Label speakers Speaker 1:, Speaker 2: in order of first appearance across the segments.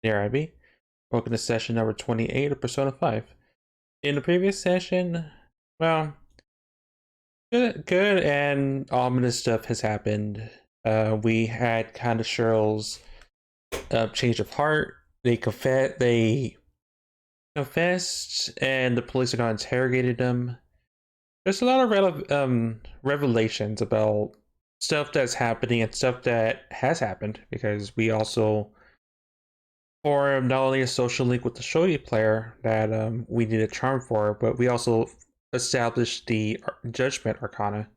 Speaker 1: There I be. Welcome to session number 28 of Persona 5. In the previous session, well, good and ominous stuff has happened. We had kind of Cheryl's change of heart. They confessed, and the police are now interrogated them. There's a lot of revelations about stuff that's happening and stuff that has happened because we also formed not only a social link with the shogi player that we need a charm for, but we also established the judgment arcana.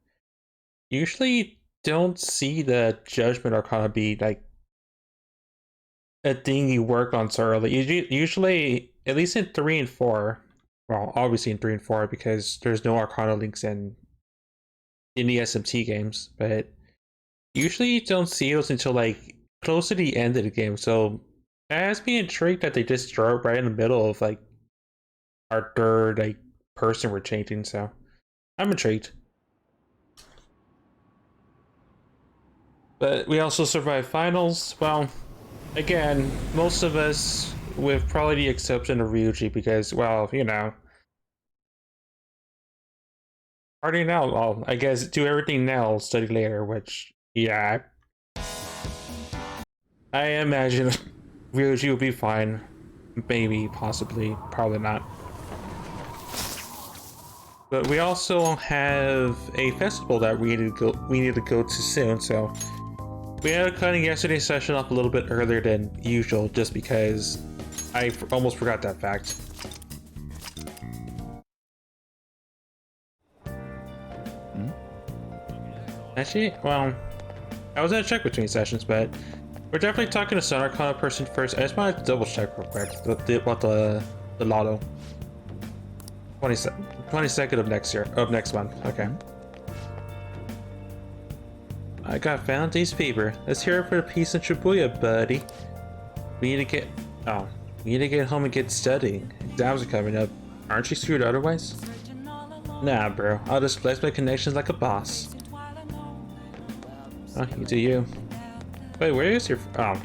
Speaker 1: Usually don't see the judgment arcana be like a thing you work on so early. Usually, at least in 3 and 4, well, obviously in 3 and 4 because there's no arcana links in the SMT games, but usually you don't see those until like close to the end of the game. So that has me intrigued that they just throw it right in the middle of like our third like person we're changing. So I'm intrigued. But we also survived finals. Well, again, most of us, with probably the exception of Ryuji, because well, party now. Well, I guess do everything now, study later. Which yeah, I imagine Ryuji will be fine. Maybe, possibly, probably not. But we also have a festival that we need to go to soon, so we ended up cutting yesterday's session off a little bit earlier than usual, just because I almost forgot that fact. Actually, well, I was gonna check between sessions, but we're definitely talking to Sun Arcana person first. I just want to double check real quick what the lotto. 22nd of next month. Okay. I got Valentine's fever. Let's hear it for the peace in Shibuya, buddy. We need to get home and get studying. Exams are coming up. Aren't you screwed otherwise? Nah, bro. I'll just flex my connections like a boss. Oh, you do you. Wait, where is your... Well,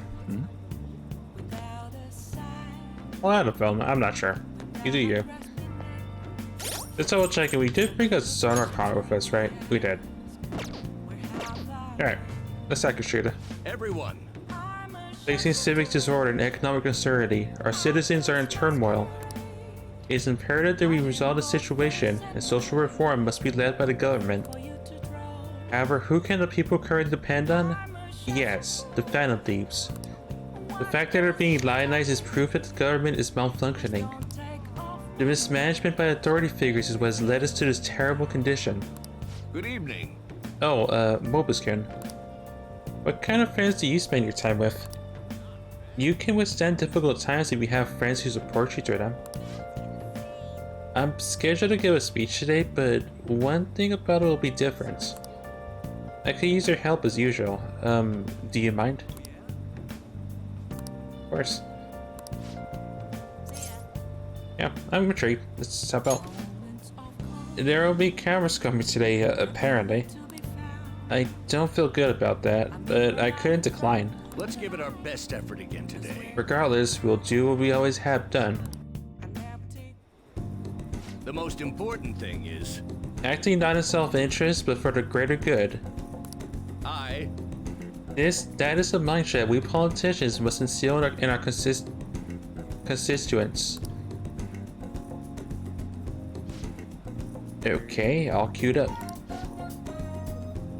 Speaker 1: I don't know. I'm not sure. You do you. Let's double check it. We did bring a Sun Arcana with us, right? We did. Alright. Let's Akashita.
Speaker 2: Everyone!
Speaker 1: Facing civic disorder and economic uncertainty, our citizens are in turmoil. It is imperative that we resolve the situation, and social reform must be led by the government. However, who can the people currently depend on? Yes, the Phantom Thieves. The fact that they're being lionized is proof that the government is malfunctioning. The mismanagement by authority figures is what has led us to this terrible condition.
Speaker 2: Good evening.
Speaker 1: Oh, Mobus-kun. What kind of friends do you spend your time with? You can withstand difficult times if you have friends who support you through them. I'm scheduled to give a speech today, but one thing about it will be different. I could use your help as usual. Do you mind? Of course. Yeah, I'm intrigued. Let's hop out. There will be cameras coming today, apparently. I don't feel good about that, but I couldn't decline.
Speaker 2: Let's give it our best effort again today.
Speaker 1: Regardless, we'll do what we always have done.
Speaker 2: The most important thing is...
Speaker 1: Acting not in self-interest, but for the greater good. That is the mindset we politicians must instill in our constituents. Okay, all queued up.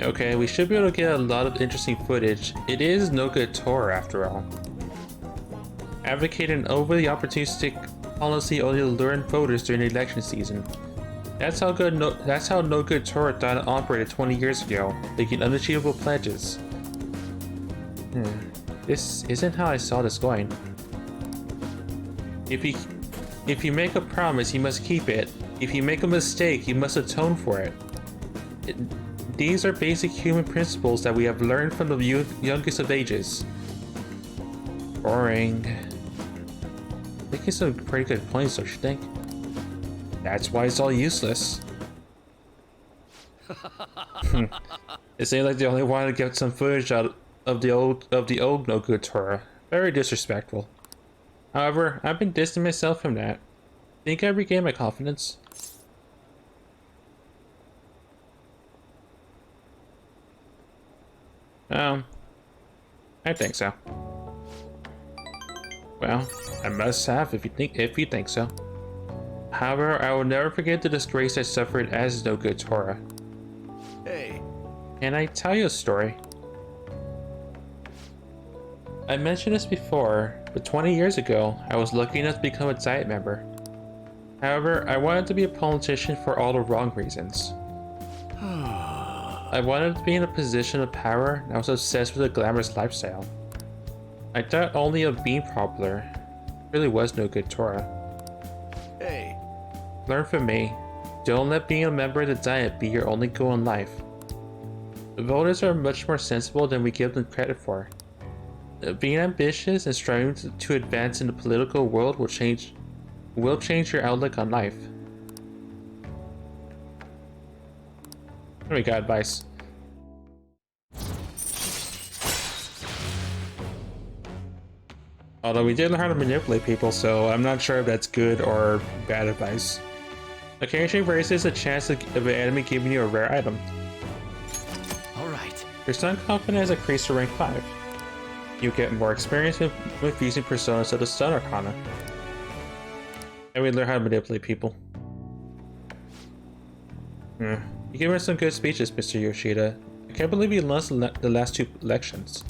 Speaker 1: Okay, we should be able to get a lot of interesting footage. It is no good tour after all. Advocate an overly opportunistic policy only to lure in voters during the election season. That's how no good Torah thought operated 20 years ago, making unachievable pledges. This isn't how I saw this going. If you make a promise, you must keep it. If you make a mistake, you must atone for it. These are basic human principles that we have learned from the youngest of ages. Boring. Making some pretty good points, don't you think? That's why it's all useless. It seems like they only wanted to get some footage out of the old no good Torah. Very disrespectful. However, I've been distancing myself from that. Think I regained my confidence? I think so. Well, I must have if you think so. However, I will never forget the disgrace I suffered as no good Torah.
Speaker 2: Hey.
Speaker 1: Can I tell you a story? I mentioned this before, but 20 years ago, I was lucky enough to become a Diet member. However, I wanted to be a politician for all the wrong reasons. I wanted to be in a position of power, and I was obsessed with a glamorous lifestyle. I thought only of being popular. There really was no good Torah.
Speaker 2: Hey.
Speaker 1: Learn from me. Don't let being a member of the Diet be your only goal in life. The voters are much more sensible than we give them credit for. Being ambitious and striving to advance in the political world will change your outlook on life. We got advice. Although we did learn how to manipulate people, so I'm not sure if that's good or bad advice. Occasionally raises a chance of an enemy giving you a rare item.
Speaker 2: Alright.
Speaker 1: Your Sun confidence has increased to rank 5. You get more experience with using personas of the Sun Arcana. And we learn how to manipulate people. You gave us some good speeches, Mr. Yoshida. I can't believe you lost the last 2 elections.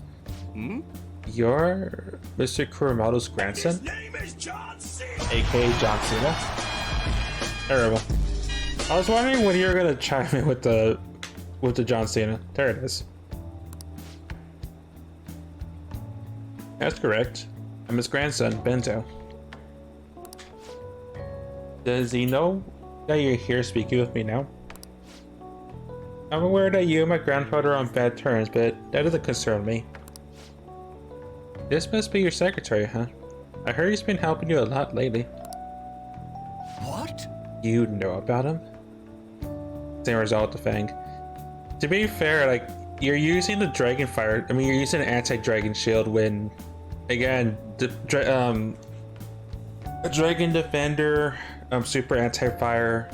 Speaker 1: You're Mr. Kuromoto's grandson?
Speaker 3: His name is John Cena.
Speaker 1: AKA John Cena? Terrible. I was wondering when you were gonna chime in with the John Cena. There it is. That's correct. I'm his grandson, Bento. Does he know that you're here speaking with me now? I'm aware that you and my grandfather are on bad terms, but that doesn't concern me. This must be your secretary, huh? I heard he's been helping you a lot lately.
Speaker 2: What?
Speaker 1: You know about him? Same result with the Fang. To be fair, like, you're using the Dragon Fire. I mean, you're using an anti-Dragon Shield when, again, the Dragon Defender, Super Anti-Fire,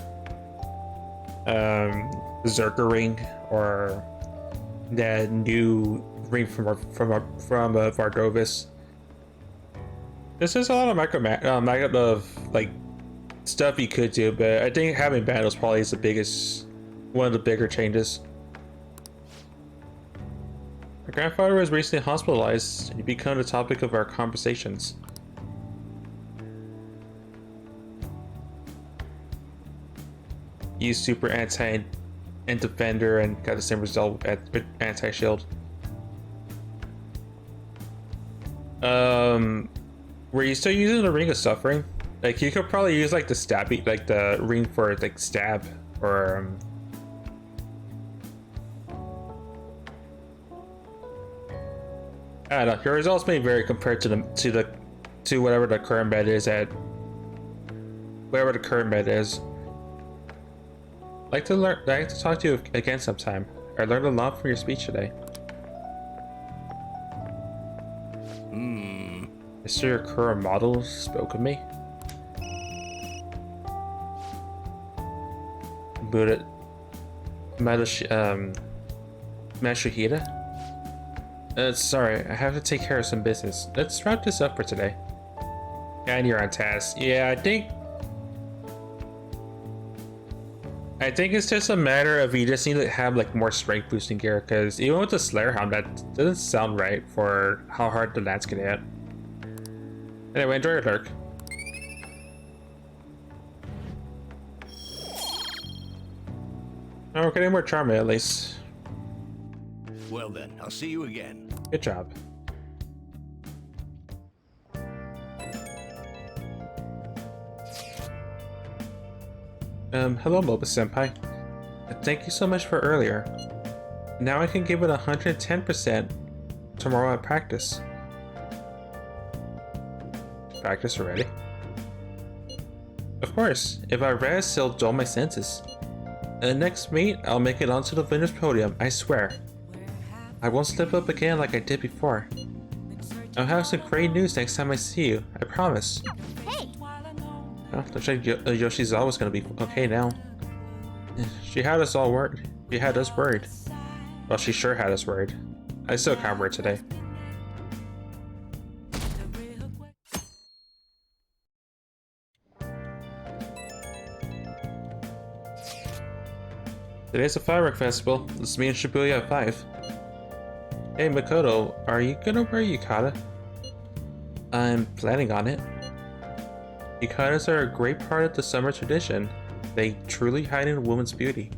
Speaker 1: Berserker Ring, or that new ring from Vardovis. This is a lot of like stuff you could do, but I think having battles probably is one of the bigger changes. My grandfather was recently hospitalized, and he became the topic of our conversations. Used super anti and defender and got the same result with anti-shield. Were you still using the Ring of Suffering? Like, you could probably use like the stabby, like the ring for like stab, or I don't know. Your results may vary compared to whatever the current meta is at. Whatever the current meta is. I'd like to talk to you again sometime. I learned a lot from your speech today. Mr. Kuromoto spoke of me. Buddha Masahida? Sorry, I have to take care of some business. Let's wrap this up for today. And you're on task. Yeah, I think it's just a matter of you just need to have like more strength boosting gear, because even with the Slayer Hound, that doesn't sound right for how hard the lance can hit. Anyway, enjoy your lurk. Oh, we're getting more charming at least.
Speaker 2: Well then, I'll see you again.
Speaker 1: Good job. Hello, Moba Senpai. Thank you so much for earlier. Now I can give it 110% tomorrow at practice. Practice already? Of course, if I rest, it'll dull my senses. Next meet, I'll make it onto the winner's podium, I swear. I won't slip up again like I did before. I'll have some great news next time I see you. I promise.
Speaker 4: Hey!
Speaker 1: Oh, looks like Yoshizawa's gonna be okay now. She had us all worried. She had us worried. Well, she sure had us worried. I still can't wear it today. Today's a firework festival. Let's meet in Shibuya at 5. Hey Makoto, are you gonna wear yukata? I'm planning on it. Yukatas are a great part of the summer tradition. They truly hide in a woman's beauty.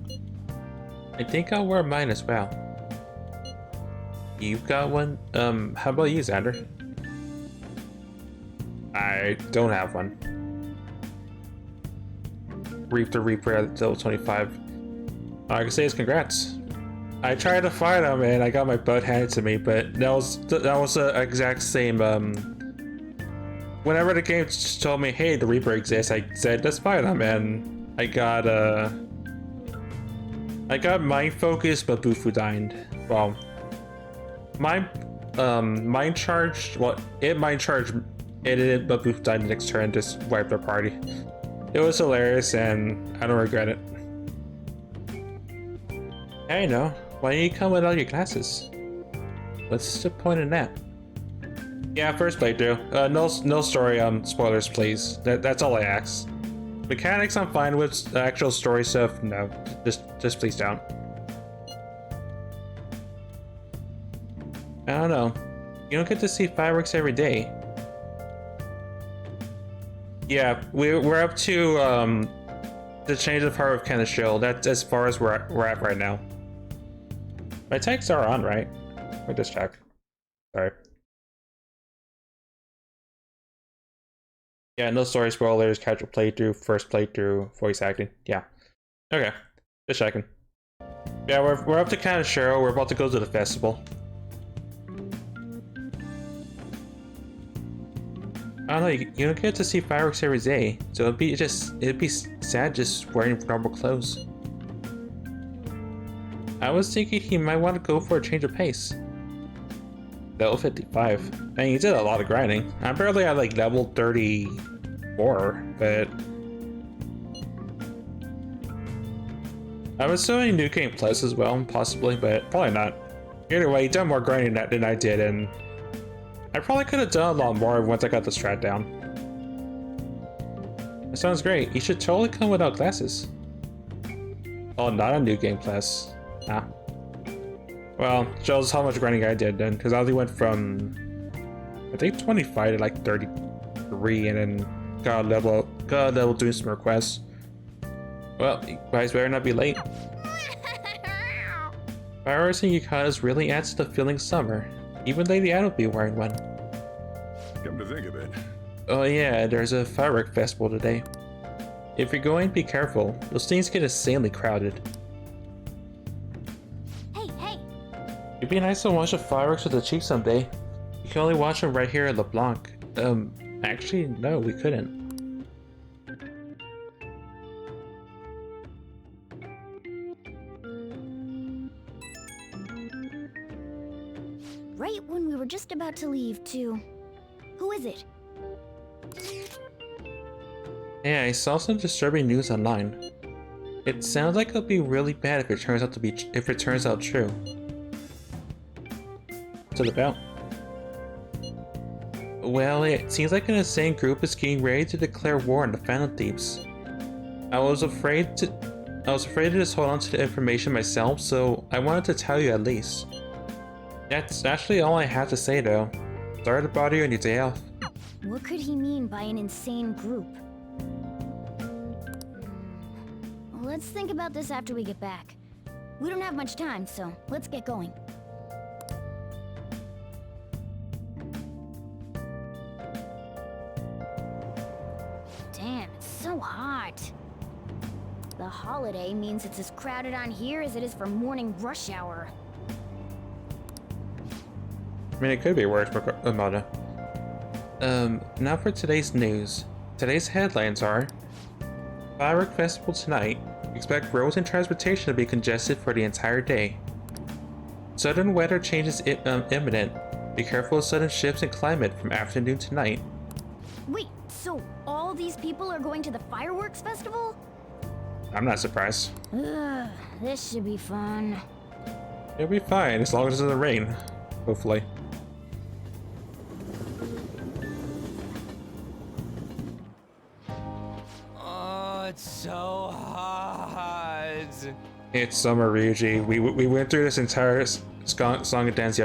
Speaker 1: I think I'll wear mine as well. You've got one? How about you, Xander? I don't have one. Reap the Reaper at level 25. All I can say is congrats. I tried to fight him and I got my butt handed to me, but that was the exact same. Whenever the game just told me, "Hey, the Reaper exists," I said, "Let's fight him," and I got mind focused, but Bufu died. Well, mind charged. Well, it mind charged. It did, but Bufu died the next turn. Just wiped our party. It was hilarious, and I don't regret it. I know. Why don't you come with all your classes? What's the point in that? Yeah, first playthrough. No story. Spoilers, please. That's all I ask. Mechanics, I'm fine with. The actual story stuff, no. Just please don't. I don't know. You don't get to see fireworks every day. Yeah, we're up to the change of heart of Kenishiro. That's as far as we're at right now. My tags are on, right? Let me just check. Sorry. Yeah, no story spoilers, casual playthrough, first playthrough, voice acting. Yeah. Okay. Just checking. Yeah, we're up to Kaneshiro. We're about to go to the festival. I don't know, you don't get to see fireworks every day, so it'd be sad just wearing normal clothes. I was thinking he might want to go for a change of pace. Level 55. I mean, he did a lot of grinding. I'm barely at like level 34, but I'm assuming New Game Plus as well, possibly, but probably not. Either way, he done more grinding than I did, and I probably could have done a lot more once I got the strat down. That sounds great. You should totally come without glasses. Oh, not a New Game Plus. Ah. Well, shows how much grinding I did then, because I only went from I think 25 to like 33, and then got a level doing some requests. Well, you guys better not be late. Fireworks and yukatas really adds to the feeling summer. Even Lady Anne will be wearing one.
Speaker 3: Come to think of it.
Speaker 1: Oh yeah, there's a firework festival today. If you're going, be careful. Those things get insanely crowded.
Speaker 4: Hey!
Speaker 1: It'd be nice to watch the fireworks with the Chief someday. You can only watch them right here at LeBlanc. Actually, no, we couldn't.
Speaker 4: Right when we were just about to leave, too. Who is it?
Speaker 1: Yeah, I saw some disturbing news online. It sounds like it'll be really bad if it turns out true. What's it about? Well, it seems like an insane group is getting ready to declare war on the Phantom Thieves. I was afraid to just hold on to the information myself, so I wanted to tell you at least. That's actually all I have to say though. Sorry to bother you on your day off.
Speaker 4: What could he mean by an insane group? Let's think about this after we get back. We don't have much time, so let's get going. Damn, it's so hot. The holiday means it's as crowded on here as it is for morning rush hour.
Speaker 1: I mean, it could be worse, Amada. Now for today's news. Today's headlines are: Firework Festival tonight. Expect roads and transportation to be congested for the entire day. Sudden weather changes imminent. Be careful of sudden shifts in climate from afternoon to night.
Speaker 4: Wait, so all these people are going to the fireworks festival?
Speaker 1: I'm not surprised.
Speaker 4: Ugh, this should be fun.
Speaker 1: It'll be fine as long as it doesn't rain. Hopefully.
Speaker 5: Oh, it's so hot.
Speaker 1: It's summer, Ryuji. We went through this entire song and dance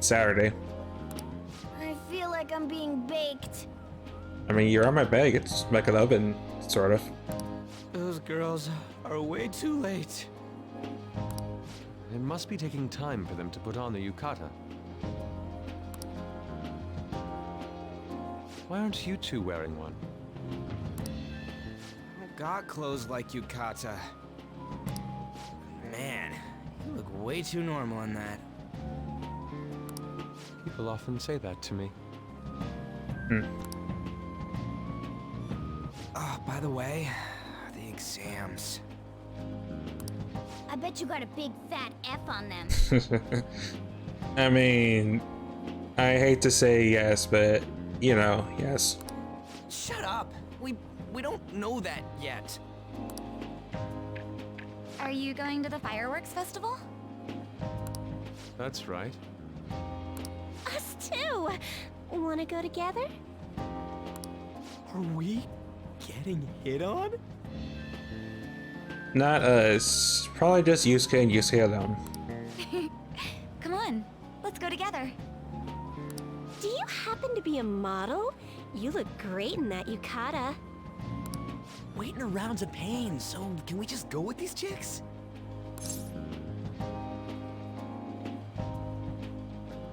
Speaker 1: Saturday.
Speaker 4: I feel like I'm being baked.
Speaker 1: I mean, you're on my bag. It's like an oven, sort of.
Speaker 5: Those girls are way too late.
Speaker 6: It must be taking time for them to put on the yukata. Why aren't you two wearing one?
Speaker 5: I got clothes like yukata. Man, you look way too normal in that.
Speaker 6: People often say that to me.
Speaker 5: Oh, by the way, the exams.
Speaker 4: I bet you got a big fat F on them.
Speaker 1: I mean, I hate to say yes, but you know, yes.
Speaker 5: Shut up. We don't know that yet.
Speaker 4: Are you going to the fireworks festival?
Speaker 6: That's right.
Speaker 4: Us too. Wanna go together?
Speaker 5: Are we getting hit on?
Speaker 1: Not us. Probably just Yusuke and Yusuke alone.
Speaker 4: Come on, let's go together.
Speaker 7: Do you happen to be a model? You look great in that yukata.
Speaker 5: Waiting around's a pain, so can we just go with these chicks?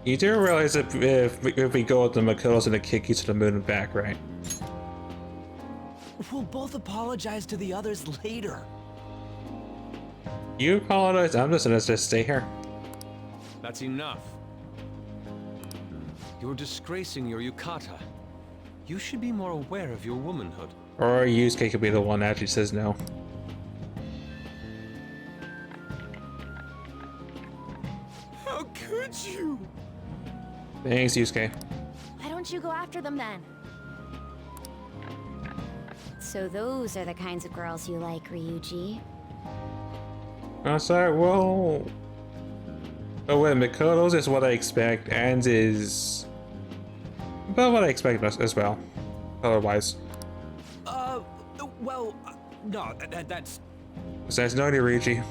Speaker 1: You do realize that if we go with the Makoto's and the kick you to the moon and back, right?
Speaker 5: We'll both apologize to the others later.
Speaker 1: You apologize. I'm just gonna stay here.
Speaker 6: That's enough. You're disgracing your yukata. You should be more aware of your womanhood.
Speaker 1: Or Yusuke could be the one that actually says no.
Speaker 5: How could you?
Speaker 1: Thanks, Yusuke.
Speaker 7: Why don't you go after them then?
Speaker 4: So those are the kinds of girls you like, Ryuji.
Speaker 1: Oh, sorry. Well. Oh wait, Makoto's is what I expect, and is about what I expect as well. Otherwise,
Speaker 5: Well, no, that's...
Speaker 1: besides no Ryuji.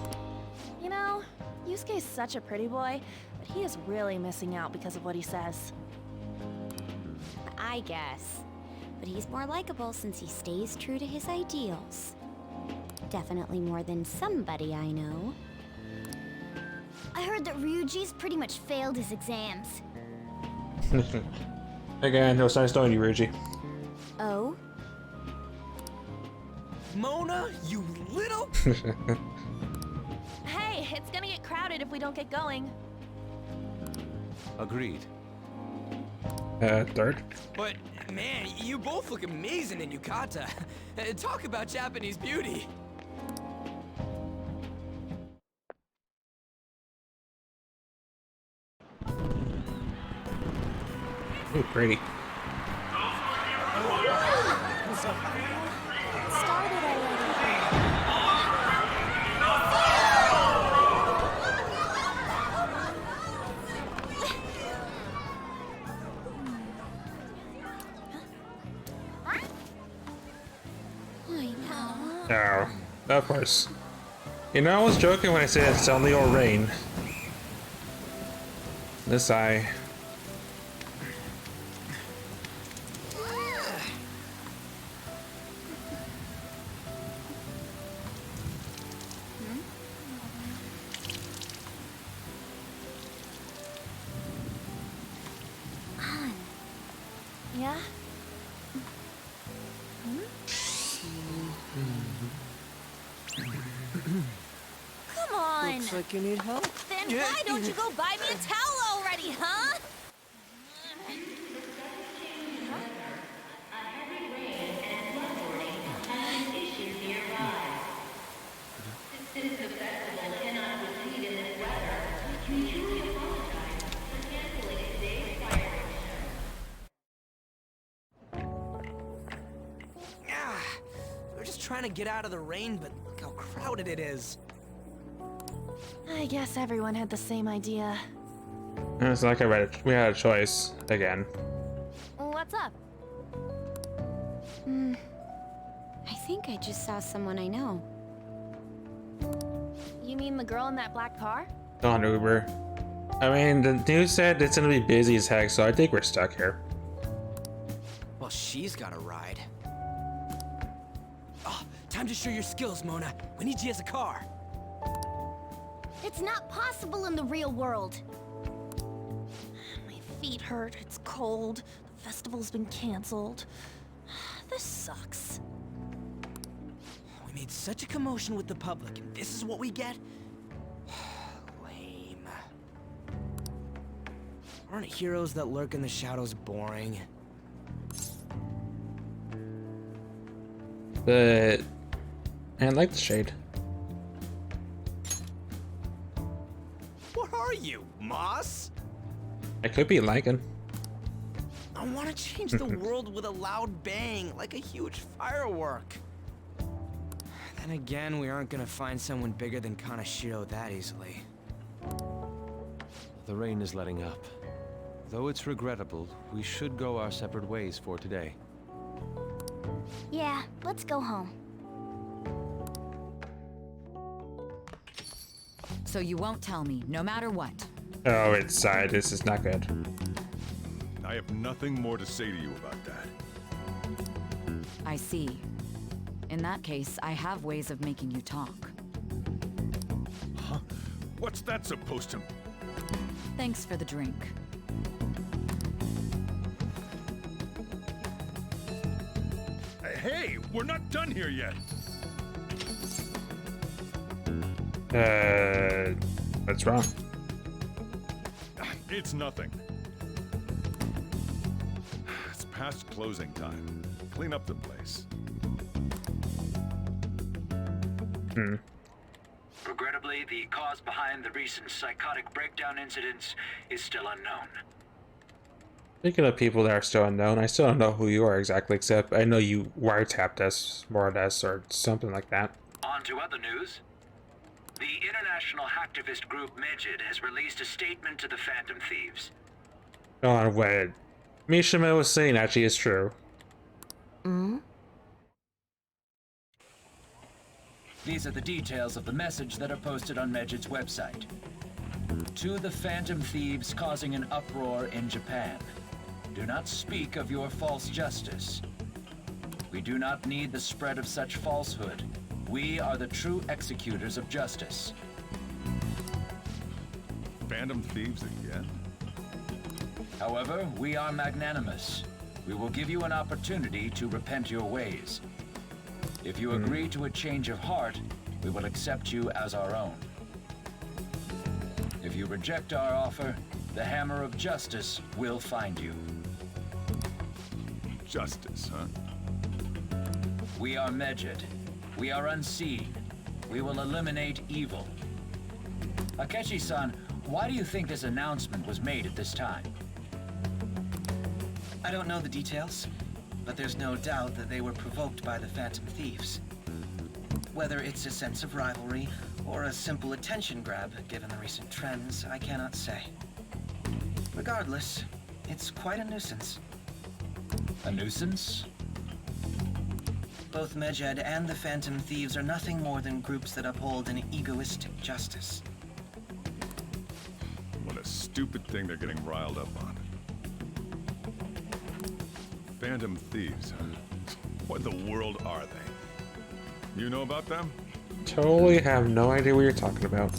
Speaker 7: You know, Yusuke's such a pretty boy, but he is really missing out because of what he says.
Speaker 4: I guess. But he's more likable since he stays true to his ideals. Definitely more than somebody I know. I heard that Ryuji's pretty much failed his exams.
Speaker 1: Again, no signs knowing you, Ryuji.
Speaker 4: Oh?
Speaker 5: Mona, you little...
Speaker 7: Hey, it's gonna get crowded if we don't get going.
Speaker 6: Agreed.
Speaker 1: Third.
Speaker 5: But, man, you both look amazing in yukata. Talk about Japanese beauty.
Speaker 1: Ooh, pretty.
Speaker 7: Started already.
Speaker 1: Oh, of course. You know, I was joking when I said it's only all rain. This eye.
Speaker 7: Yeah? Come on!
Speaker 5: Looks like you need help.
Speaker 7: Then why don't you go buy me a towel already, huh?
Speaker 5: just trying to get out of the rain, but look how crowded it is.
Speaker 7: I guess everyone had the same idea.
Speaker 1: It's like we had a choice again.
Speaker 7: What's up?
Speaker 4: I think I just saw someone I know.
Speaker 7: You mean the girl in that black car?
Speaker 1: On Uber. I mean, the news said it's gonna be busy as heck, so I think we're stuck here.
Speaker 5: Well, she's got a ride. Oh, time to show your skills, Mona. We need you as a car.
Speaker 4: It's not possible in the real world.
Speaker 7: My feet hurt, it's cold, the festival's been canceled. This sucks.
Speaker 5: We made such a commotion with the public, and this is what we get? Lame. Aren't heroes that lurk in the shadows boring?
Speaker 1: But I like the shade.
Speaker 5: What are you, Moss?
Speaker 1: I could be liking.
Speaker 5: I want to change the world with a loud bang, like a huge firework. Then again, we aren't gonna find someone bigger than Kanashiro that easily.
Speaker 6: The rain is letting up. Though it's regrettable, we should go our separate ways for today.
Speaker 4: Yeah, let's go home.
Speaker 8: So you won't tell me, no matter what.
Speaker 1: Oh, it's side. This is not good.
Speaker 3: I have nothing more to say to you about that.
Speaker 8: I see. In that case, I have ways of making you talk.
Speaker 3: Huh? What's that supposed to...
Speaker 8: Thanks for the drink.
Speaker 3: Hey, we're not done here yet.
Speaker 1: What's wrong?
Speaker 3: It's nothing. It's past closing time. Clean up the place.
Speaker 9: Regrettably, the cause behind the recent psychotic breakdown incidents is still unknown.
Speaker 1: Speaking of people that are still unknown, I still don't know who you are exactly, except I know you wiretapped us, more or less, or something like that.
Speaker 9: On to other news. The international hacktivist group Megid has released a statement to the Phantom Thieves.
Speaker 1: Oh, wait. Mishima was saying actually is true.
Speaker 9: These are the details of the message that are posted on Megid's website. To the Phantom Thieves causing an uproar in Japan. Do not speak of your false justice. We do not need the spread of such falsehood. We are the true executors of justice.
Speaker 3: Phantom Thieves again?
Speaker 9: However, we are magnanimous. We will give you an opportunity to repent your ways. If you agree to a change of heart, we will accept you as our own. If you reject our offer, the hammer of justice will find you.
Speaker 3: Justice, huh?
Speaker 9: We are Megid. We are unseen. We will eliminate evil. Akechi-san, why do you think this announcement was made at this time?
Speaker 10: I don't know the details, but there's no doubt that they were provoked by the Phantom Thieves. Whether it's a sense of rivalry or a simple attention grab, given the recent trends, I cannot say. Regardless, it's quite a nuisance.
Speaker 9: A nuisance?
Speaker 10: Both Megid and the Phantom Thieves are nothing more than groups that uphold an egoistic justice.
Speaker 3: What a stupid thing they're getting riled up on. Phantom Thieves, huh? What in the world are they? You know about them?
Speaker 1: Totally have no idea what you're talking about.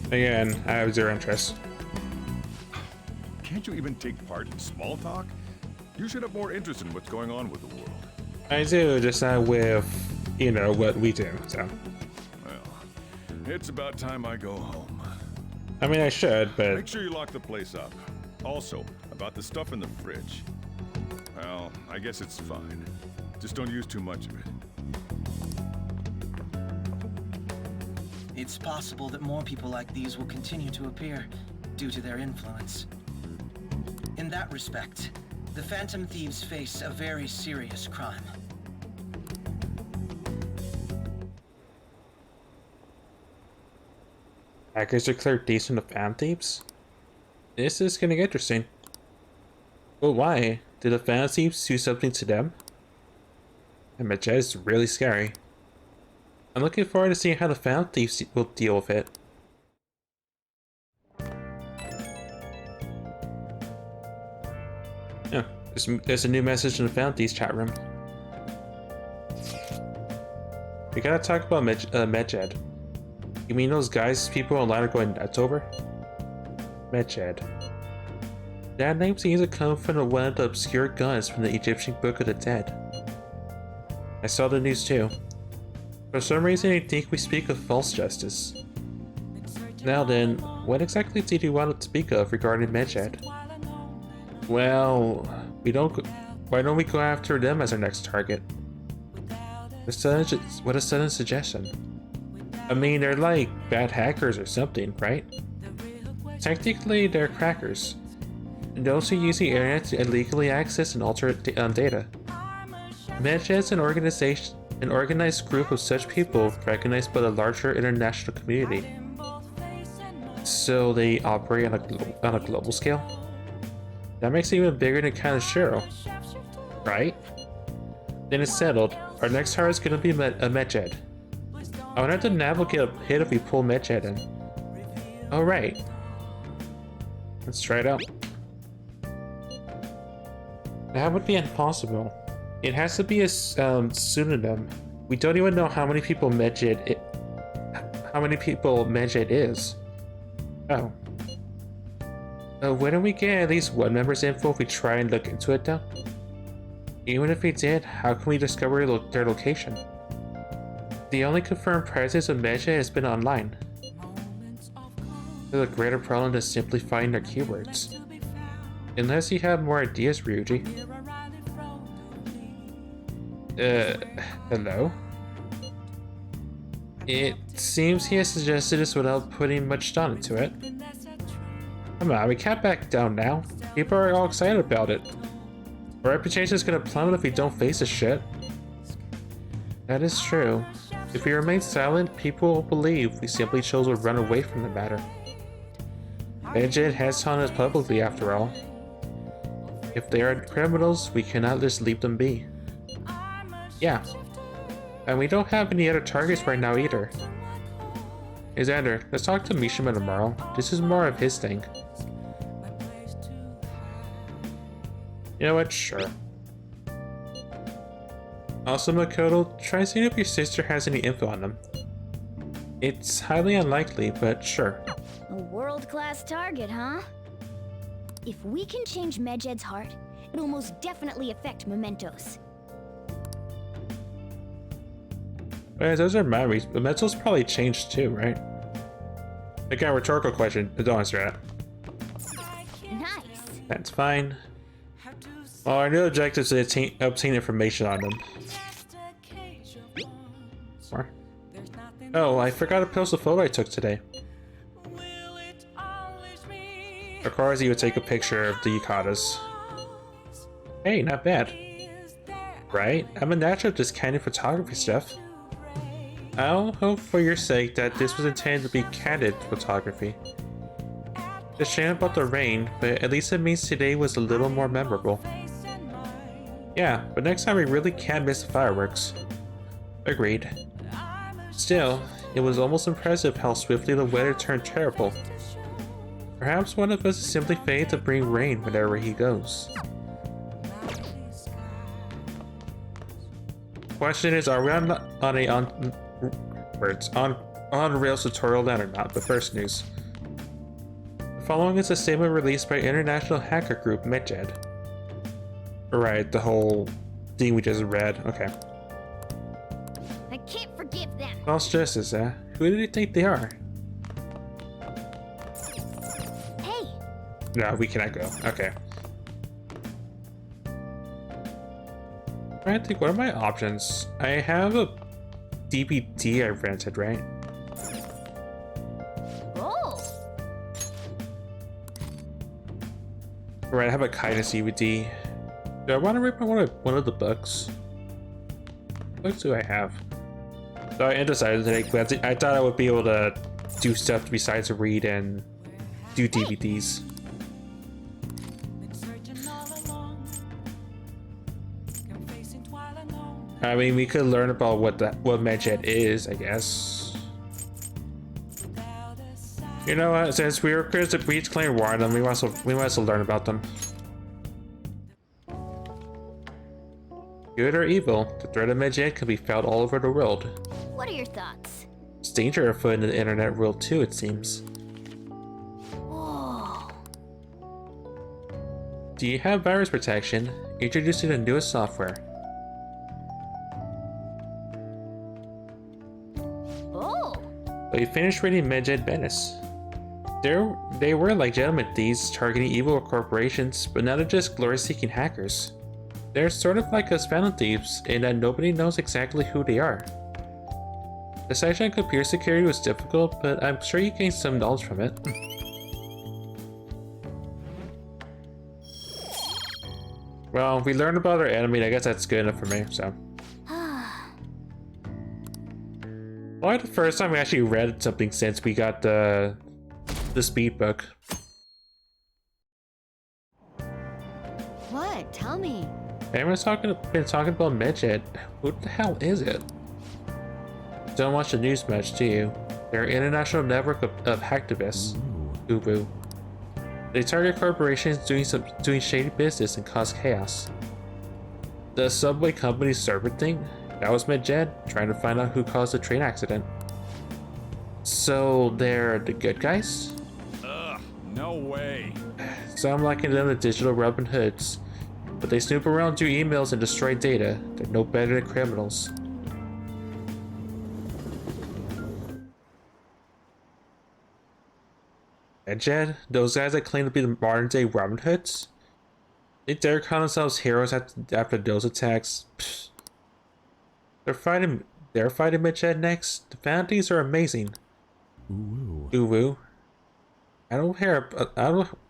Speaker 1: Again, I have zero interest.
Speaker 3: Can't you even take part in small talk? You should have more interest in what's going on with the world.
Speaker 1: I do, just not with, you know, what we do, so.
Speaker 3: Well, it's about time I go home.
Speaker 1: I mean, I should, but...
Speaker 3: Make sure you lock the place up. Also, about the stuff in the fridge. Well, I guess it's fine. Just don't use too much of it.
Speaker 10: It's possible that more people like these will continue to appear due to their influence. In that respect, The Phantom Thieves face a very serious crime.
Speaker 1: Hackers declare decent of Phantom Thieves? This is getting interesting. But why? Did the Phantom Thieves do something to them? And Majed is really scary. I'm looking forward to seeing how the Phantom Thieves will deal with it. Yeah, there's a new message in the Phantom Thieves chat room. We gotta talk about Majed. You mean those guys people online are going nuts over? Majed. That name seems to come from one of the obscure guns from the Egyptian Book of the Dead. I saw the news too. For some reason I think we speak of false justice. Now then, what exactly did you want to speak of regarding Majed? Well, why don't we go after them as our next target? What a sudden suggestion. I mean, they're like bad hackers or something, right? Technically, they're crackers. Those who use the internet to illegally access and alter data. Medjed's an organized group of such people recognized by the larger international community. So they operate on a global scale? That makes it even bigger than Kanashiro, right? Then it's settled. Our next target is gonna be a Medjed. I would have to navigate a hit if we pull Medjed in. Alright. Let's try it out. That would be impossible. It has to be a pseudonym. We don't even know how many people Medjed is. Oh. Wouldn't we get at least one member's info if we try and look into it though? Even if we did, how can we discover their location? The only confirmed presence of Medjed has been online. There's a greater problem than simply finding their keywords. Unless you have more ideas, Ryuji. Hello? It seems he has suggested this without putting much thought into it. Come on, we can't back down now. People are all excited about it. Our reputation is gonna plummet if we don't face this shit. That is true. If we remain silent, people will believe we simply chose to run away from the matter. Medjed has taunted us publicly after all. If they are criminals, we cannot just leave them be. Yeah. And we don't have any other targets right now either. Hey Xander, let's talk to Mishima tomorrow. This is more of his thing. You know what? Sure. Also, Makoto, try seeing if your sister has any info on them. It's highly unlikely, but sure.
Speaker 4: A world-class target, huh? If we can change Medjed's heart, it'll most definitely affect Mementos.
Speaker 1: Well, those are memories. Mementos probably changed too, right? Again, rhetorical question. Don't answer that.
Speaker 4: Nice.
Speaker 1: That's fine. Well, our new objective is to obtain information on them. More. Oh, I forgot to post a photo I took today. Of course, you would take a picture of the Yukatas. Hey, not bad. Right? I'm a natural at this kind of photography stuff. I'll hope for your sake that this was intended to be candid photography. It's a shame about the rain, but at least it means today was a little more memorable. Yeah, but next time we really can't miss the fireworks. Agreed. Still, it was almost impressive how swiftly the weather turned terrible. Perhaps one of us is simply fated to bring rain wherever he goes. Question is, are we on Rails tutorial then or not? But first news. The following is a statement released by international hacker group Medjed. Right, the whole thing we just read. Okay.
Speaker 4: I can't forgive them.
Speaker 1: False justice, eh? Who do you think they are?
Speaker 4: Hey.
Speaker 1: No, we cannot go. Okay. I think, what are my options? I have a DVD I rented, right?
Speaker 4: Oh.
Speaker 1: Right, I have a kindness DVD. Do I want to read one of the books? What books do I have? So I decided today, but I thought I would be able to do stuff besides read and do DVDs. I mean, we could learn about what Medjet is, I guess. You know what? Since we were curious to breach claim war on them, we might as well learn about them. Good or evil, the threat of Medjet can be felt all over the world.
Speaker 4: What are your thoughts?
Speaker 1: It's danger afoot in the internet world too, it seems.
Speaker 4: Whoa.
Speaker 1: Do you have virus protection? Introducing the newest software.
Speaker 4: Oh.
Speaker 1: But you finished reading Medjet Menace. They were like gentlemen thieves targeting evil corporations, but now they're just glory-seeking hackers. They're sort of like us phantom thieves in that nobody knows exactly who they are. The section on computer security was difficult, but I'm sure you gained some knowledge from it. Well, we learned about our enemy, and I guess that's good enough for me, so. Probably the first time we actually read something since we got the speed book.
Speaker 4: What? Tell me.
Speaker 1: Everyone's been talking about Medjet. What the hell is it? Don't watch the news much, do you? They're an international network of hacktivists. Ubu. They target corporations doing shady business and cause chaos. The subway company's server thing? That was Medjet, trying to find out who caused the train accident. So they're the good guys?
Speaker 3: Ugh, no way.
Speaker 1: So I'm liking them the digital Robin Hoods. But they snoop around, do emails, and destroy data. They're no better than criminals. Medjet? Those guys that claim to be the modern day Robin Hoods? They dare call themselves heroes after those attacks. Pfft. They're fighting Medjet next. The fantasies are amazing. Uwu. I don't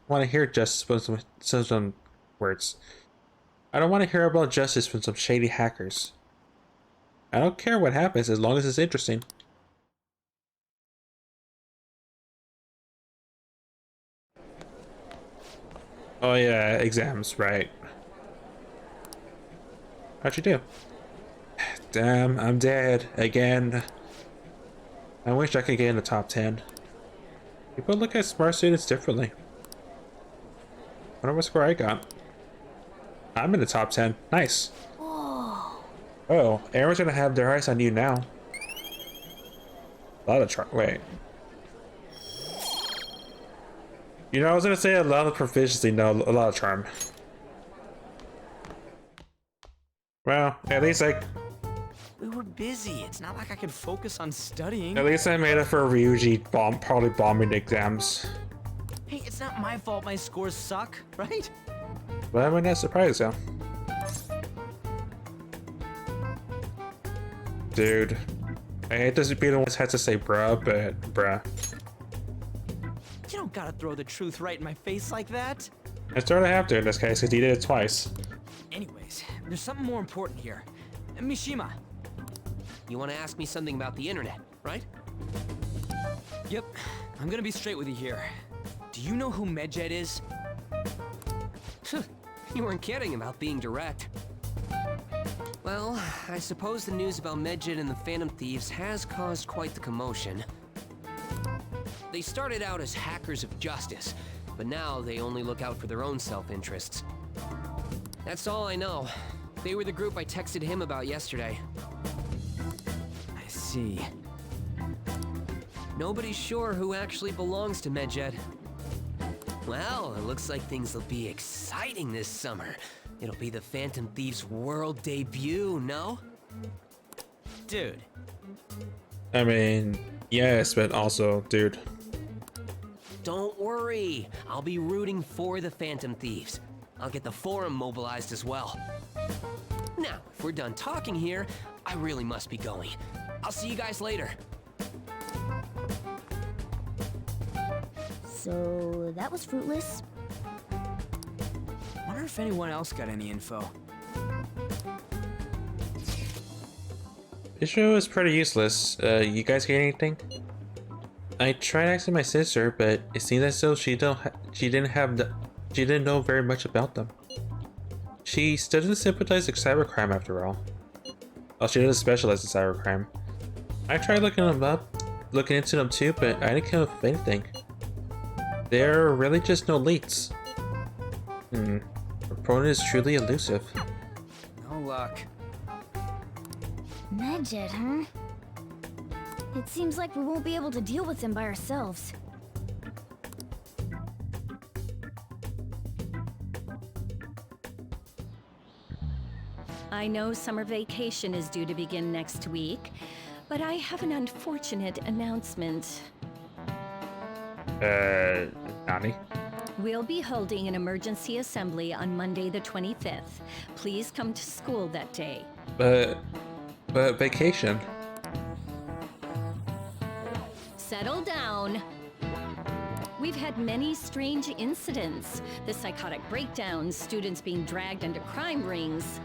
Speaker 1: want to hear justice from some words. I don't want to hear about justice from some shady hackers. I don't care what happens as long as it's interesting. Oh yeah, exams, right. How'd you do? Damn, I'm dead again. I wish I could get in the top 10. People look at smart students differently. Wonder what score I got. I'm in the top 10. Nice.
Speaker 4: Whoa.
Speaker 1: Oh, everyone's gonna have their eyes on you now. A lot of wait. You know, I was gonna say a lot of proficiency, no, a lot of charm. Well, at least
Speaker 5: We were busy. It's not like I could focus on studying.
Speaker 1: at least I made it for Ryuji probably bombing the exams.
Speaker 5: Hey, it's not my fault my scores suck, right?
Speaker 1: But I'm not surprised though. Dude, I hate to be the one that has to say bruh, but bruh.
Speaker 5: You don't gotta throw the truth right in my face like that.
Speaker 1: I sort of have to in this case because he did it twice.
Speaker 5: Anyways, there's something more important here. Mishima.
Speaker 10: You want to ask me something about the internet, right?
Speaker 5: Yep, I'm gonna be straight with you here. Do you know who Medjet is?
Speaker 10: You weren't kidding about being direct. Well, I suppose the news about Medjet and the Phantom Thieves has caused quite the commotion. They started out as hackers of justice, but now they only look out for their own self-interests. That's all I know. They were the group I texted him about yesterday.
Speaker 5: I see.
Speaker 10: Nobody's sure who actually belongs to Medjet. Well, it looks like things will be exciting this summer. It'll be the Phantom Thieves' world debut, no?
Speaker 5: Dude.
Speaker 1: I mean, yes, but also, dude.
Speaker 10: Don't worry, I'll be rooting for the Phantom Thieves. I'll get the forum mobilized as well. Now, if we're done talking here, I really must be going. I'll see you guys later.
Speaker 4: So that was fruitless.
Speaker 5: What are wonder if anyone else got any info.
Speaker 1: This show is pretty useless. You guys get anything? I tried asking my sister, but it seems as though she didn't know very much about them. She still doesn't sympathize with cybercrime after all. Well, she doesn't specialize in cybercrime. I tried looking into them too, but I didn't come up with anything. There are really just no leads. Her opponent is truly elusive.
Speaker 5: No luck.
Speaker 4: Medjed, huh? It seems like we won't be able to deal with him by ourselves.
Speaker 11: I know summer vacation is due to begin next week, but I have an unfortunate announcement.
Speaker 1: Nani?
Speaker 11: We'll be holding an emergency assembly on Monday the 25th. Please come to school that day.
Speaker 1: But vacation.
Speaker 11: Settle down. We've had many strange incidents. The psychotic breakdowns, students being dragged into crime rings.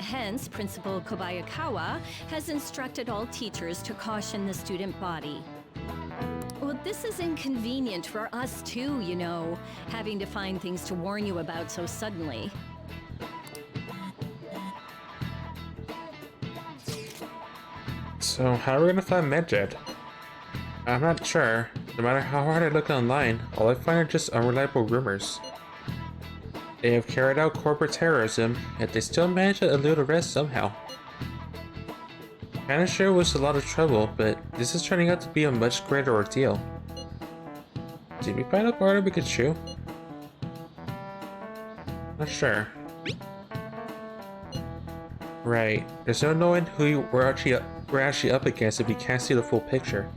Speaker 11: Hence, Principal Kobayakawa has instructed all teachers to caution the student body. Well, this is inconvenient for us too, you know, having to find things to warn you about so suddenly.
Speaker 1: So how are we gonna find Medjed? I'm not sure. No matter how hard I look online, all I find are just unreliable rumors. They have carried out corporate terrorism, yet they still manage to elude arrest somehow. Kinda sure it was a lot of trouble, but this is turning out to be a much greater ordeal. Did we find out part of Pikachu? Not sure. Right, there's no knowing who we're actually up against if we can't see the full picture.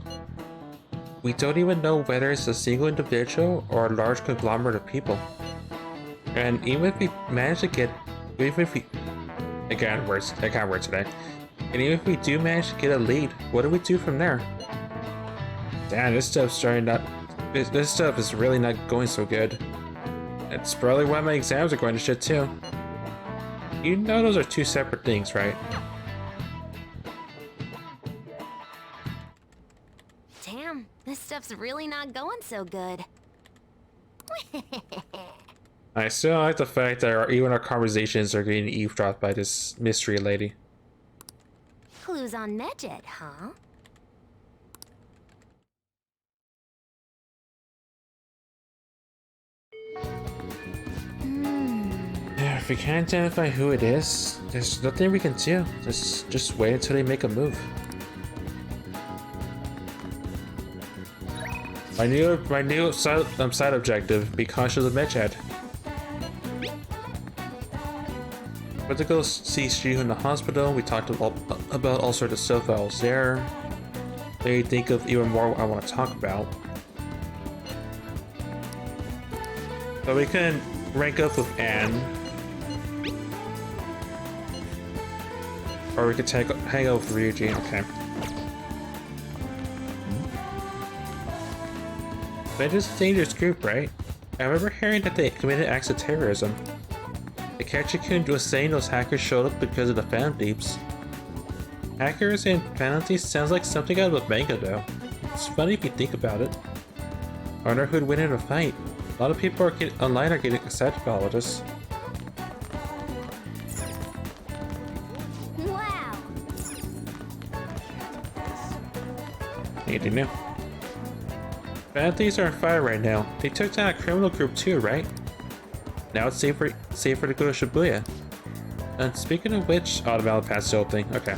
Speaker 1: We don't even know whether it's a single individual or a large conglomerate of people. And even if we manage to get, I can't word today. And even if we do manage to get a lead, what do we do from there? Damn, this stuff is really not going so good. It's probably why my exams are going to shit too. You know those are two separate things, right?
Speaker 4: Damn, this stuff's really not going so good.
Speaker 1: I still like the fact that even our conversations are getting eavesdropped by this mystery lady.
Speaker 4: Clues on Medjed, huh?
Speaker 1: If we can't identify who it is, there's nothing we can do. Just wait until they make a move. My new side objective: be conscious of Medjed. Went to go see Shihu in the hospital. We talked about all sorts of stuff while I was there. They think of even more I want to talk about. So we can rank up with Anne. Or we could hang out with Ryuji, okay. But it's a dangerous group, right? I remember hearing that they committed acts of terrorism. The Ketchikun was saying those hackers showed up because of the Phantom Thieves. Hackers and Phantom Thieves sounds like something out of a manga though. It's funny if you think about it. I wonder who'd win in a fight. A lot of people online are getting excited about all this.
Speaker 4: Wow!
Speaker 1: Anything new? Phantom Thieves are on fire right now. They took down a criminal group too, right? Now it's safer to go to Shibuya. And speaking of which, automatic pass the whole thing. Okay.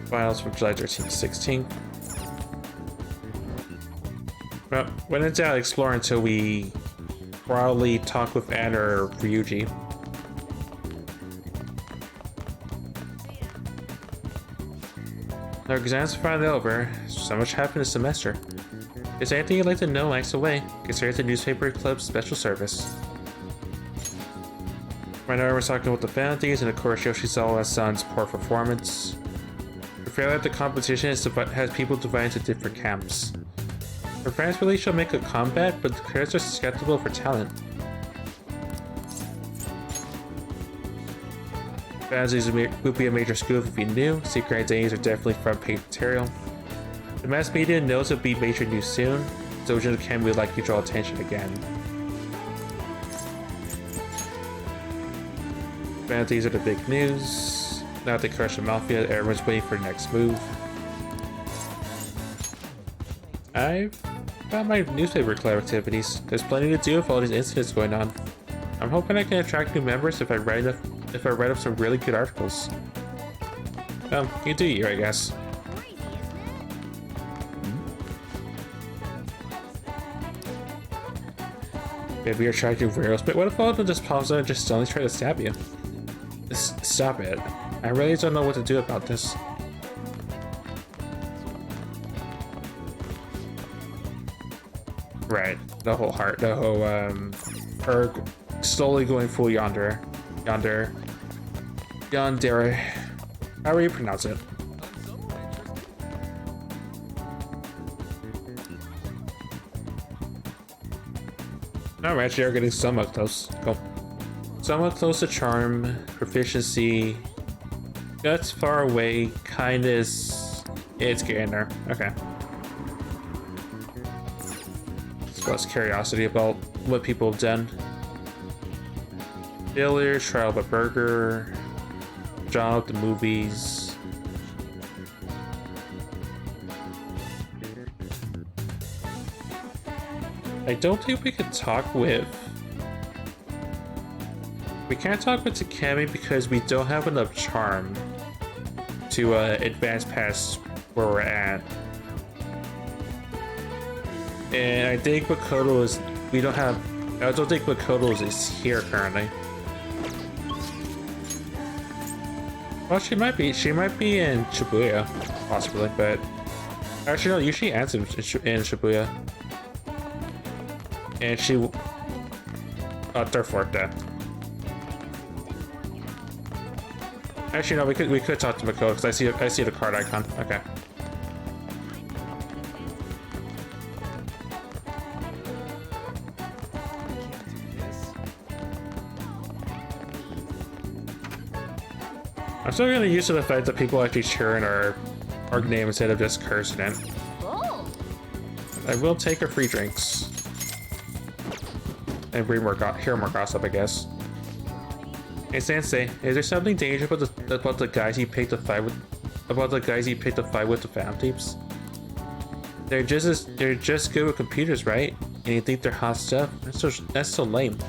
Speaker 1: Files from July 13th to 16th. Well, when in doubt, explore until we probably talk with Anne or Ryuji. Our exams are finally over. So much happened this semester. If there's anything you'd like to know, ask away. Consider the newspaper club's special service. Right now we're talking about the Phantom, and of course Yoshizawa-san's poor performance. We feel that the competition has people divided into different camps. Her fans really should make a comeback, but the critics are skeptical for talent. Fansies would be a major scoop if you knew. Secret identities are definitely front page material. The mass media knows it'll be major news soon, so Agent Academy would like to draw attention again. Fantasies are the big news. Now that they crush the Mafia, everyone's waiting for the next move. I've got my newspaper club activities. There's plenty to do with all these incidents going on. I'm hoping I can attract new members if I write up some really good articles. You do you, I guess. Maybe you're attracting rails, but what if all of them just pops up and just suddenly try to stab you? Stop it. I really don't know what to do about this. Right, the whole her slowly going full yandere. However you pronounce it. No, we're actually getting somewhat close. Go. Somewhat close to charm, proficiency. Guts far away, kindness. It's getting there. Okay. Plus curiosity about what people have done. Failure, trial of a burger, job, the movies. I don't think we can talk with. We can't talk with Takemi because we don't have enough charm to advance past where we're at. And I think Makoto is. We don't have. I don't think Makoto is here currently. Well, she might be. She might be in Shibuya, possibly, but actually, no. Usually, ends in Shibuya, and she. Third floor death. Actually, no. We could talk to Makoto because I see the card icon. Okay. I'm still gonna use the fact that people actually cheering our name instead of just cursing it. I will take her free drinks and bring hear more gossip, I guess. Hey Sensei, is there something dangerous about the guys you picked to fight with? About the guys you picked to fight with the Phantom Thieves? They're just good with computers, right? And you think they're hot stuff? That's so lame.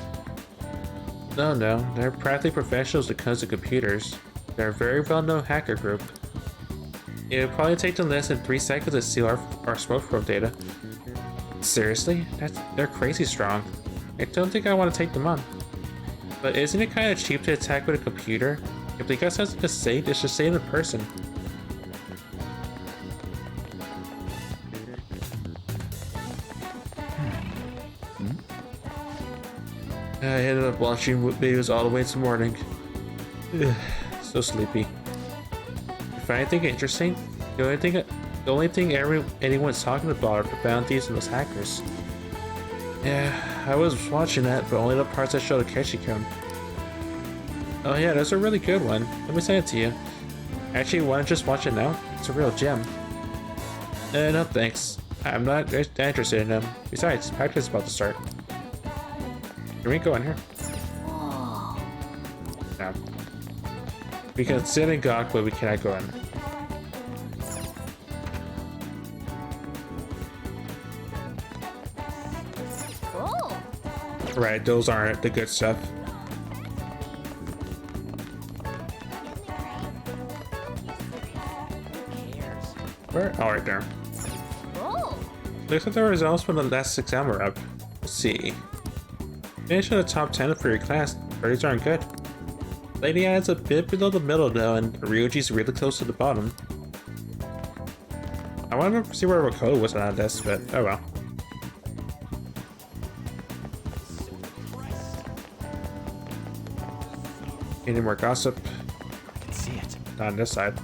Speaker 1: No, they're practically professionals when it comes to computers. They're a very well-known hacker group. It would probably take them less than 3 seconds to steal our smoke probe data. Seriously? They're crazy strong. I don't think I want to take them on. But isn't it kind of cheap to attack with a computer? If they got something to say, it's just say it in person. I ended up watching videos all the way until morning. So sleepy. You find anything interesting? The only thing anyone's talking about are the bounties and those hackers. Yeah, I was watching that, but only the parts that showed Keshi-kun. Oh yeah, that's a really good one. Let me send it to you. Actually, why don't you just watch it now? It's a real gem. No thanks. I'm not interested in them. Besides, practice is about to start. Can we go in here? No. We can sit in Gok, but we cannot go in. Right, those aren't the good stuff. Where? Oh, right there. Looks like the results from the last exam are up. Let's see. Finish in the top 10 for your class. Pretty darn good. Lady Anne's a bit below the middle though, and Ryuji's really close to the bottom. I want to see where Makoto was on this, but oh well. Any more gossip?
Speaker 5: I can see it.
Speaker 1: Not on this side.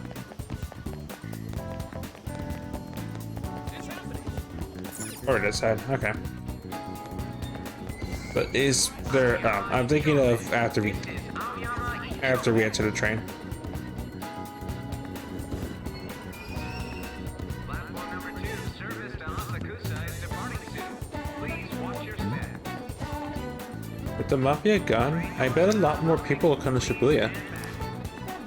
Speaker 1: Or this side, okay. But is there, I'm thinking of after we enter the train. With the Mafia gone, I bet a lot more people will come to Shibuya.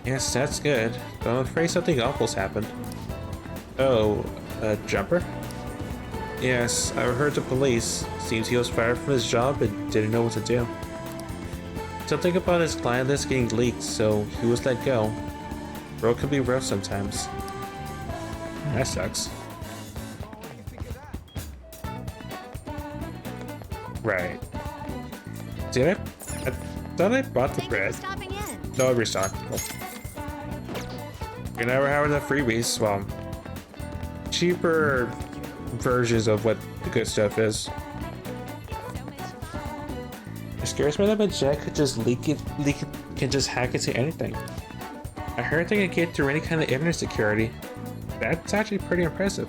Speaker 1: Yes, that's good, but I'm afraid something awful's happened. Oh, a jumper? Yes, I heard the police. Seems he was fired from his job and didn't know what to do. Something about his client list getting leaked, so he was let go. Road can be rough sometimes. That sucks. Right. Did I thought I bought the bread. No, restock. Cool. We never have enough freebies. Well, cheaper versions of what the good stuff is. It scares me that my jet could just can just hack into anything. I heard they can get through any kind of internet security. That's actually pretty impressive.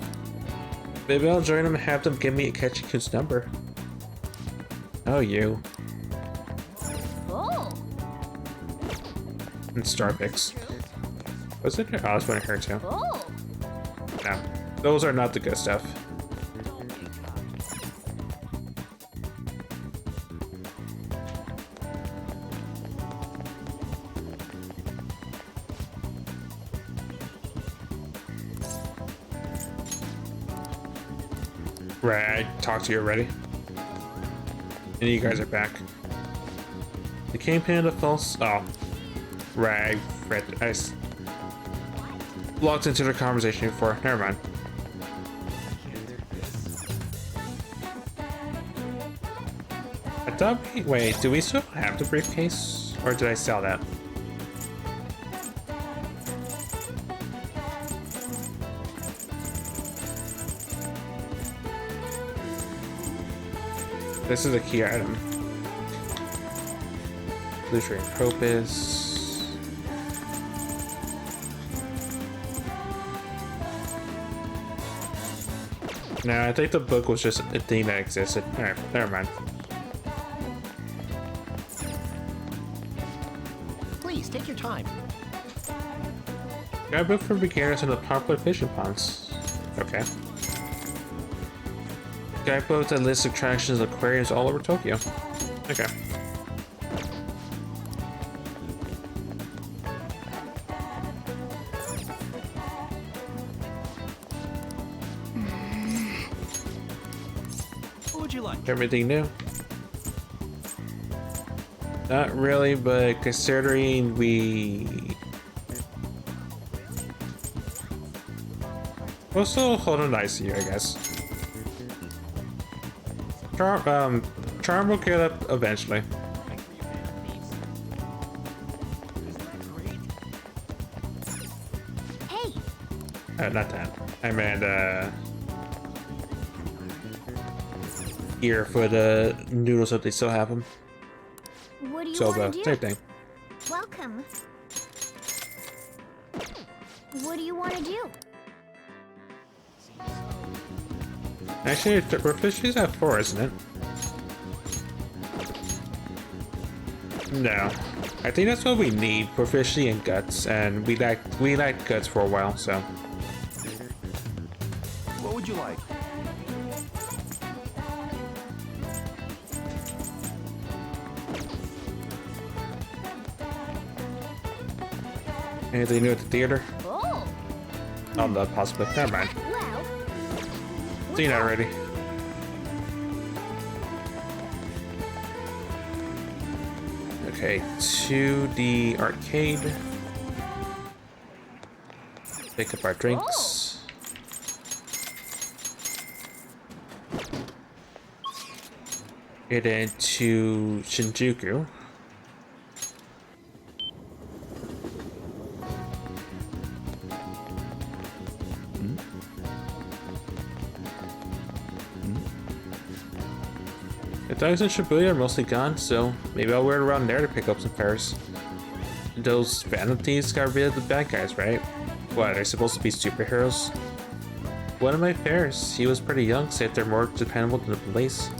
Speaker 1: Maybe I'll join them and have them give me a Ketchiku's number. Oh, you.
Speaker 7: Oh.
Speaker 1: And Starbucks. Was it her? Oh, I was wanting her too.
Speaker 7: Oh.
Speaker 1: No, those are not the good stuff. Right, I talked to you already. And you guys are back. The campaign of the false. Oh, right. I logged into the conversation before. Never mind. I thought we. Wait, do we still have the briefcase? Or did I sell that? This is a key item. Illusory Propus. No, I think the book was just a thing that existed. Alright, never mind.
Speaker 10: Please, take your time.
Speaker 1: Guidebook for beginners in the popular fishing ponds. Okay. Guidebook that lists attractions and aquariums all over Tokyo. Okay.
Speaker 10: What would you like?
Speaker 1: Everything new? Not really, but considering we... We'll still hold on ICU, I guess. Charm will get up eventually.
Speaker 4: Hey!
Speaker 1: Not that. I meant, here for the noodles if they still have them.
Speaker 4: What do you
Speaker 1: So,
Speaker 4: want to do?
Speaker 1: same thing.
Speaker 4: Welcome. What do you want to do?
Speaker 1: Actually, Profishi's at 4, isn't it? No. I think that's what we need, Profici and Guts, and we liked Guts for a while, so.
Speaker 10: What would you like?
Speaker 1: Anything new at the theater?
Speaker 7: Oh.
Speaker 1: Oh, no, possibly. Never mind.
Speaker 4: Well,
Speaker 1: Seen that already. Okay, 2D arcade. Pick up our drinks. Get into Shinjuku. The dogs in Shibuya are mostly gone, so maybe I'll wear it around there to pick up some fares. Those Phantom Thieves got rid of the bad guys, right? What, are they supposed to be superheroes? One of my fares. He was pretty young, said they're more dependable than the police.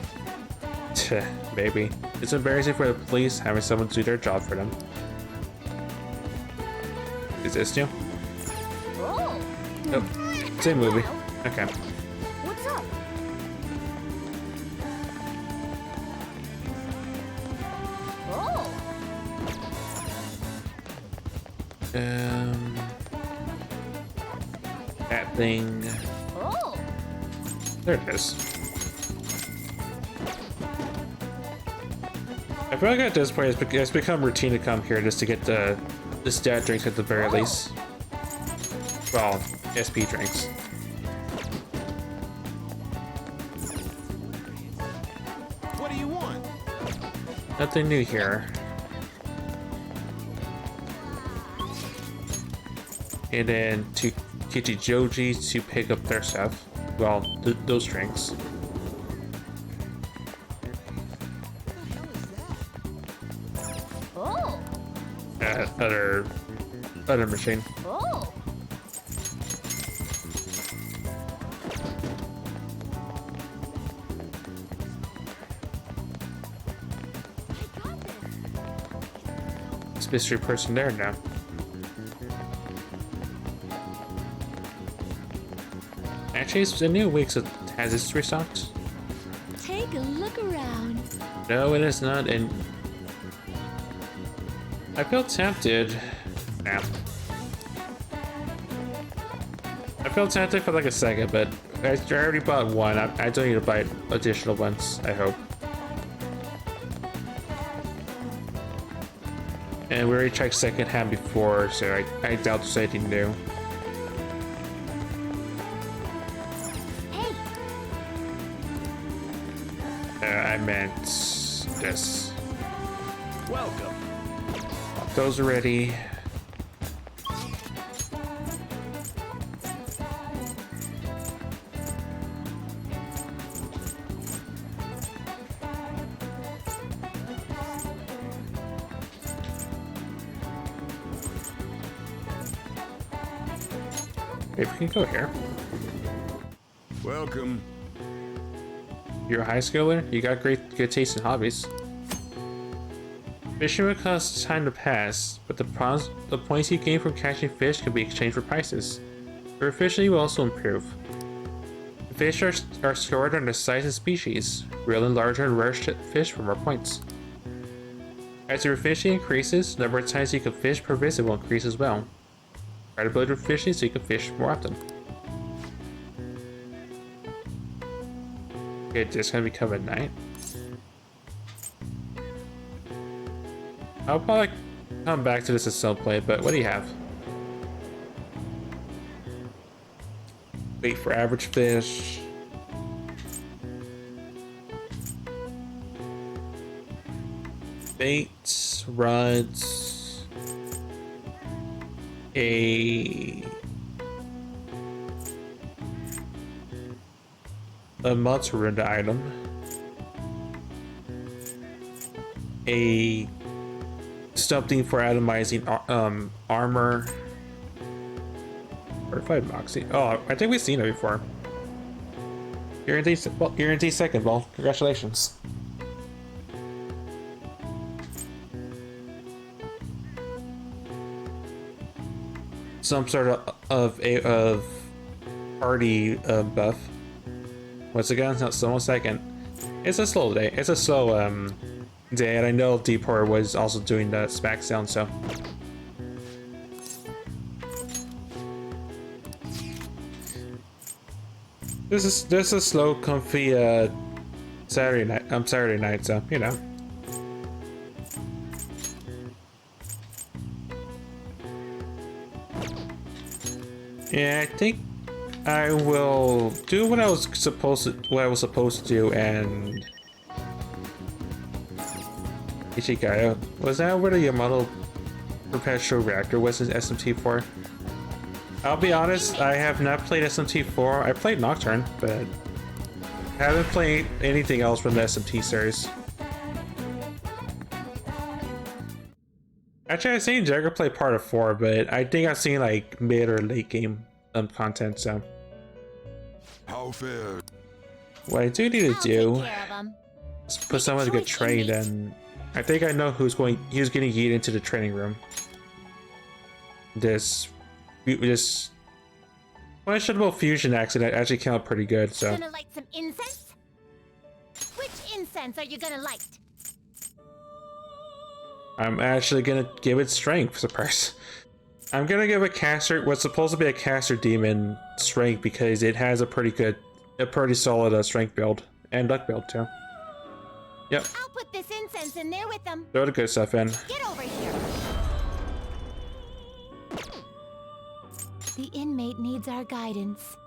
Speaker 1: Tch, maybe. It's embarrassing for the police having someone do their job for them. Is this new?
Speaker 7: Oh.
Speaker 1: Nope. Same movie. Okay.
Speaker 7: What's up? Oh.
Speaker 1: That thing.
Speaker 7: Oh.
Speaker 1: There it is. I feel like at this point it's become routine to come here just to get the stat drinks at the very least. Well, SP drinks.
Speaker 5: What do you want?
Speaker 1: Nothing new here. And then to Kichijoji to pick up their stuff. Well, those drinks.
Speaker 7: Oh.
Speaker 1: Other machine.
Speaker 7: Oh.
Speaker 1: This mystery person there now. Actually, it's a new week, so has its restocked?
Speaker 11: Take a look around.
Speaker 1: No, it is not, and I felt tempted. Nah. I felt tempted for like a second, but I already bought one. I don't need to buy additional ones, I hope. And we already checked secondhand before, so I doubt there's anything new. I meant this.
Speaker 2: Welcome.
Speaker 1: Those are ready. Maybe we can go here.
Speaker 3: Welcome.
Speaker 1: You're a high schooler? You got good taste in hobbies. Fishing will cost time to pass, but the points you gain from catching fish can be exchanged for prices. Your efficiency will also improve. The fish are scored under size and species. Real and larger and rare fish for more points. As your efficiency increases, the number of times you can fish per visit will increase as well. Try to build your efficiency so you can fish more often. Okay, it's gonna become at night. I'll probably come back to this at some point, but what do you have? Wait for average fish. Baits, rods, a Matsurinda item, a something for atomizing armor, fortified moxie. Oh, I think we've seen it before. Guarantee second ball. Congratulations. Some sort of party buff. Once again, it's not so 1 second. It's a slow day. It's a slow day, and I know Deepor was also doing the SPAC sound, so. This is a slow, comfy Saturday night, so you know. Yeah, I think I will do what I was supposed to do, and Ichigayo, was that where the Yamato perpetual reactor was in SMT4? I'll be honest, I have not played SMT4. I played Nocturne, but I haven't played anything else from the SMT series. Actually, I've seen Jagger play part of 4, but I think I've seen like mid or late game content, so.
Speaker 3: How fair?
Speaker 1: What I do need to
Speaker 4: I'll
Speaker 1: do
Speaker 4: take care of 'em.
Speaker 1: is put someone to get trained, and I think I know who's getting yeeted into the training room. This questionable fusion accident actually came out pretty good, so.
Speaker 4: Gonna light some incense? Which incense are you gonna light?
Speaker 1: I'm actually gonna give it strength, surprise. I'm gonna give a caster, what's supposed to be a caster demon, strength because it has a pretty solid strength build and luck build too. Yep.
Speaker 4: I'll put this incense in there with them.
Speaker 1: Throw the good stuff in.
Speaker 4: Get over here. The inmate needs our guidance.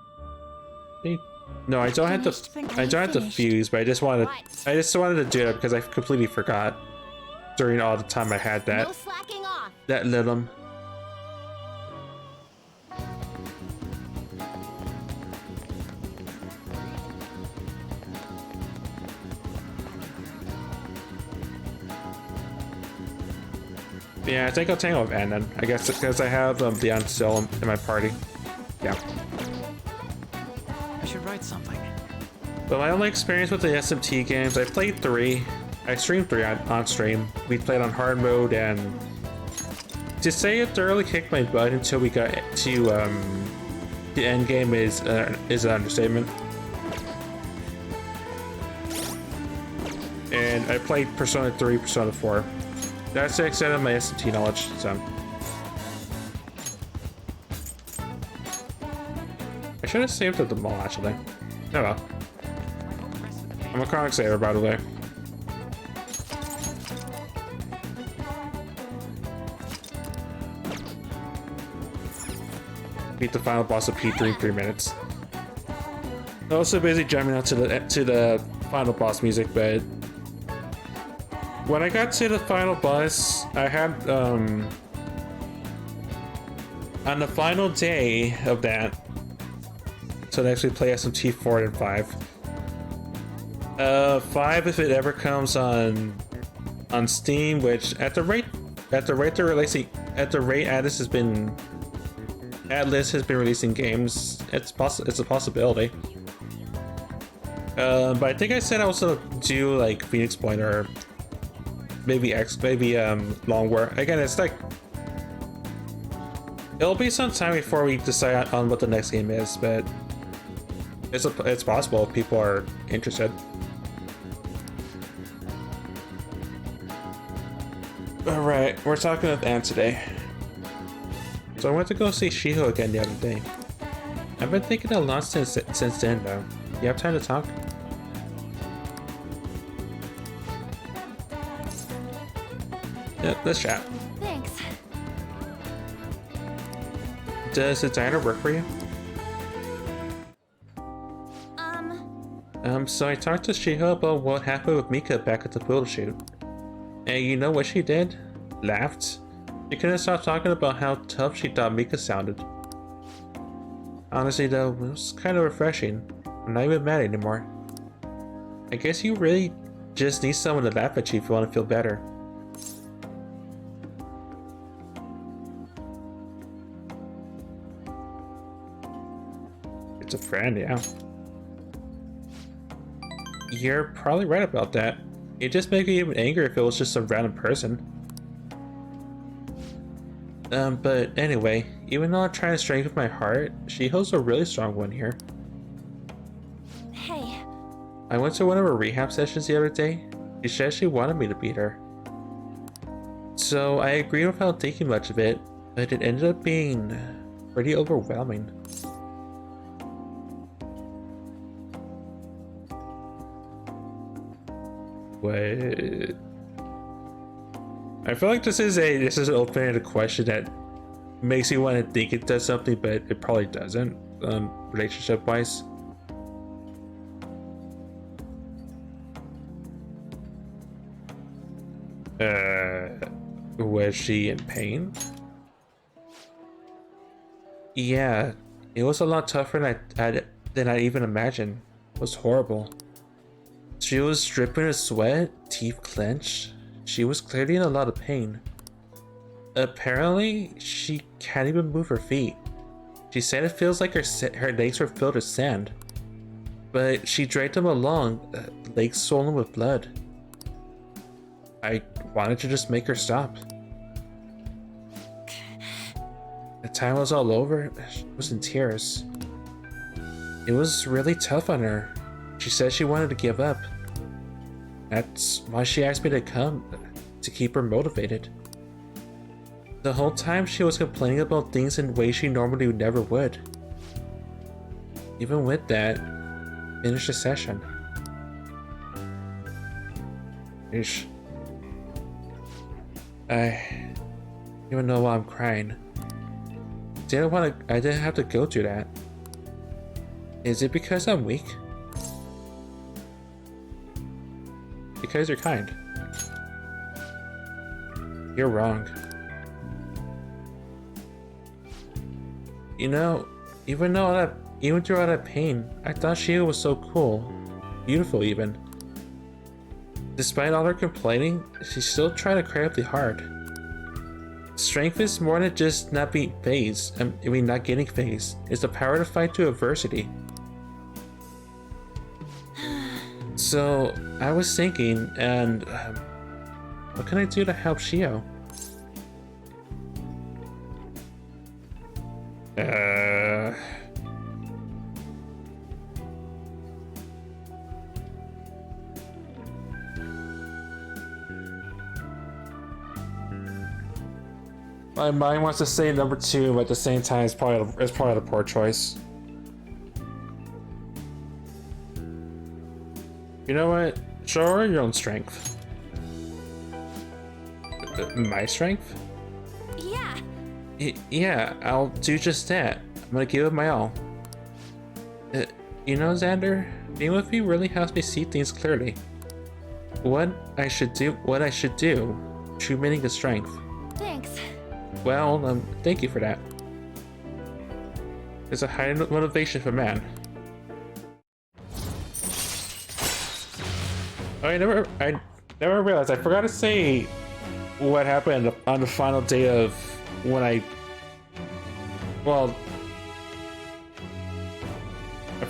Speaker 1: No, I don't have to. I don't have to fuse, but I just wanted to do it because I completely forgot during all the time I had that.
Speaker 4: No slacking off.
Speaker 1: That little. Yeah, I think I'll tangle with Ann then. I guess because I have Leon still in my party. Yeah.
Speaker 5: I should write something.
Speaker 1: But my only experience with the SMT games, I played 3. I streamed 3 on stream. We played on hard mode, and to say it thoroughly kicked my butt until we got to the end game is an understatement. And I played Persona 3, Persona 4. That's the extent of my SMT knowledge, so. I should have saved at the mall, actually. Oh well. I'm a chronic saver, by the way. Beat the final boss of P3 in 3 minutes. I'm also busy jamming out to the final boss music, but when I got to the final boss, I had on the final day of that, so to actually play SMT 4 and 5. 5 if it ever comes on Steam, which at the rate they're releasing, at the rate Atlas has been releasing games, it's a possibility. But I think I said I was gonna do like Phoenix Point or maybe Long War. Again, it's like it'll be some time before we decide on what the next game is, but it's possible if people are interested. Alright, we're talking with Anne today. So I went to go see Shiho again the other day. I've been thinking a lot since then though. You have time to talk? Yeah, let's chat.
Speaker 4: Thanks.
Speaker 1: Does the diner work for you? So I talked to Shiho about what happened with Mika back at the photo shoot. And you know what she did? Laughed. She couldn't stop talking about how tough she thought Mika sounded. Honestly though, it was kind of refreshing. I'm not even mad anymore. I guess you really just need someone to laugh at you if you want to feel better. It's a friend, yeah. You're probably right about that. It'd just make me even angrier if it was just some random person. But anyway, even though I'm trying to strengthen my heart, Shiho's a really strong one here.
Speaker 4: Hey.
Speaker 1: I went to one of her rehab sessions the other day. She said she wanted me to beat her. So I agreed without thinking much of it, but it ended up being pretty overwhelming. What? I feel like this is an open-ended question that makes you want to think it does something, but it probably doesn't, relationship-wise. Was she in pain? Yeah, it was a lot tougher than I even imagined. It was horrible. She was dripping with sweat, teeth clenched. She was clearly in a lot of pain. Apparently, she can't even move her feet. She said it feels like her legs were filled with sand. but she dragged him along, legs swollen with blood. I wanted to just make her stop. The time was all over, she was in tears. It was really tough on her. She said she wanted to give up. That's why she asked me to come, to keep her motivated. The whole time she was complaining about things in ways she normally never would. Even with that, finished the session. Ish. I don't even know why I'm crying. I didn't have to go through that. Is it because I'm weak? Because you're kind. You're wrong. You know, even through all that pain, I thought Shio was so cool. Beautiful even. Despite all her complaining, she still tried incredibly hard. Strength is more than just not being phased. Not getting phased. It's the power to fight through adversity. So, I was thinking, and what can I do to help Shio? My mind wants to say number 2, but at the same time, it's probably the poor choice. You know what? Show her your own strength. My strength?
Speaker 4: Yeah.
Speaker 1: Yeah, I'll do just that. I'm gonna give it my all. You know, Xander, being with you really helps me see things clearly. What I should do, true meaning of strength.
Speaker 4: Thanks.
Speaker 1: Well, thank you for that. It's a high motivation for man. Oh, I never realized. I forgot to say what happened on the final day of when I feel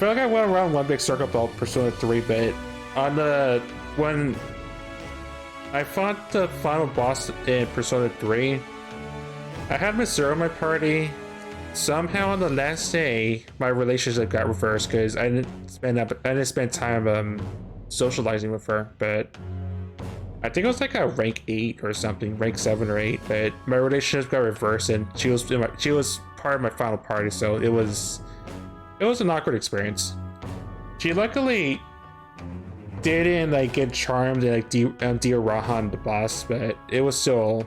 Speaker 1: like I went around one big circle about Persona 3, but when I fought the final boss in Persona 3, I had Mitsuru in my party. Somehow on the last day, my relationship got reversed because I didn't spend time socializing with her. But I think it was like a rank 8 or something, rank 7 or 8. But my relationship got reversed, and she was part of my final party, so it was an awkward experience. She luckily didn't get charmed and Dia Rahan the boss, but it was still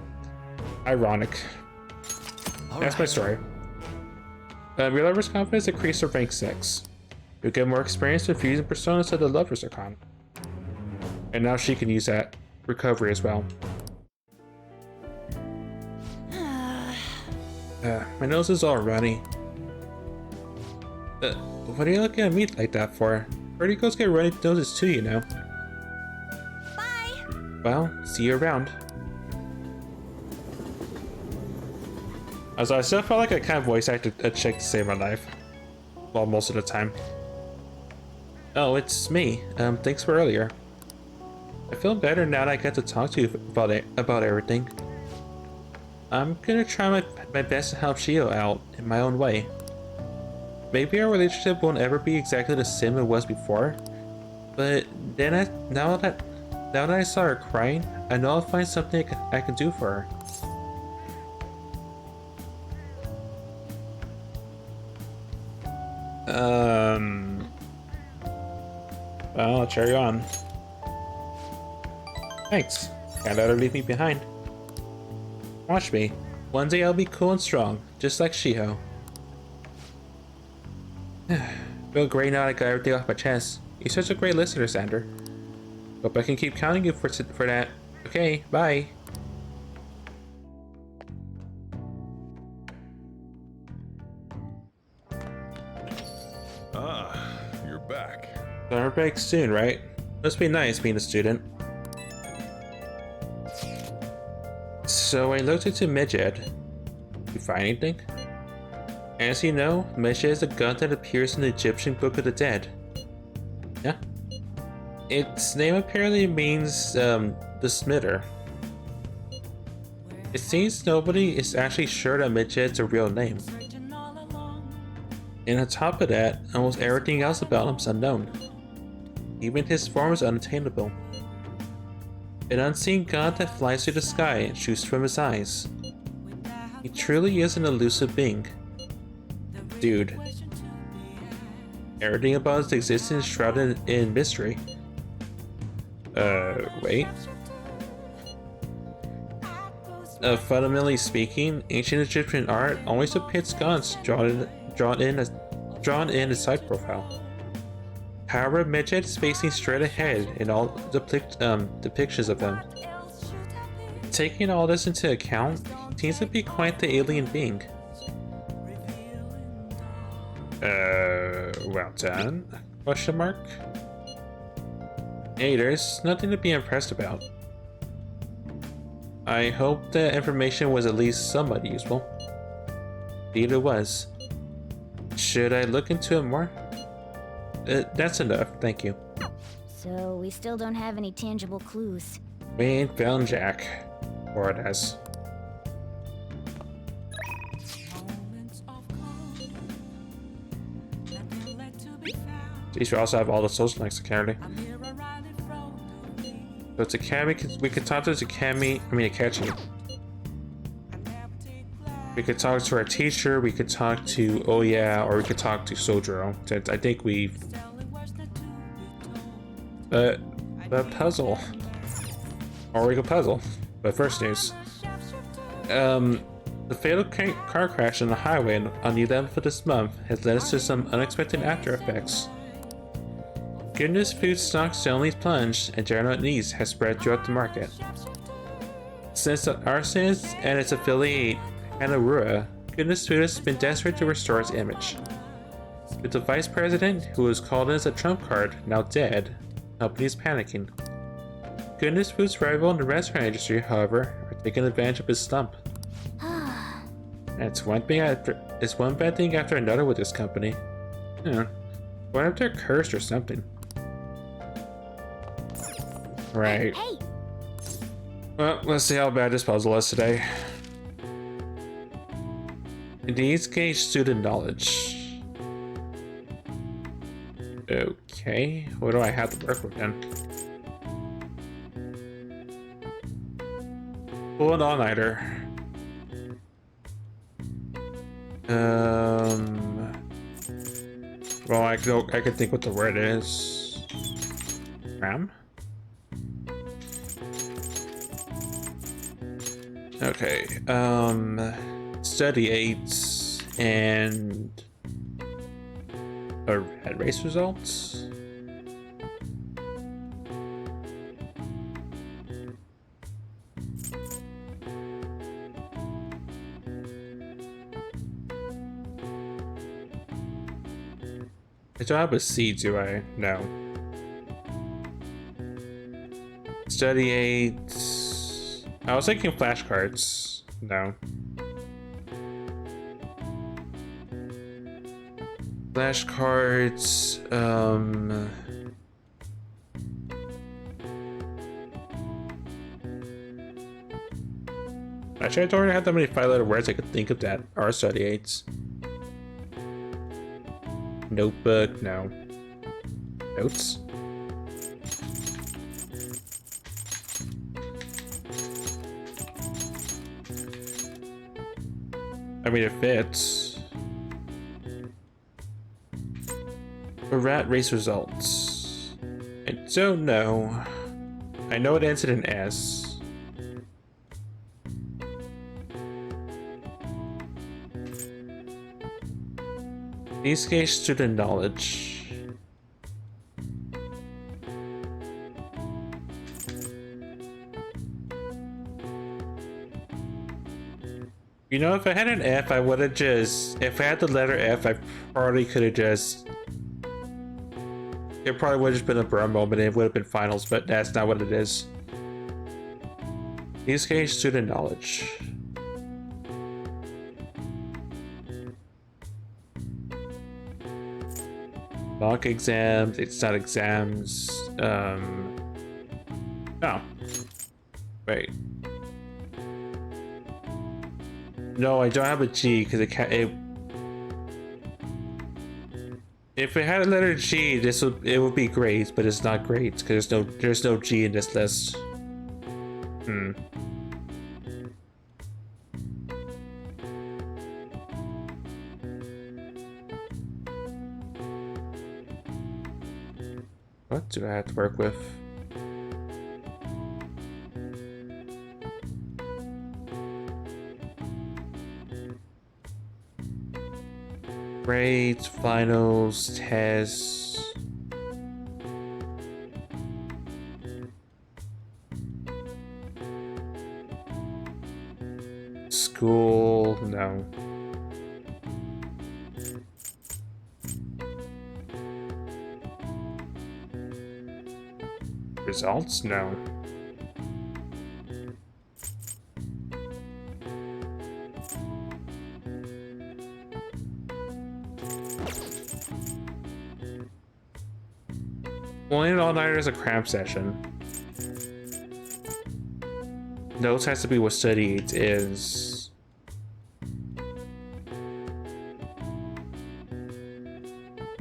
Speaker 1: ironic. That's my story. Your lover's confidence increased to rank 6. You'll get more experience with using personas at the lover's icon. And now she can use that recovery as well. My nose is all runny. What are you looking at me like that for? Pretty girls get runny noses too, you know.
Speaker 4: Bye!
Speaker 1: Well, see you around. Also, I still felt like I kind of voice acted a chick to save my life. Well, most of the time. Oh, it's me. Thanks for earlier. I feel better now that I get to talk to you about everything. I'm gonna try my best to help Shio out in my own way. Maybe our relationship won't ever be exactly the same it was before, but then now that I saw her crying, I know I'll find something I can do for her. Well, I'll cheer you on. Thanks. Can't let her leave me behind. Watch me. One day I'll be cool and strong, just like Shiho. Feel great now I got everything off my chest. You're such a great listener, Xander. Hope I can keep counting you for that. Okay, bye.
Speaker 3: Ah, you're back.
Speaker 1: Summer break soon, right? Must be nice being a student. So I looked into Medjed. You find anything? As you know, Medjed is a god that appears in the Egyptian Book of the Dead. Its name apparently means the smitter. It seems nobody is actually sure that Midget's a real name. And on top of that, almost everything else about him is unknown. Even his form is unattainable. An unseen god that flies through the sky and shoots from his eyes. He truly is an elusive being. Dude. Everything about his existence is shrouded in mystery. Wait. Fundamentally speaking, ancient Egyptian art always depicts gods drawn in a side profile. However, Midget is facing straight ahead in all depictions of them. Taking all this into account, he seems to be quite the alien being. Well done? Question mark? Hey, there's nothing to be impressed about. I hope the information was at least somewhat useful. Indeed it was. Should I look into it more? That's enough, thank you.
Speaker 4: So, we still don't have any tangible clues.
Speaker 1: We ain't found Jack. Or it has. These also have all the social links to Candy. So it's Akami, we could talk to Akachi. We could talk to our teacher, we could talk to Oya, or we could talk to Sojiro. I think we've... the puzzle. Or we could puzzle. But first news. The fatal car crash on the highway on the 11th of this month has led us to some unexpected after effects. Goodness food stocks suddenly plunged, and general needs has spread throughout the market. Since the arsonist and its affiliate, Hanarura, Goodness Food has been desperate to restore its image. With the vice president, who was called in as a trump card, now dead, the company is panicking. Goodness Food's rival in the restaurant industry, however, are taking advantage of his slump. It's one bad thing after another with this company. What if they're cursed or something? Right.
Speaker 4: Hey.
Speaker 1: Well, let's see how bad this puzzle is today. Needs gauge student knowledge. Okay, what do I have to work with then? Pull an all-nighter. Well, I could think what the word is. Ram? Okay, study aids and red race results. I don't have a C, do I? No. Study aids. I was thinking flashcards. No. Flashcards. Actually, I don't really have that many 5-letter words I could think of that are study aids. Notebook, no. Notes? I mean, it fits. For rat race results. I don't know. I know it ends in an S. These gauge student knowledge. You know, if I had an F, I would have just... If I had the letter F, I probably could have just... It probably would have just been a burn moment and it would have been finals, but that's not what it is. These gauge student knowledge. Mock exams, it's not exams. Oh. Wait. No, I don't have a G because it can't. If it had a letter G, it would be great, but it's not great because there's no G in this list. What do I have to work with? Grades, finals, tests. School, no. Results, no. Only an all-nighter is a cramp session. Notes has to be what studied is.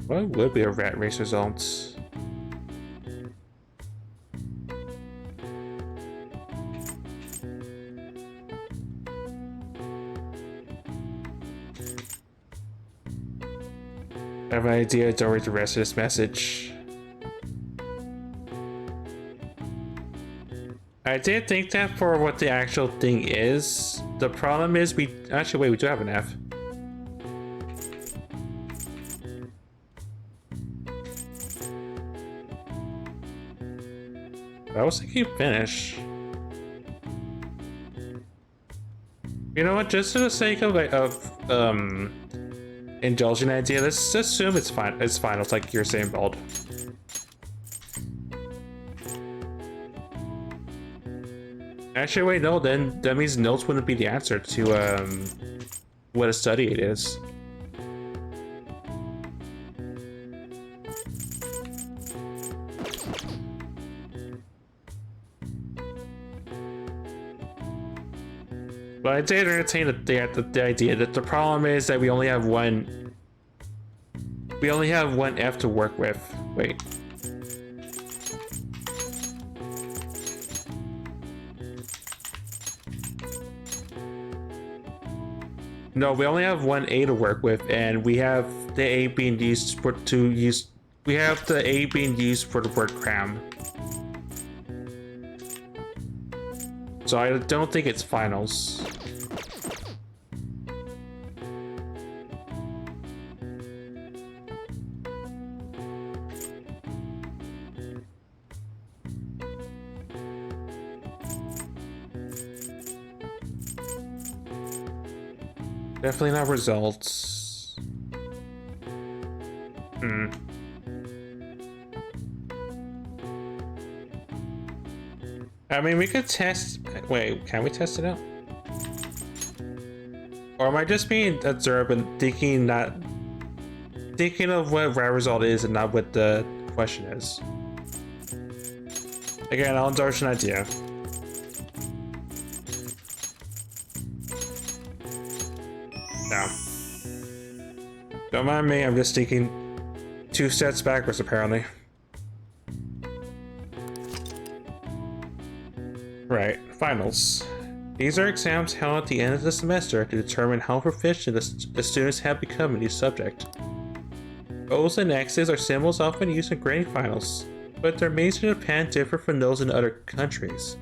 Speaker 1: What would be a rat race results? I have an idea, don't read the rest of this message. I did think that for what the actual thing is. The problem is we actually wait, we do have an F. I was thinking finish. You know what? Just for the sake of indulging idea, let's assume it's fine. It's finals, like you're saying, Bald. Actually, wait, no. Then that means notes wouldn't be the answer to what a study aid is. But I did entertain the idea that the problem is that we only have one. We only have one F to work with. Wait. No, we only have one A to work with, and we have the A being used we have the A being used for the word cram. So I don't think it's finals. Definitely not results. I mean, we could test. Wait, can we test it out? Or am I just being observant and thinking of what right result is and not what the question is? Again, I'll indulge an idea. No. Don't mind me, I'm just thinking 2 steps backwards apparently. Right, finals. These are exams held at the end of the semester to determine how proficient the students have become in each subject. O's and X's are symbols often used in grading finals, but their meanings in Japan differ from those in other countries.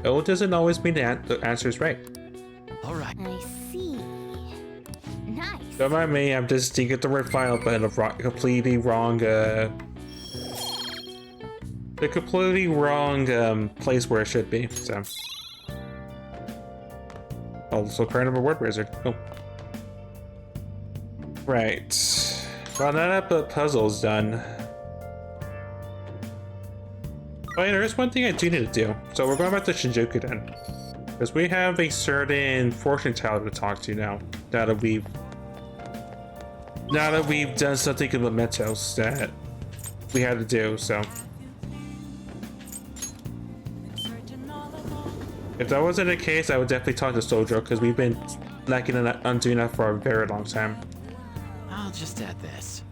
Speaker 1: O doesn't always mean the answer is right.
Speaker 10: Alright.
Speaker 4: I see. Nice.
Speaker 1: Don't mind me, I'm just thinking the word final, but in a completely wrong, the completely wrong place where it should be, so. Also part of a word wizard. Oh. Right. Well, now that the puzzle's done. Oh yeah, there's one thing I do need to do. So we're going back to Shinjuku then. Because we have a certain fortune teller to talk to now. Now that we've now that we've done something in Mementos that we had to do, so. If that wasn't the case, I would definitely talk to Sojo, because we've been lacking on doing that for a very long time.
Speaker 10: I'll just add this.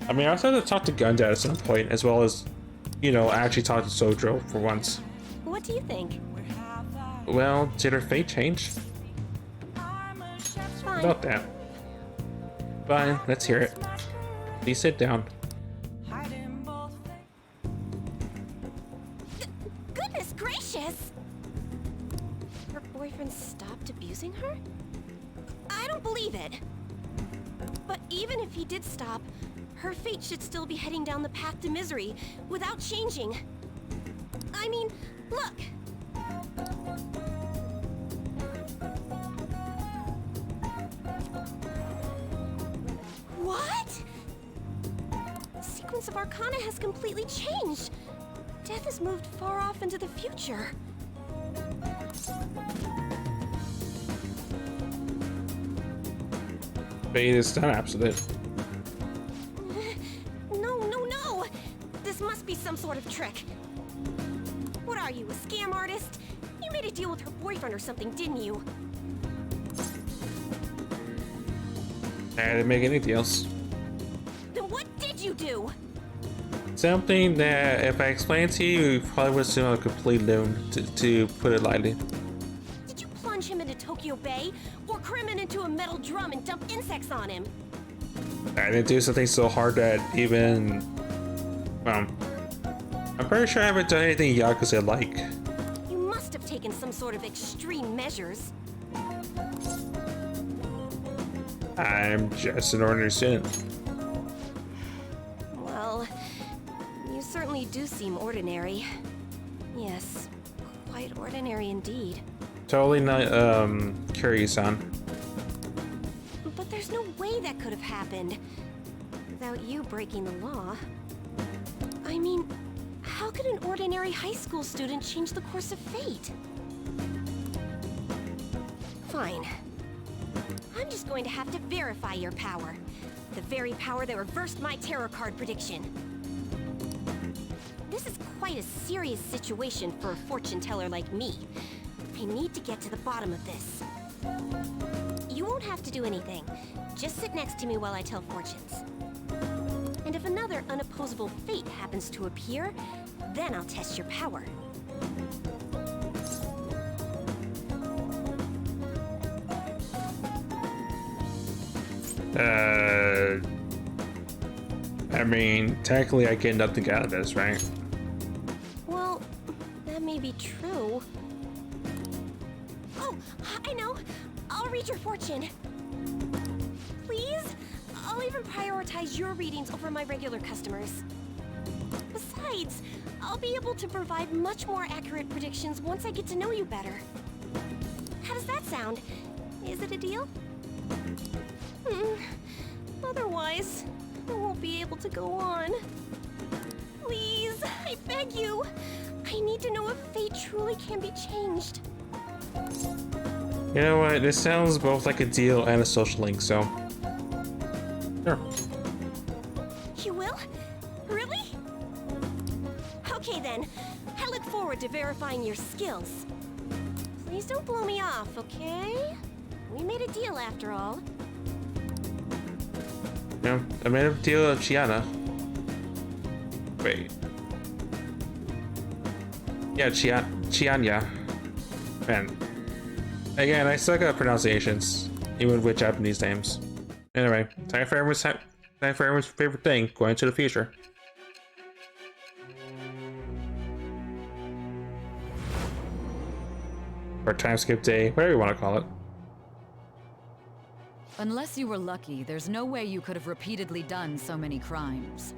Speaker 1: I mean, I also have to talk to Gundad at some point, as well as, you know, actually talk to Sojo for once.
Speaker 11: What do you think?
Speaker 1: Well, did her fate change?
Speaker 11: Fine.
Speaker 1: About that. Fine, let's hear it. Please sit down.
Speaker 4: Goodness gracious! Her boyfriend stopped abusing her? I don't believe it. But even if he did stop, her fate should still be heading down the path to misery without changing. I mean, look! What? The sequence of Arcana has completely changed. Death has moved far off into the future.
Speaker 1: Fate is not absolute.
Speaker 4: No! This must be some sort of trick. What are you, a scam artist? You made a deal with her boyfriend or something, didn't you?
Speaker 1: I didn't make any deals.
Speaker 4: Then what did you do?
Speaker 1: Something that, if I explained to you, you probably would assume I'm a complete loon, to put it lightly.
Speaker 4: Did you plunge him into Tokyo Bay? Or cram him into a metal drum and dump insects on him?
Speaker 1: I didn't do something so hard that even... Well, I'm pretty sure I haven't done anything Yakuza like.
Speaker 4: You must have taken some sort of extreme measures.
Speaker 1: I'm just an ordinary student.
Speaker 4: Well, you certainly do seem ordinary. Yes, quite ordinary indeed.
Speaker 1: Totally not, curious-on.
Speaker 4: But there's no way that could have happened without you breaking the law. I mean, how could an ordinary high school student change the course of fate? Fine. I'm just going to have to verify your power. The very power that reversed my tarot card prediction. This is quite a serious situation for a fortune teller like me. I need to get to the bottom of this. You won't have to do anything. Just sit next to me while I tell fortunes. And if another unopposable fate happens to appear, then I'll test your power.
Speaker 1: I mean, technically I get nothing out of this, right?
Speaker 4: Well, that may be true. Oh, I know. I'll read your fortune. Please? I'll even prioritize your readings over my regular customers. Besides, I'll be able to provide much more accurate predictions once I get to know you better. How does that sound? Is it a deal? Otherwise, I won't be able to go on. Please, I beg you. I need to know if fate truly can be changed.
Speaker 1: You know what? This sounds both like a deal and a social link, so... Sure.
Speaker 4: You will? Really? Okay then. I look forward to verifying your skills. Please don't blow me off, okay? We made a deal after all.
Speaker 1: Yeah, I made a deal with Chiana. Wait. Yeah, Chianya. Man. Again, I suck at pronunciations, even with Japanese names. Anyway, time for everyone's favorite thing, going to the future. Or time skip day, whatever you want to call it.
Speaker 8: Unless you were lucky, there's no way you could have repeatedly done so many crimes.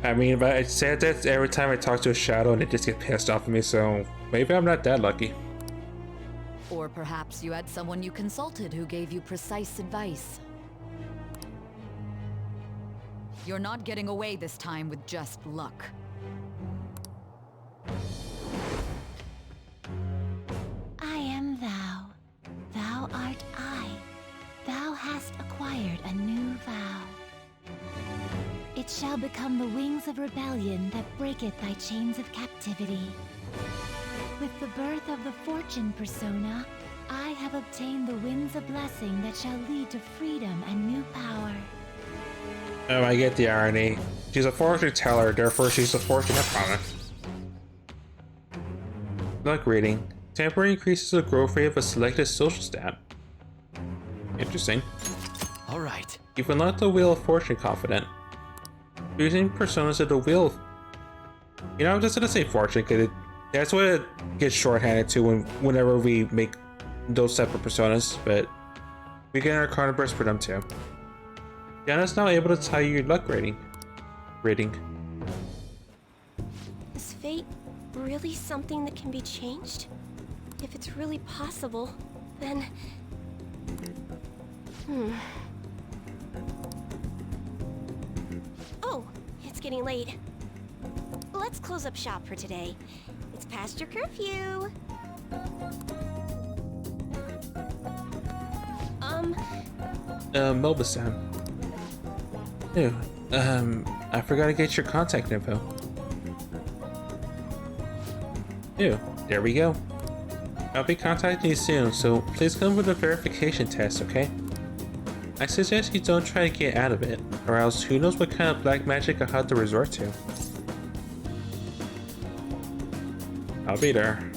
Speaker 1: I mean, but I said that every time I talk to a shadow and it just gets pissed off at me, so maybe I'm not that lucky.
Speaker 8: Or perhaps you had someone you consulted who gave you precise advice. You're not getting away this time with just luck.
Speaker 4: I am thou. Thou
Speaker 12: shall become the wings of rebellion that breaketh thy chains of captivity. With the birth of the Fortune persona, I have obtained the winds of blessing that shall lead to freedom and new power.
Speaker 1: Oh, I get the irony. She's a fortune teller, therefore she's a fortune opponent. Luck reading. Temporary increases the growth rate of a selected social stat. Interesting.
Speaker 5: Alright.
Speaker 1: You've unlocked the Wheel of Fortune Confident. Using personas of the Wheel. You know, I'm just gonna say Fortune because that's what it gets shorthanded to whenever we make those type of personas, but we get our card burst for them too. Diana's now able to tell you your luck rating.
Speaker 13: Is fate really something that can be changed? If it's really possible, then... Oh, it's getting late. Let's close up shop for today. It's past your curfew.
Speaker 1: Melba-san. Ew, I forgot to get your contact info. Ew, there we go. I'll be contacting you soon, so please come with a verification test, okay? I suggest you don't try to get out of it, or else who knows what kind of black magic I'll have to resort to. I'll be there.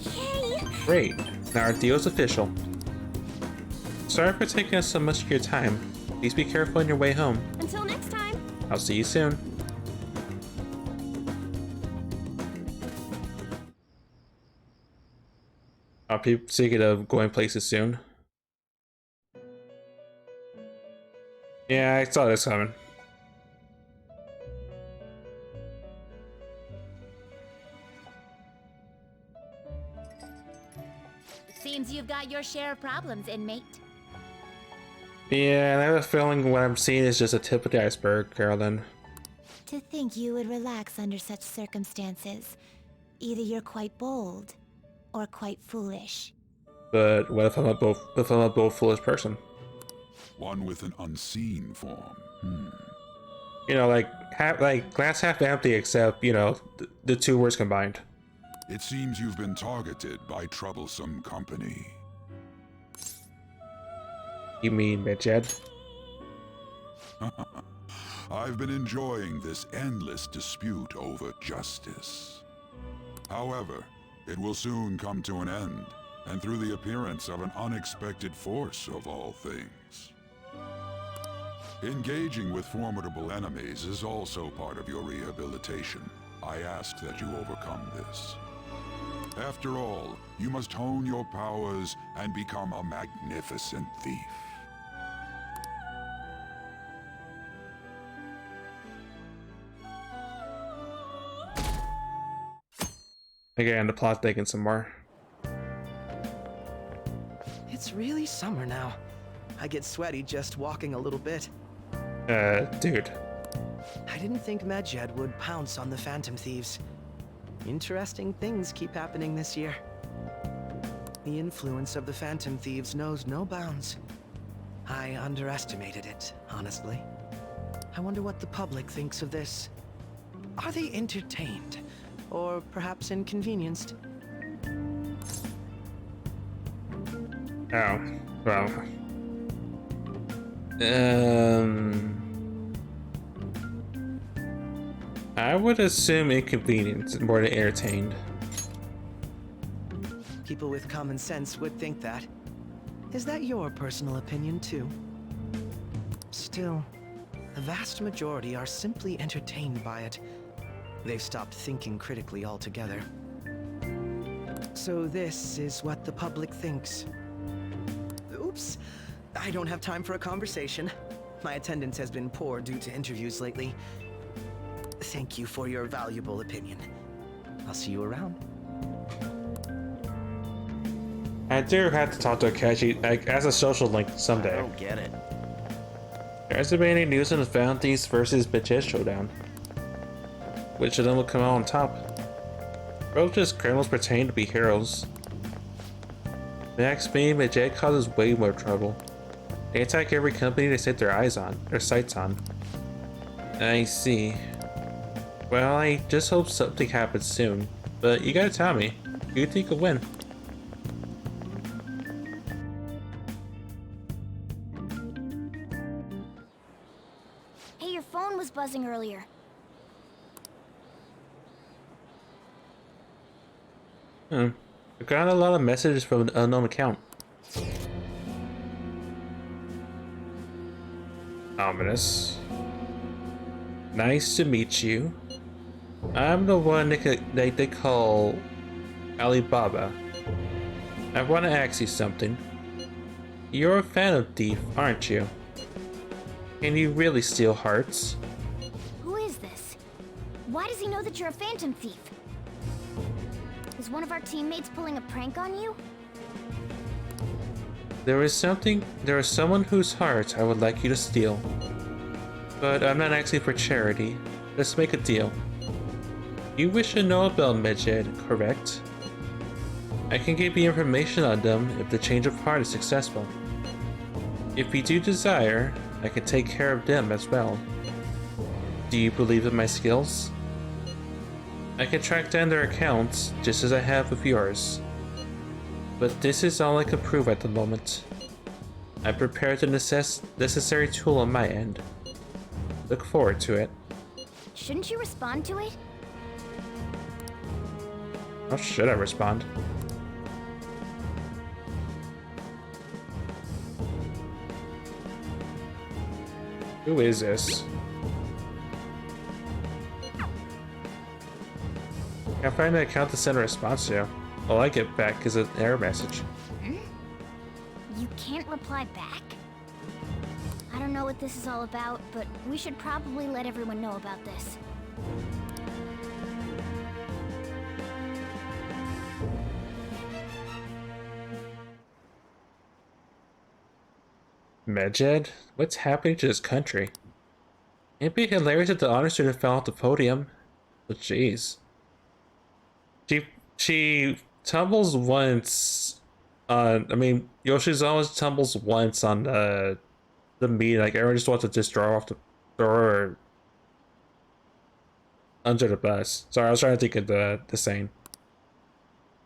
Speaker 13: Yay!
Speaker 1: Great, now our deal's official. Sorry for taking us so much of your time. Please be careful on your way home.
Speaker 13: Until next time.
Speaker 1: I'll see you soon. Are people thinking of going places soon? Yeah, I saw this coming.
Speaker 12: Seems you've got your share of problems, inmate.
Speaker 1: Yeah, and I have a feeling what I'm seeing is just a tip of the iceberg, Carolyn.
Speaker 12: To think you would relax under such circumstances. Either you're quite bold, or quite foolish.
Speaker 1: But what if I'm a both foolish person?
Speaker 3: One with an unseen form.
Speaker 1: You know, like glass half empty, except you know the two words combined.
Speaker 3: It seems you've been targeted by troublesome company.
Speaker 1: You mean Medjed?
Speaker 3: I've been enjoying this endless dispute over justice. However, it will soon come to an end, and through the appearance of an unexpected force of all things. Engaging with formidable enemies is also part of your rehabilitation. I ask that you overcome this. After all, you must hone your powers and become a magnificent thief.
Speaker 1: Again, the plot's taking some more.
Speaker 5: It's really summer now. I get sweaty just walking a little bit.
Speaker 1: Dude.
Speaker 5: I didn't think Medjed would pounce on the Phantom Thieves. Interesting things keep happening this year. The influence of the Phantom Thieves knows no bounds. I underestimated it, honestly. I wonder what the public thinks of this. Are they entertained? Or perhaps inconvenienced?
Speaker 1: Oh, well. I would assume inconvenience more than entertained.
Speaker 5: People with common sense would think that. Is that your personal opinion, too? Still, the vast majority are simply entertained by it. They've stopped thinking critically altogether. So this is what the public thinks. Oops, I don't have time for a conversation. My attendance has been poor due to interviews lately. Thank you for your valuable opinion. I'll see you around.
Speaker 1: I do have to talk to Akashi, like, as a social link someday.
Speaker 10: I don't get it.
Speaker 1: There hasn't been any news on the Found Thieves versus Medjed showdown. Which of them will come out on top? Both just criminals pretending to be heroes. Max being Medjed causes way more trouble. They attack every company they set their eyes on, their sights on. I see. Well, I just hope something happens soon. But you gotta tell me, who do you think will win?
Speaker 4: Hey, your phone was buzzing earlier.
Speaker 1: I got a lot of messages from an unknown account. Ominous. Nice to meet you. I'm the one they call Alibaba. I want to ask you something. You're a Phantom Thief, aren't you? Can you really steal hearts?
Speaker 4: Who is this? Why does he know that you're a Phantom Thief? Is one of our teammates pulling a prank on you?
Speaker 1: There is someone whose heart I would like you to steal. But I'm not asking for charity. Let's make a deal. You wish to know about Medjed, correct? I can give you information on them if the change of heart is successful. If you do desire, I can take care of them as well. Do you believe in my skills? I can track down their accounts, just as I have with yours. But this is all I can prove at the moment. I prepared the necessary tool on my end. Look forward to it.
Speaker 4: Shouldn't you respond to it?
Speaker 1: How should I respond? Who is this? Can't find an account to send a response to. All I get back is an error message.
Speaker 4: You can't reply back? I don't know what this is all about, but we should probably let everyone know about this.
Speaker 1: Medjed? What's happening to this country? It'd be hilarious if the honor student fell off the podium. But jeez. She tumbles once on, I mean, Yoshi's always tumbles once on the meet, like everyone just wants to just throw her under the bus. Sorry, I was trying to think of the saying.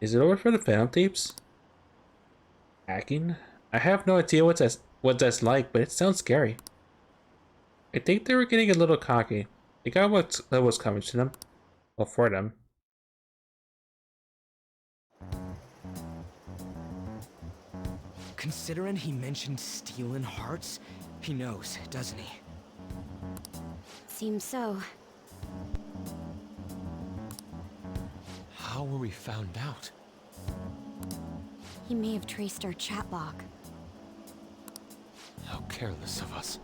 Speaker 1: Is it over for the Phantom Thieves? Hacking? I have no idea what that's like, but it sounds scary. I think they were getting a little cocky. They got what was coming to them. Well, for them.
Speaker 5: Considering he mentioned stealing hearts, he knows, doesn't he?
Speaker 4: Seems so.
Speaker 6: How were we found out?
Speaker 4: He may have traced our chat log.
Speaker 6: How careless of us.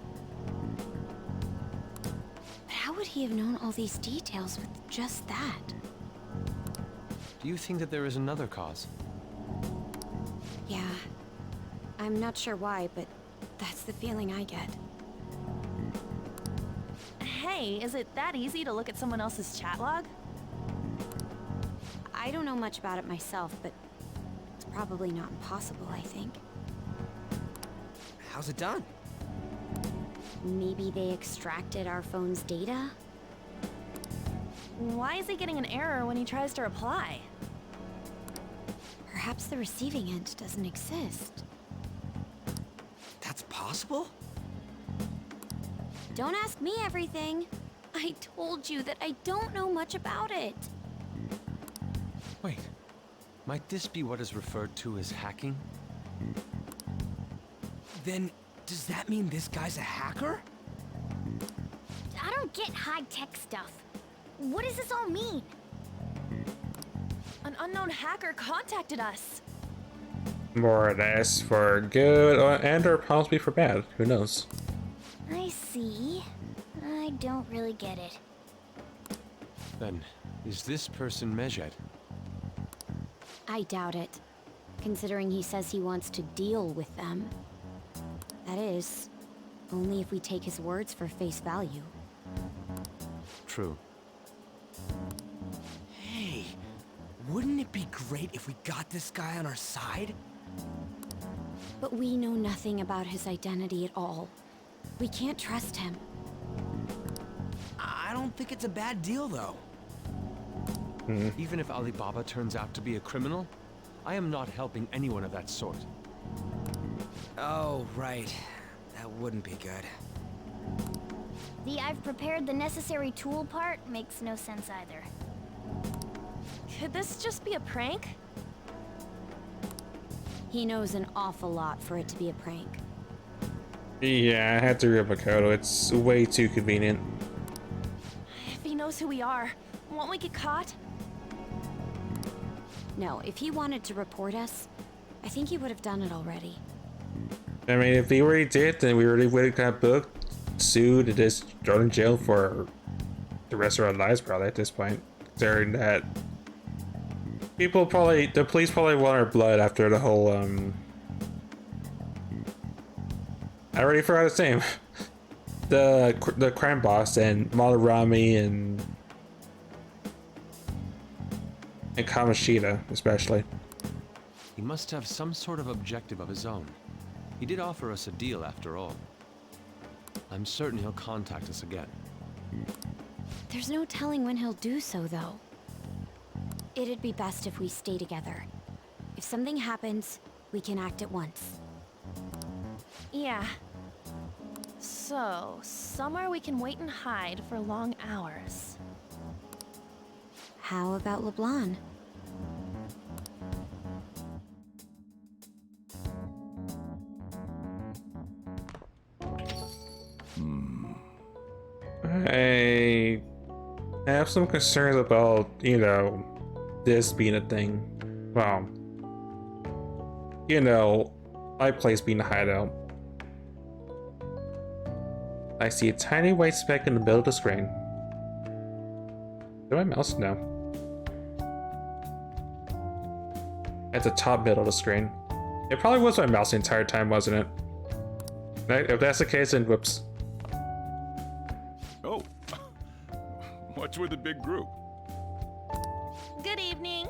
Speaker 4: But how would he have known all these details with just that?
Speaker 6: Do you think that there is another cause?
Speaker 4: Yeah. I'm not sure why, but that's the feeling I get.
Speaker 7: Hey, is it that easy to look at someone else's chat log?
Speaker 4: I don't know much about it myself, but it's probably not impossible, I think.
Speaker 5: How's it done?
Speaker 4: Maybe they extracted our phone's data?
Speaker 7: Why is he getting an error when he tries to reply?
Speaker 4: Perhaps the receiving end doesn't exist.
Speaker 5: That's possible?
Speaker 4: Don't ask me everything. I told you that I don't know much about it.
Speaker 6: Wait, might this be what is referred to as hacking?
Speaker 5: Then, does that mean this guy's a hacker?
Speaker 4: I don't get high-tech stuff. What does this all mean?
Speaker 7: An unknown hacker contacted us.
Speaker 1: More or less for good or possibly for bad. Who knows?
Speaker 4: I see. I don't really get it.
Speaker 6: Then, is this person Medjed?
Speaker 4: I doubt it, considering he says he wants to deal with them. That is, only if we take his words for face value.
Speaker 6: True.
Speaker 5: Hey, wouldn't it be great if we got this guy on our side?
Speaker 4: But we know nothing about his identity at all. We can't trust him.
Speaker 10: don't think it's a bad deal, though.
Speaker 6: Even if Alibaba turns out to be a criminal, I am not helping anyone of that sort.
Speaker 10: Oh, right. That wouldn't be good.
Speaker 14: The "I've prepared the necessary tool" part makes no sense either.
Speaker 7: Could this just be a prank?
Speaker 4: He knows an awful lot for it to be a prank.
Speaker 1: Yeah, I had to read Makoto. It's way too convenient.
Speaker 7: If he knows who we are, won't we get caught?
Speaker 4: No, if he wanted to report us, I think he would have done it already.
Speaker 1: I mean, if he already did, then we already would have got booked, sued, and just thrown in jail for the rest of our lives, probably at this point. Considering that the police probably want our blood after the whole, I already forgot his name. The crime boss and Malarami and Kamoshida, especially.
Speaker 6: He must have some sort of objective of his own. He did offer us a deal after all. I'm certain he'll contact us again.
Speaker 4: There's no telling when he'll do so, though. It'd be best if we stay together. If something happens, we can act at once.
Speaker 7: Yeah. So, somewhere we can wait and hide for long hours.
Speaker 4: How about LeBlanc?
Speaker 1: I have some concerns about, you know, this being a thing. Well, you know, my place being a hideout. I see a tiny white speck in the middle of the screen. Do I mouse? No. At the top middle of the screen. It probably was my mouse the entire time, wasn't it? Right? If that's the case, then whoops.
Speaker 3: Oh, what's with the big group?
Speaker 7: Good evening.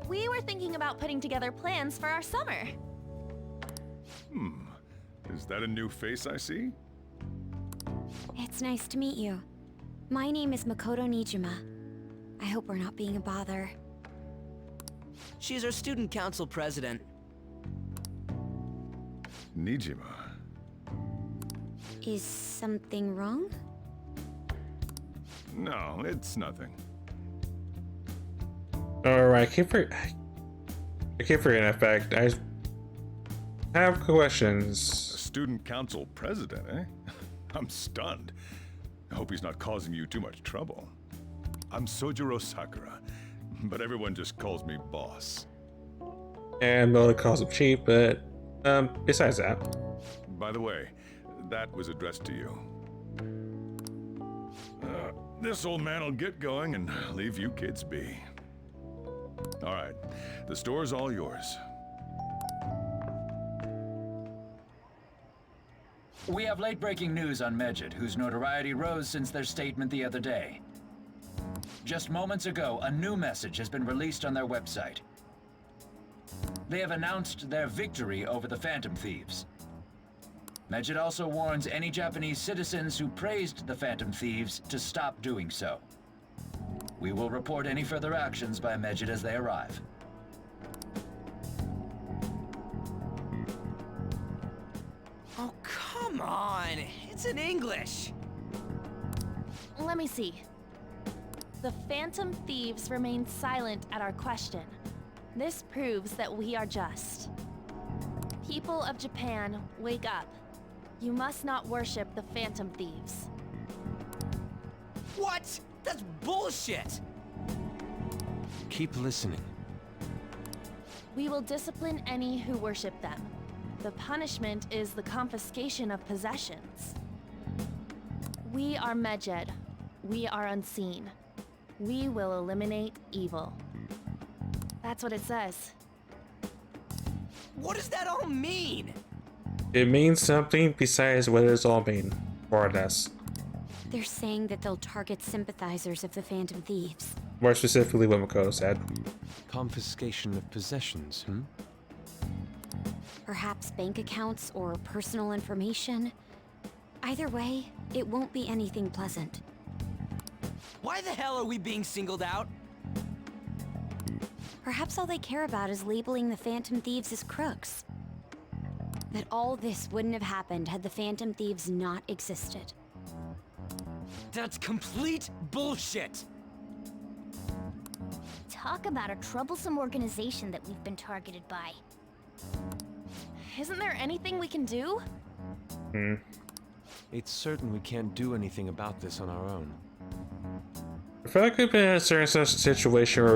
Speaker 7: We were thinking about putting together plans for our summer.
Speaker 3: Is that a new face I see?
Speaker 4: It's nice to meet you. My name is Makoto Nijima. I hope we're not being a bother.
Speaker 10: She's our student council president.
Speaker 3: Nijima.
Speaker 4: Is something wrong?
Speaker 3: No, it's nothing.
Speaker 1: Alright, I keep forgetting that fact. I have questions.
Speaker 3: Student council president, eh? I'm stunned. I hope he's not causing you too much trouble. I'm Sojiro Sakura, but everyone just calls me boss.
Speaker 1: And Mona calls him cheap, but besides that.
Speaker 3: By the way, that was addressed to you. This old man will get going and leave you kids be. All right, the store's all yours.
Speaker 9: We have late-breaking news on Medjed, whose notoriety rose since their statement the other day. Just moments ago, a new message has been released on their website. They have announced their victory over the Phantom Thieves. Medjed also warns any Japanese citizens who praised the Phantom Thieves to stop doing so. We will report any further actions by Medjed as they arrive.
Speaker 10: Oh, come on! It's in English!
Speaker 7: Let me see. The Phantom Thieves remain silent at our question. This proves that we are just. People of Japan, wake up. You must not worship the Phantom Thieves.
Speaker 10: What? That's bullshit!
Speaker 6: Keep listening.
Speaker 7: We will discipline any who worship them. The punishment is the confiscation of possessions. We are Medjed. We are unseen. We will eliminate evil. That's what it says.
Speaker 10: What does that all mean?
Speaker 1: It means something besides what does all mean, more or less.
Speaker 4: They're saying that they'll target sympathizers of the Phantom Thieves.
Speaker 1: More specifically what Makoto said.
Speaker 6: Confiscation of possessions,
Speaker 4: Perhaps bank accounts or personal information. Either way, it won't be anything pleasant.
Speaker 10: Why the hell are we being singled out?
Speaker 4: Perhaps all they care about is labeling the Phantom Thieves as crooks. That all this wouldn't have happened had the Phantom Thieves not existed.
Speaker 10: That's complete bullshit!
Speaker 14: Talk about a troublesome organization that we've been targeted by.
Speaker 7: Isn't there anything we can do?
Speaker 6: It's certain we can't do anything about this on our own.
Speaker 1: I feel like we've been in a certain situation where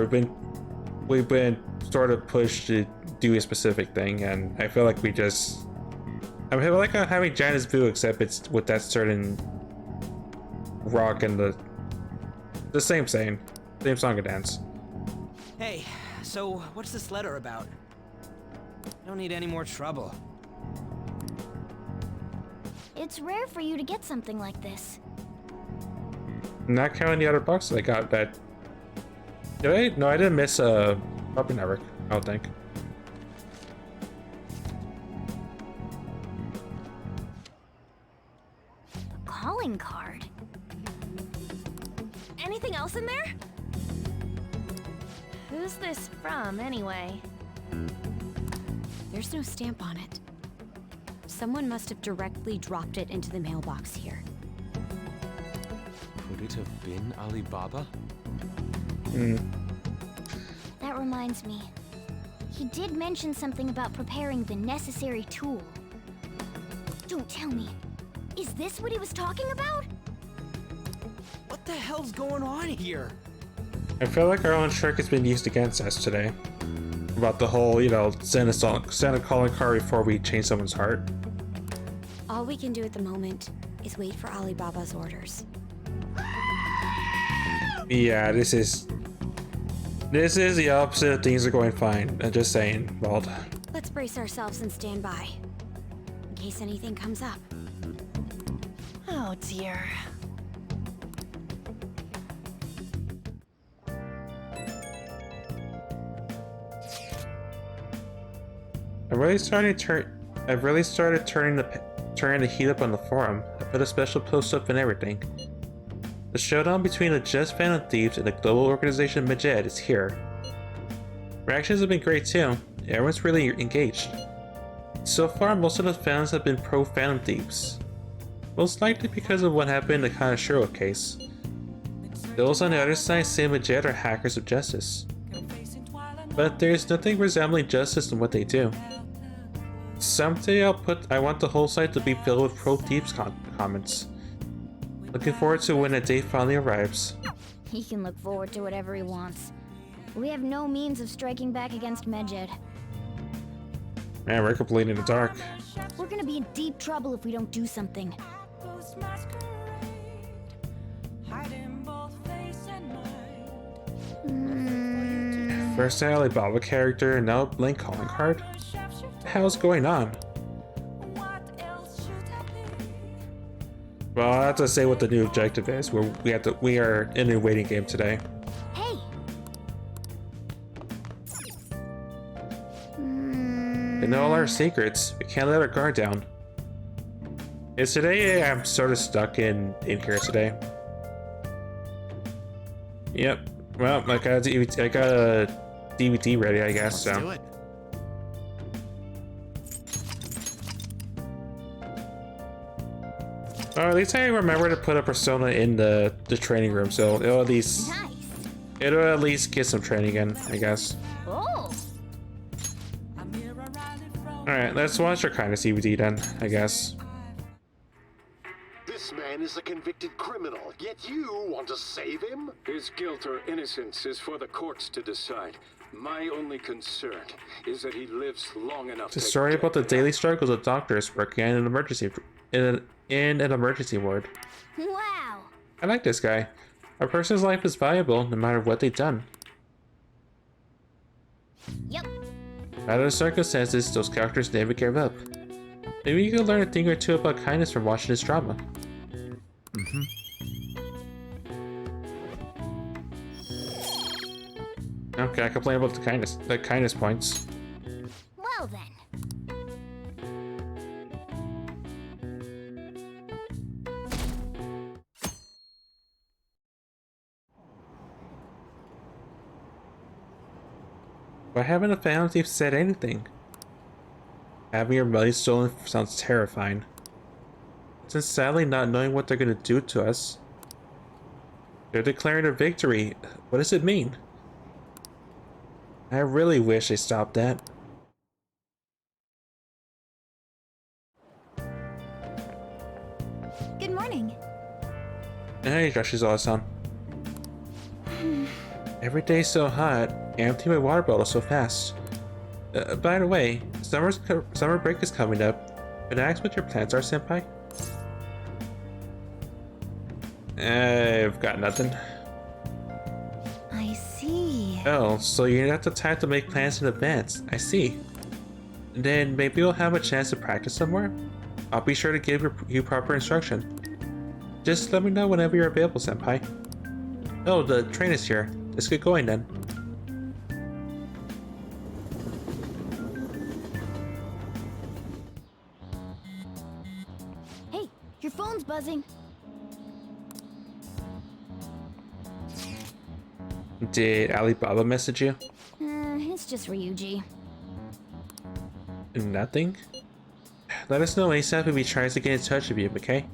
Speaker 1: we've been sort of pushed to do a specific thing, and I feel like I feel like I'm having Janet's view, except it's with that certain rock and the same song and dance.
Speaker 10: Hey, so what's this letter about? I don't need any more trouble.
Speaker 14: It's rare for you to get something like this.
Speaker 1: Not counting the other boxes I got. That did I? No, I didn't miss Puppy Network, I don't think.
Speaker 14: A calling card.
Speaker 7: Anything else in there? Who's this from, anyway?
Speaker 4: There's no stamp on it. Someone must have directly dropped it into the mailbox here.
Speaker 6: Could it have been Alibaba?
Speaker 14: That reminds me. He did mention something about preparing the necessary tool. Don't tell me. Is this what he was talking about?
Speaker 10: What the hell's going on here?
Speaker 1: I feel like our own trick has been used against us today. About the whole, send a calling card before we change someone's heart.
Speaker 4: All we can do at the moment is wait for Alibaba's orders.
Speaker 1: Yeah, this is the opposite of things are going fine. I'm just saying, Wald.
Speaker 4: Let's brace ourselves and stand by, in case anything comes up.
Speaker 7: Oh dear.
Speaker 1: I've really started turning the heat up on the forum. I put a special post up and everything. The showdown between the Just Phantom Thieves and the global organization Majed is here. Reactions have been great too. Everyone's really engaged. So far, most of the fans have been pro-Phantom Thieves. Most likely because of what happened in the Kanashiro case. Those on the other side say Majed are hackers of justice. But there's nothing resembling justice in what they do. Someday I want the whole site to be filled with pro-Thieves comments. Looking forward to when that day finally arrives.
Speaker 14: He can look forward to whatever he wants. We have no means of striking back against Medjed.
Speaker 1: Man, we're completely in the dark.
Speaker 14: We're gonna be in deep trouble if we don't do something.
Speaker 1: First an Alibaba character, now a blank calling card? What the hell's going on? Well, I have to say what the new objective is. We are in a waiting game today.
Speaker 14: Hey.
Speaker 1: They know all our secrets. We can't let our guard down. Is today I'm sort of stuck in here today. Yep. Well, I got a DVD ready, I guess.
Speaker 2: Let's do it.
Speaker 1: Oh, at least I remember to put a persona in the training room, so it'll at least get some training in, I guess.
Speaker 14: Oh.
Speaker 1: Alright, let's watch our kindness DVD then, I guess.
Speaker 15: This man is a convicted criminal, yet you want to save him?
Speaker 16: His guilt or innocence is for the courts to decide. My only concern is that he lives long enough
Speaker 1: It's a story about the daily struggles of doctors working in an emergency ward.
Speaker 14: Wow.
Speaker 1: I like this guy. A person's life is valuable no matter what they've done.
Speaker 14: Yep.
Speaker 1: Out of the circumstances, those characters never give up. Maybe you can learn a thing or two about kindness from watching this drama. Okay, I complain about the kindness points.
Speaker 14: Well then.
Speaker 1: Why haven't the Phantom Thieves said anything? Having your money stolen sounds terrifying. Since sadly not knowing what they're gonna do to us. They're declaring a victory. What does it mean? I really wish they stopped that.
Speaker 14: Good morning.
Speaker 1: Hey, Joshi's awesome. Every day's so hot. I empty my water bottle so fast. By the way, summer break is coming up. Can I ask what your plans are, Senpai? I've got nothing.
Speaker 14: I see.
Speaker 1: Oh, so you have the time to make plans in advance. I see. Then maybe we'll have a chance to practice somewhere? I'll be sure to give you proper instruction. Just let me know whenever you're available, Senpai. Oh, the train is here. Let's get going then.
Speaker 14: Hey, your phone's buzzing.
Speaker 1: Did Alibaba message you?
Speaker 14: It's just Ryuji.
Speaker 1: Nothing? Let us know ASAP if he tries to get in touch with you, okay?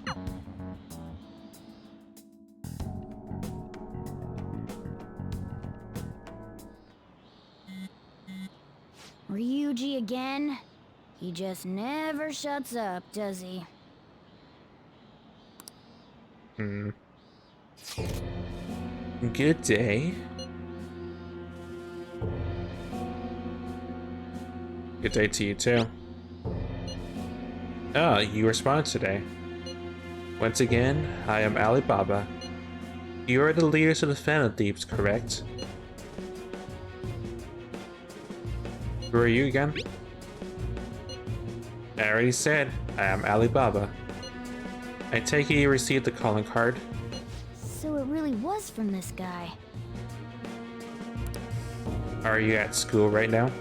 Speaker 14: Ryuji again? He just never shuts up, does he?
Speaker 1: Good day. Good day to you too. Ah, you respond today. Once again, I am Alibaba. You are the leaders of the Phantom Thieves, correct? Who are you again? I already said, I am Alibaba. I take it you received the calling card.
Speaker 14: So it really was from this guy.
Speaker 1: Are you at school right now?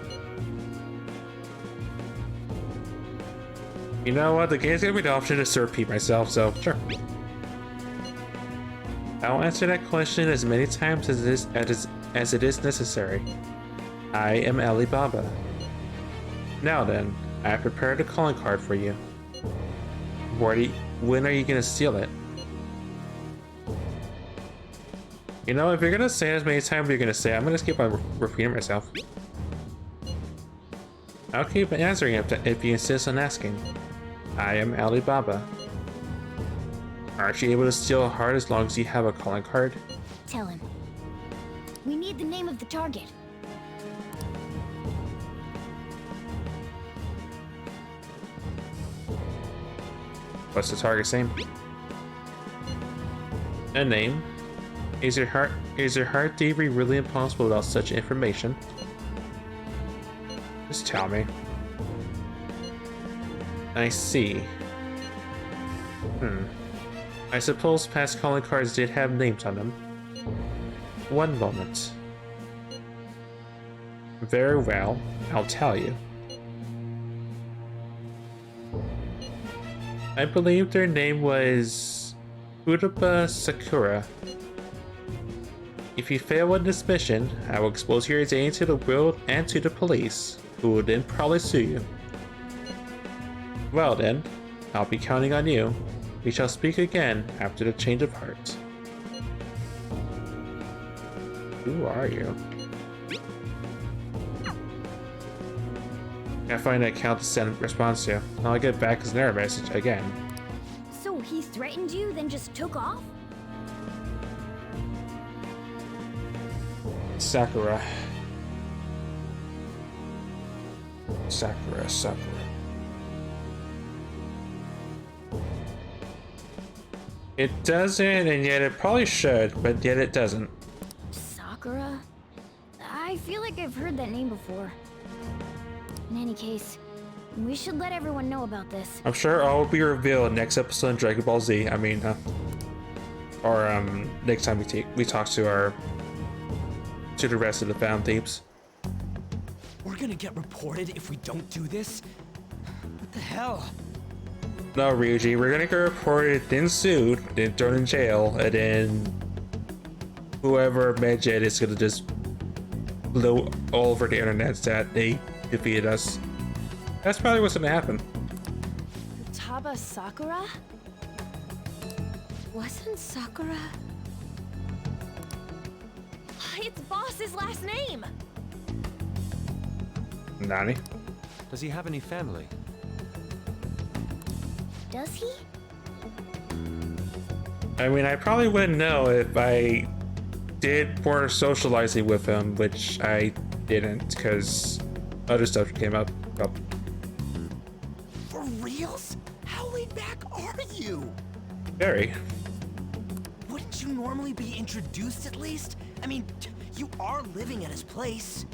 Speaker 1: You know what, the game's giving me the option to repeat myself, so sure. I'll answer that question as many times as it is necessary. I am Alibaba. Now then, I have prepared a calling card for you. When are you gonna steal it? You know, if you're gonna say it as many times as you're gonna say, I'm gonna just keep on repeating myself. I'll keep answering if you insist on asking. I am Alibaba. Aren't you able to steal a heart as long as you have a calling card?
Speaker 14: Tell him. We need the name of the target.
Speaker 1: What's the target's name? A name? Is your heart thievery really impossible without such information? Just tell me. I see. I suppose past calling cards did have names on them. One moment. Very well, I'll tell you. I believe their name was Uraba Sakura. If you fail in this mission, I will expose your identity to the world and to the police, who will then probably sue you. Well then, I'll be counting on you. We shall speak again after the change of heart. Who are you? Gotta find that account to send a response to. I'll get back his error message again.
Speaker 14: So he threatened you, then just took off?
Speaker 1: Sakura. It doesn't, and yet it probably should, but yet it doesn't.
Speaker 14: Sakura? I feel like I've heard that name before. In any case, we should let everyone know about this.
Speaker 1: I'm sure all will be revealed next episode of Dragon Ball Z. I mean, next time we talk to the rest of the Phantom Thieves.
Speaker 2: We're gonna get reported if we don't do this? What the hell?
Speaker 1: No, Ryuji, we're gonna get reported, then sued, then thrown in jail, and then whoever Medjed is gonna just blew all over the internet that they defeated us. That's probably what's gonna happen.
Speaker 7: Futaba Sakura?
Speaker 4: Wasn't Sakura?
Speaker 7: It's Boss's last name!
Speaker 1: Nani?
Speaker 6: Does he have any family?
Speaker 14: Does he?
Speaker 1: I mean, I probably wouldn't know if I did more socializing with him, which I didn't, because other stuff came up. Oh.
Speaker 2: For reals? How laid back are you?
Speaker 1: Very.
Speaker 2: Wouldn't you normally be introduced at least? I mean, you are living at his place.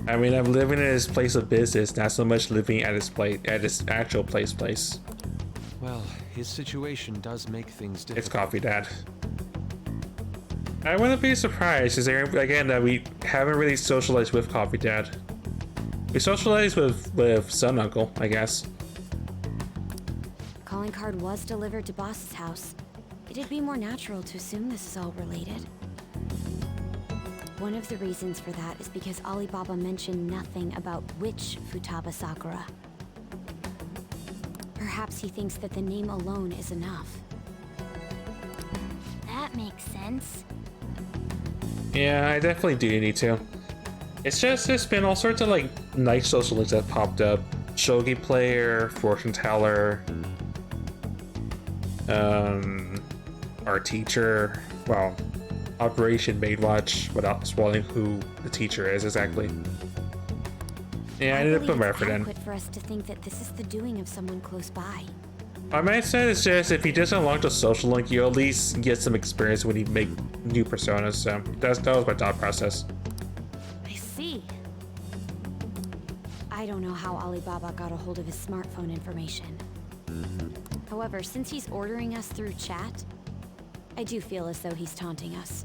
Speaker 1: I mean, I'm living in his place of business, not so much living at his actual place.
Speaker 6: Well, his situation does make things difficult.
Speaker 1: It's Coffee Dad. I wouldn't be surprised, because again, that we haven't really socialized with Coffee Dad. We socialized with Sun Uncle, I guess.
Speaker 4: Calling card was delivered to Boss's house. It'd be more natural to assume this is all related. One of the reasons for that is because Alibaba mentioned nothing about which Futaba Sakura. Perhaps he thinks that the name alone is enough.
Speaker 14: That makes sense.
Speaker 1: Yeah, I definitely do need to. It's just, there's been all sorts of like nice social links that popped up. Shogi player, fortune teller, our teacher, well, Operation Maidwatch, without spoiling who the teacher is exactly. Yeah, I ended up putting my effort in.
Speaker 4: For us to think that this is the doing of someone close by.
Speaker 1: My mindset is just, if you just unlock the social link, you at least get some experience when you make new personas, so that was my thought process.
Speaker 7: I see.
Speaker 4: I don't know how Alibaba got a hold of his smartphone information. However, since he's ordering us through chat, I do feel as though he's taunting us.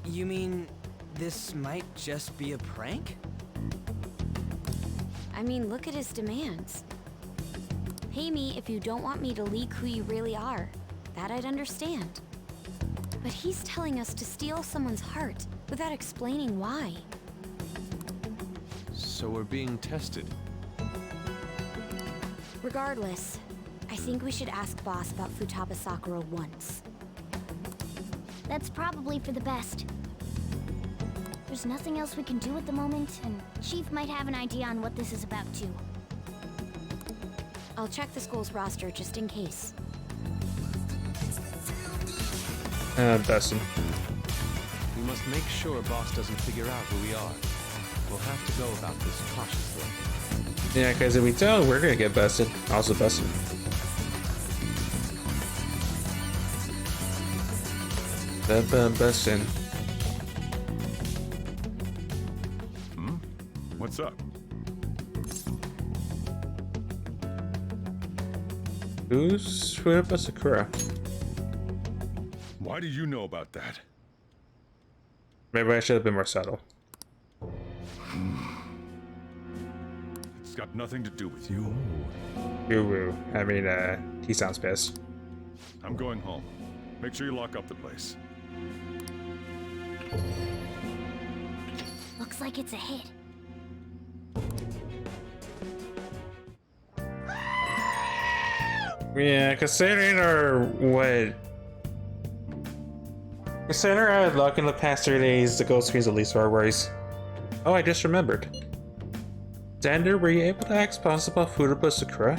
Speaker 2: You mean this might just be a prank?
Speaker 4: I mean, look at his demands. Pay me if you don't want me to leak who you really are. That I'd understand. But he's telling us to steal someone's heart without explaining why.
Speaker 6: So we're being tested.
Speaker 4: Regardless, I think we should ask Boss about Futaba Sakura once.
Speaker 14: That's probably for the best. There's nothing else we can do at the moment, and Chief might have an idea on what this is about too.
Speaker 4: I'll check the school's roster just in case.
Speaker 1: Dustin.
Speaker 6: We must make sure Boss doesn't figure out who we are. We'll have to go about this cautiously.
Speaker 1: Yeah, because if we don't, we're gonna get busted. Also busted. Busted.
Speaker 3: What's up?
Speaker 1: Who's Futaba Sakura?
Speaker 3: Why do you know about that?
Speaker 1: Maybe I should have been more subtle.
Speaker 3: It's got nothing to do with you.
Speaker 1: Woo. I mean, he sounds pissed.
Speaker 3: I'm going home. Make sure you lock up the place.
Speaker 14: Looks like it's a hit.
Speaker 1: Yeah, considering I had luck in the past 3 days, the ghost screens at least are worries. Oh, I just remembered. Xander, were you able to ask Boss about Futaba Sakura?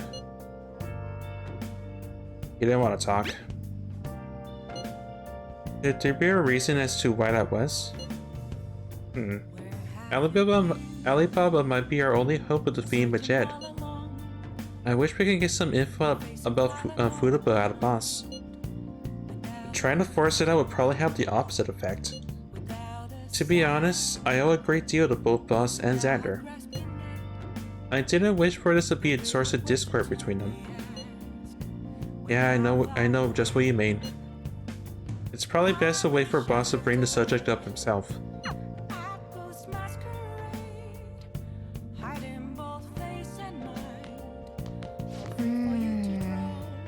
Speaker 1: He didn't want to talk. Did there be a reason as to why that was? Alibaba might be our only hope of defeating Majed. I wish we could get some info about Futaba out of Boss. Trying to force it out would probably have the opposite effect. To be honest, I owe a great deal to both Boss and Xander. I didn't wish for this to be a source of discord between them. Yeah, I know just what you mean. It's probably best to wait for Boss to bring the subject up himself.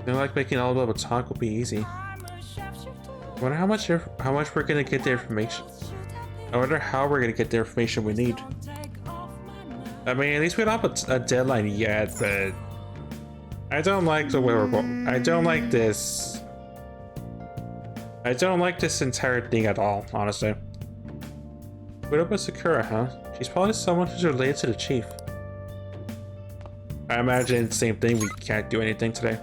Speaker 1: Feel like making all about a talk will be easy. Wonder how much we're gonna get the information. I wonder how we're gonna get the information we need. I mean, at least we don't have a deadline yet, but I don't like the way we're going. I don't like this. I don't like this entire thing at all, honestly. What about Sakura, huh? She's probably someone who's related to the chief. I imagine the same thing, we can't do anything today.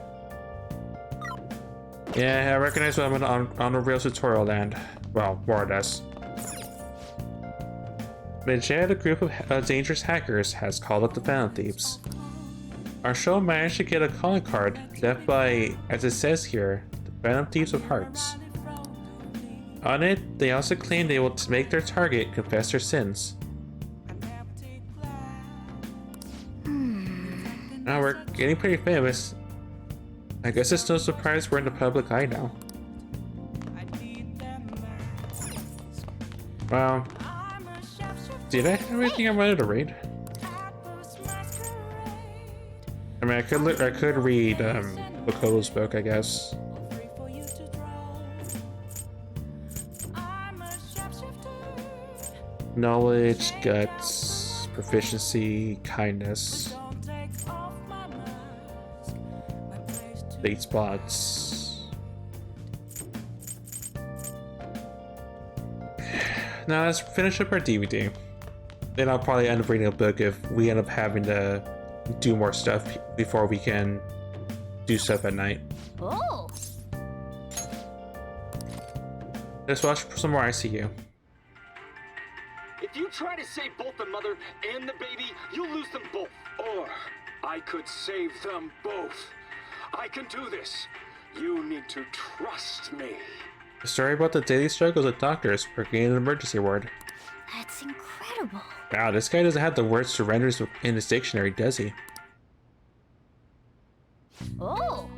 Speaker 1: Yeah, I recognize when I'm on a real tutorial land. Well, more or less. Majed, a group of dangerous hackers, has called up the Phantom Thieves. Our show managed to get a calling card left by, as it says here, the Phantom Thieves of Hearts. On it, they also claim they will make their target confess their sins. Now we're getting pretty famous. I guess it's no surprise we're in the public eye now. Well, did I have anything I wanted to read? I mean, I could read Makoto's book, I guess. Knowledge, guts, proficiency, kindness. Late spots. Now let's finish up our DVD. Then I'll probably end up reading a book if we end up having to do more stuff before we can do stuff at night.
Speaker 14: Oh!
Speaker 1: Let's watch some more ICU.
Speaker 16: If you try to save both the mother and the baby, you'll lose them both. Or I could save them both. I can do this. You need to trust me.
Speaker 1: A story about the daily struggles of doctors working in an emergency ward.
Speaker 14: That's incredible.
Speaker 1: Wow, this guy doesn't have the word surrenders in his dictionary, does he?
Speaker 14: Oh!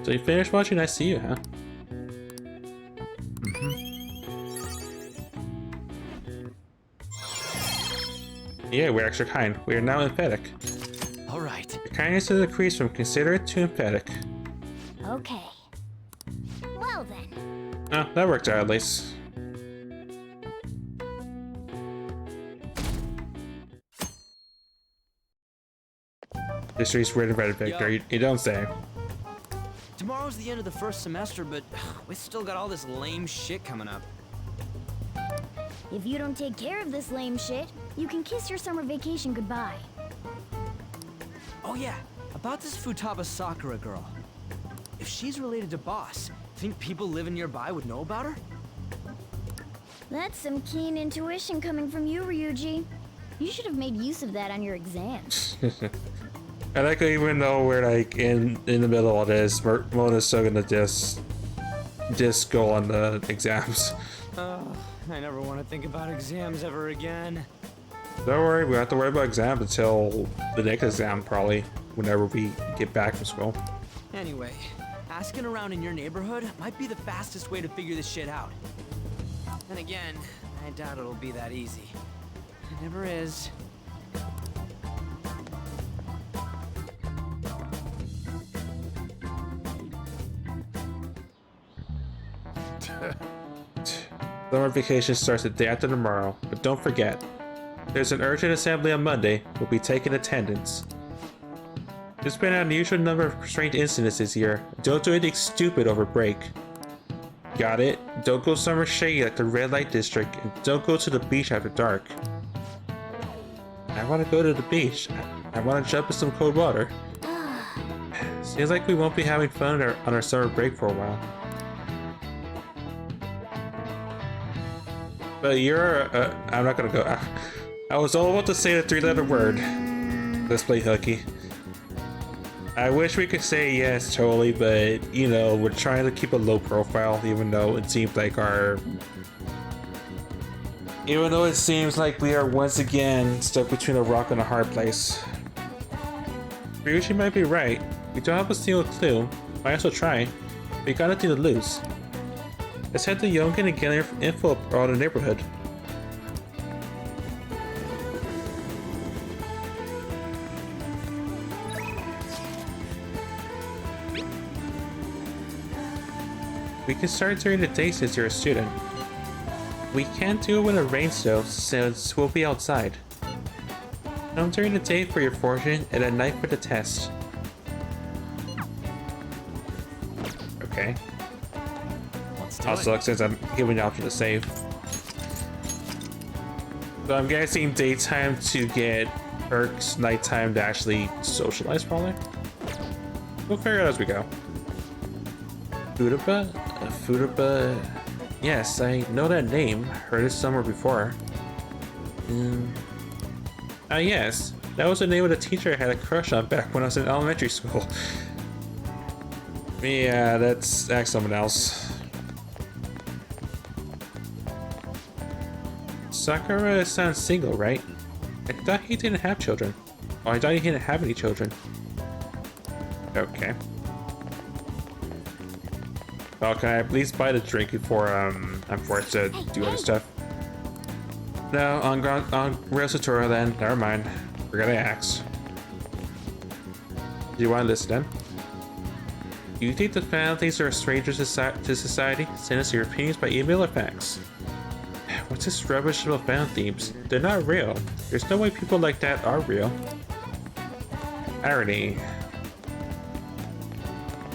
Speaker 1: So you finished watching ICU, huh? Yeah, we're extra kind. We are now emphatic.
Speaker 2: Alright.
Speaker 1: Your kindness has increased from considerate to emphatic.
Speaker 14: Okay. Well then.
Speaker 1: Oh, that worked out at least. History's written by Victor. You don't say.
Speaker 10: Tomorrow's the end of the first semester, but we still got all this lame shit coming up.
Speaker 14: If you don't take care of this lame shit, you can kiss your summer vacation goodbye.
Speaker 10: Oh yeah, about this Futaba Sakura girl. If she's related to Boss, think people living nearby would know about her?
Speaker 14: That's some keen intuition coming from you, Ryuji. You should have made use of that on your exams.
Speaker 1: I like even though we're like in the middle of all this, Mona's still gonna just go on the exams.
Speaker 10: I never want to think about exams ever again.
Speaker 1: Don't worry, we don't have to worry about exams until the next exam, probably, whenever we get back from school.
Speaker 10: Anyway, asking around in your neighborhood might be the fastest way to figure this shit out. And again, I doubt it'll be that easy. It never is.
Speaker 1: Summer vacation starts the day after tomorrow, but don't forget, there's an urgent assembly on Monday. We'll be taking attendance. There's been an unusual number of strange incidents this year. Don't do anything stupid over break. Got it? Don't go somewhere shady like the red light district, and don't go to the beach after dark. I want to go to the beach. I want to jump in some cold water. Seems like we won't be having fun on our summer break for a while. But you're, I'm not gonna go. I was all about to say the three-letter word. Let's play hooky. I wish we could say yes, totally, but, you know, we're trying to keep a low profile, even though it seems like we are once again stuck between a rock and a hard place. Ryuji might be right. We don't have a single clue. Might as well try. We got nothing to lose. Let's head to Yongen and get info around the neighborhood. We can start during the day since you're a student. We can't do it when it rains though, since we'll be outside. Come during the day for your fortune and at night for the test. Okay. Also, since I'm given the option to save. So I'm guessing daytime to get perks, nighttime to actually socialize, probably. We'll figure it out as we go. Futaba? Futaba... Yes, I know that name. Heard it somewhere before. Yes. That was the name of the teacher I had a crush on back when I was in elementary school. Yeah, that's someone else. Sakura sounds single, right? I thought he didn't have children. Oh, I thought he didn't have any children. Okay. Well, can I at least buy the drink before I'm forced to do other stuff? No, on Real Satora then. Never mind. Forgot I asked. Do you want to listen then? Do you think the families are strangers to society? Send us your opinions by email or fax. What's this rubbish about fan themes? They're not real. There's no way people like that are real. Irony.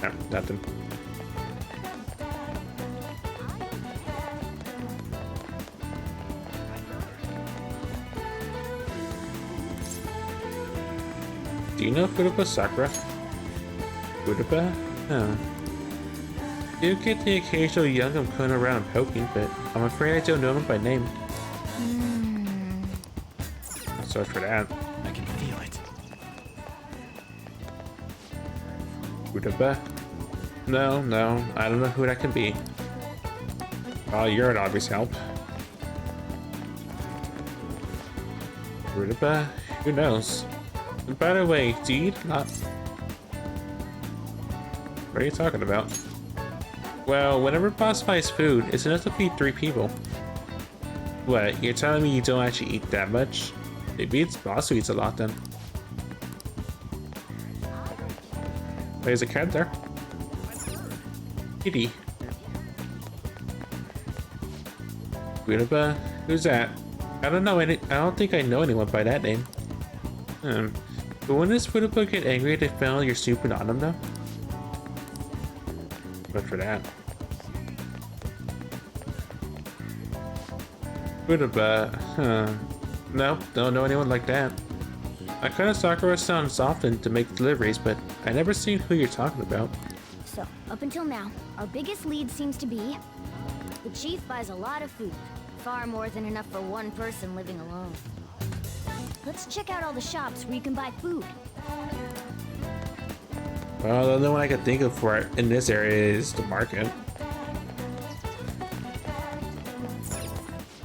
Speaker 1: No, nothing. Do you know Futaba Sakura? Futaba? No. You get the occasional young and putting around and poking, but I'm afraid I don't know him by name. Sorry for that.
Speaker 2: I can feel it.
Speaker 1: Futaba? No, I don't know who that can be. Oh, you're an obvious help. Futaba? Who knows? And by the way, do you not... What are you talking about? Well, whenever boss buys food, it's enough to feed 3 people. What, you're telling me you don't actually eat that much? Maybe it's boss who eats a lot then. There's a cat there. Kitty. Futaba? Who's that? I don't think I know anyone by that name. But when does Futaba get angry if they found you're snooping on him though? But for that. Futaba, No, don't know anyone like that. I cut a Sakura sounds often to make deliveries, but I never seen who you're talking about.
Speaker 14: So, up until now, our biggest lead seems to be the chief buys a lot of food. Far more than enough for one person living alone. Let's check out all the shops where you can buy food.
Speaker 1: Well, the only one I could think of for it in this area is the market.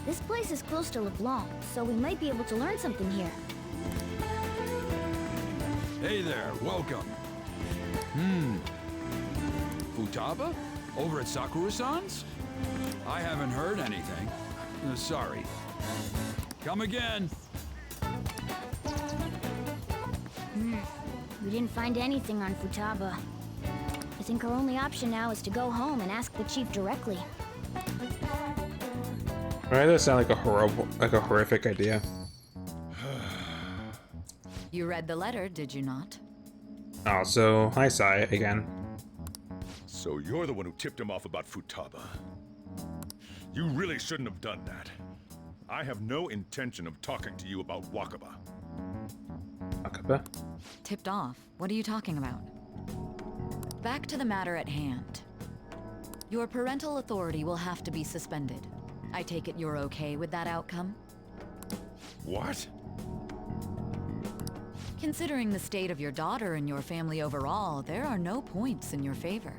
Speaker 14: This place is close to LeBlanc, so we might be able to learn something here.
Speaker 17: Hey there, welcome. Futaba? Over at Sakura-san's? I haven't heard anything. Sorry. Come again.
Speaker 14: We didn't find anything on Futaba. I think our only option now is to go home and ask the chief directly.
Speaker 1: Right, that sounds like a horrific idea.
Speaker 8: You read the letter, did you not?
Speaker 1: Oh, so hi, Sai again.
Speaker 18: So you're the one who tipped him off about Futaba. You really shouldn't have done that. I have no intention of talking to you about Wakaba.
Speaker 1: Wakaba?
Speaker 8: Tipped off? What are you talking about? Back to the matter at hand. Your parental authority will have to be suspended. I take it you're okay with that outcome?
Speaker 18: What?
Speaker 8: Considering the state of your daughter and your family overall, there are no points in your favor.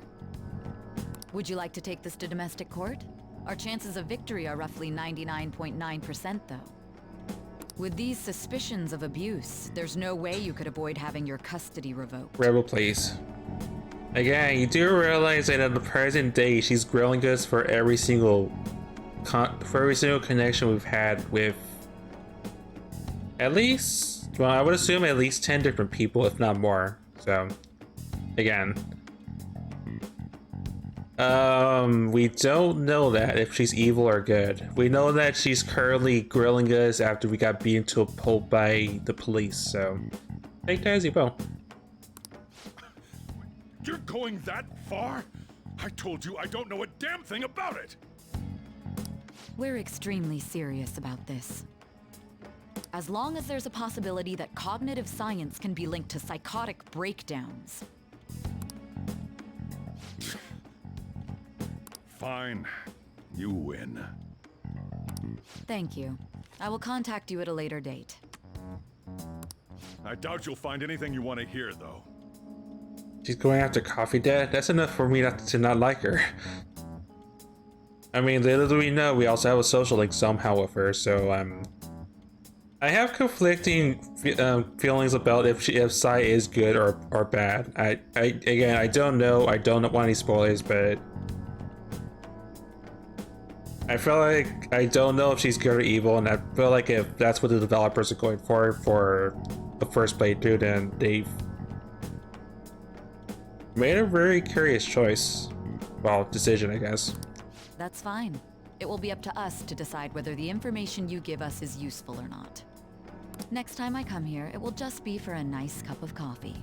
Speaker 8: Would you like to take this to domestic court? Our chances of victory are roughly 99.9%, though. With these suspicions of abuse, there's no way you could avoid having your custody revoked.
Speaker 1: Rebel, please. Again, you do realize that at the present day, she's grilling us for every single connection we've had with at least, well, I would assume at least 10 different people, if not more. So, again, We don't know that if she's evil or good. We know that she's currently grilling us after we got beaten to a pulp by the police, so take that as you will.
Speaker 18: You're going that far? I told you I don't know a damn thing about it!
Speaker 8: We're extremely serious about this. As long as there's a possibility that cognitive science can be linked to psychotic breakdowns.
Speaker 18: Fine. You win.
Speaker 8: Thank you. I will contact you at a later date.
Speaker 18: I doubt you'll find anything you want to hear, though.
Speaker 1: She's going after Coffee Dad? That's enough for me to not like her. I mean, little do we know, we also have a social link somehow with her, so, I have conflicting feelings about if Sai is good or bad. Again, I don't know. I don't want any spoilers, but I feel like I don't know if she's good or evil, and I feel like if that's what the developers are going for the first playthrough, then they've made a very curious choice. Well, decision, I guess.
Speaker 8: That's fine. It will be up to us to decide whether the information you give us is useful or not. Next time I come here, it will just be for a nice cup of coffee.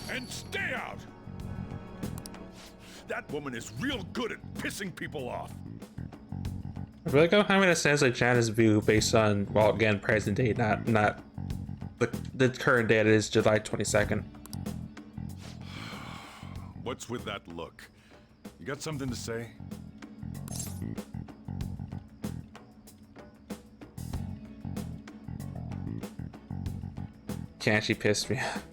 Speaker 18: And stay out! That woman is real good at pissing people off.
Speaker 1: I feel like I'm having a sense of Jana's view based on, well, again, present day, not the current date is July 22nd.
Speaker 18: What's with that look? You got something to say?
Speaker 1: Can't she piss me off?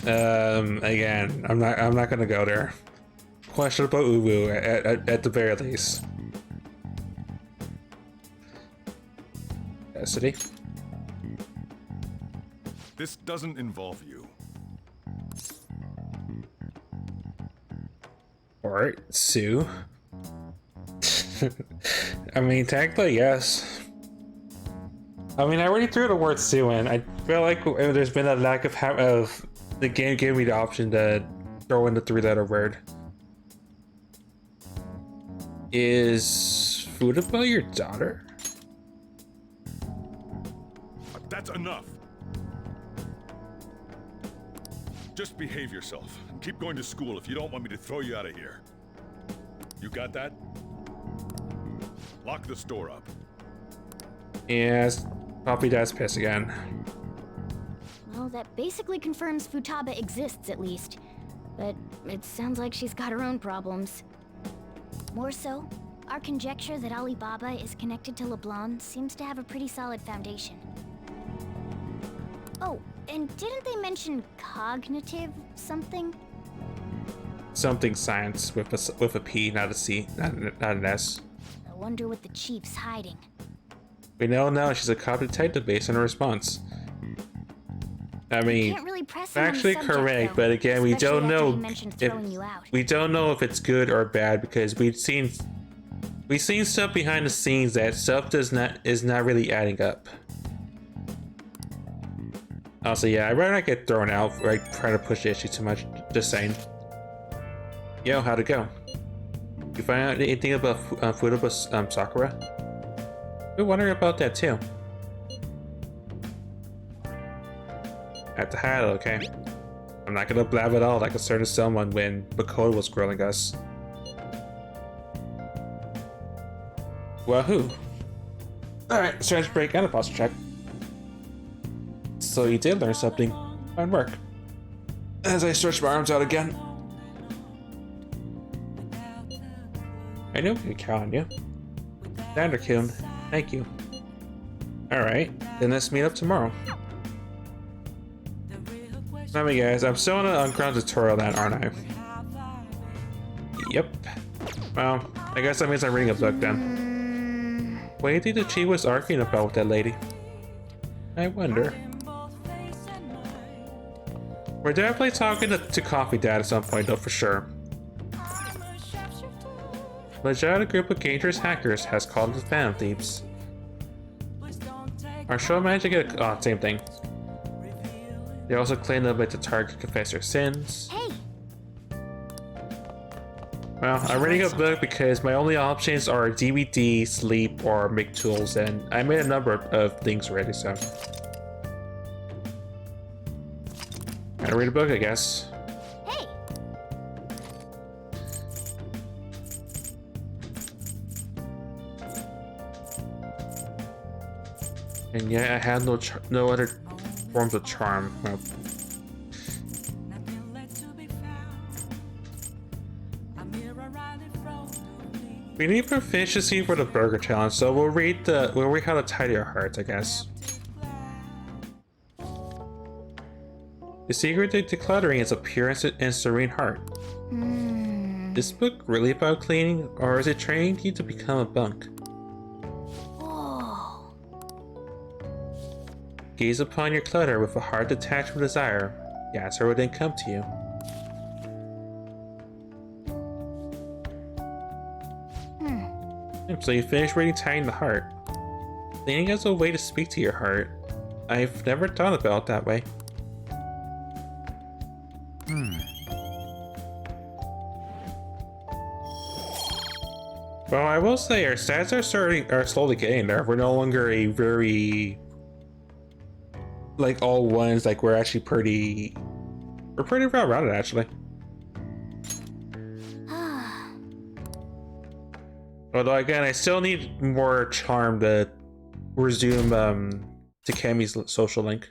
Speaker 1: Again, I'm not gonna go there. Questionable uwu at the very least. City.
Speaker 18: This doesn't involve you.
Speaker 1: Alright, Sue. I mean, technically, yes. I mean, I already threw the word Sue in. I feel like there's been a lack of the game giving me the option to throw in the three-letter word. Is Futaba your daughter?
Speaker 18: That's enough. Just behave yourself and keep going to school if you don't want me to throw you out of here. You got that? Lock the store up.
Speaker 1: Yes, Poppy Dad's pissed again.
Speaker 14: Well, that basically confirms Futaba exists, at least. But it sounds like she's got her own problems. More so, our conjecture that Alibaba is connected to LeBlanc seems to have a pretty solid foundation. Oh, and didn't they mention cognitive something?
Speaker 1: Something science with a P, not a C, not an S.
Speaker 14: I wonder what the chief's hiding.
Speaker 1: We know now she's a cop detective based on her response. I mean,
Speaker 14: Can't really press him on the
Speaker 1: actually
Speaker 14: subject,
Speaker 1: correct,
Speaker 14: though,
Speaker 1: but again, we
Speaker 14: especially
Speaker 1: don't
Speaker 14: after
Speaker 1: know
Speaker 14: he mentioned throwing you out.
Speaker 1: we don't know if it's good or bad because we've seen stuff behind the scenes that stuff is not really adding up. Also, yeah, I'd rather not get thrown out or like, try to push the issue too much. Just saying. Yo, how'd it go? You find out anything about Futaba's Sakura? We're wondering about that too. Have to hide it, okay? I'm not gonna blab at all like a certain someone when Bakoda was grilling us. Wahoo! Alright, strategy break and a posture check. So you did learn something. Fine work. As I stretch my arms out again. I knew we could count on you. Xander-kun, thank you. Alright, then let's meet up tomorrow. Anyway guys, I'm still in an unground tutorial then, aren't I? Yep. Well, I guess that means I'm reading a book then. What do you think the chief was arguing about with that lady? I wonder. We're definitely talking to Coffee Dad at some point though, for sure. Legit, a group of dangerous hackers has called the Phantom Thieves. Our show managed to get a same thing. They also claim the ability to target confess their sins.
Speaker 14: Hey!
Speaker 1: Well, I already got booked because my only options are DVD, sleep, or make tools, and I made a number of things already, so. Gotta read a book, I guess.
Speaker 14: Hey!
Speaker 1: And yet I had no other forms of charm. Well, we need proficiency for the burger challenge, so we'll read how to tidy our hearts, I guess. The secret to decluttering is a pure and serene heart. Is this book really about cleaning, or is it training you to become a monk?
Speaker 14: Whoa.
Speaker 1: Gaze upon your clutter with a heart detached from desire. The answer will then come to you. So you finish reading Tidying the Heart. Cleaning is a way to speak to your heart. I've never thought about it that way. Well, I will say our stats are slowly getting there. We're no longer a very like all ones. Like we're pretty well rounded actually. Although again, I still need more charm to resume Takemi's social link.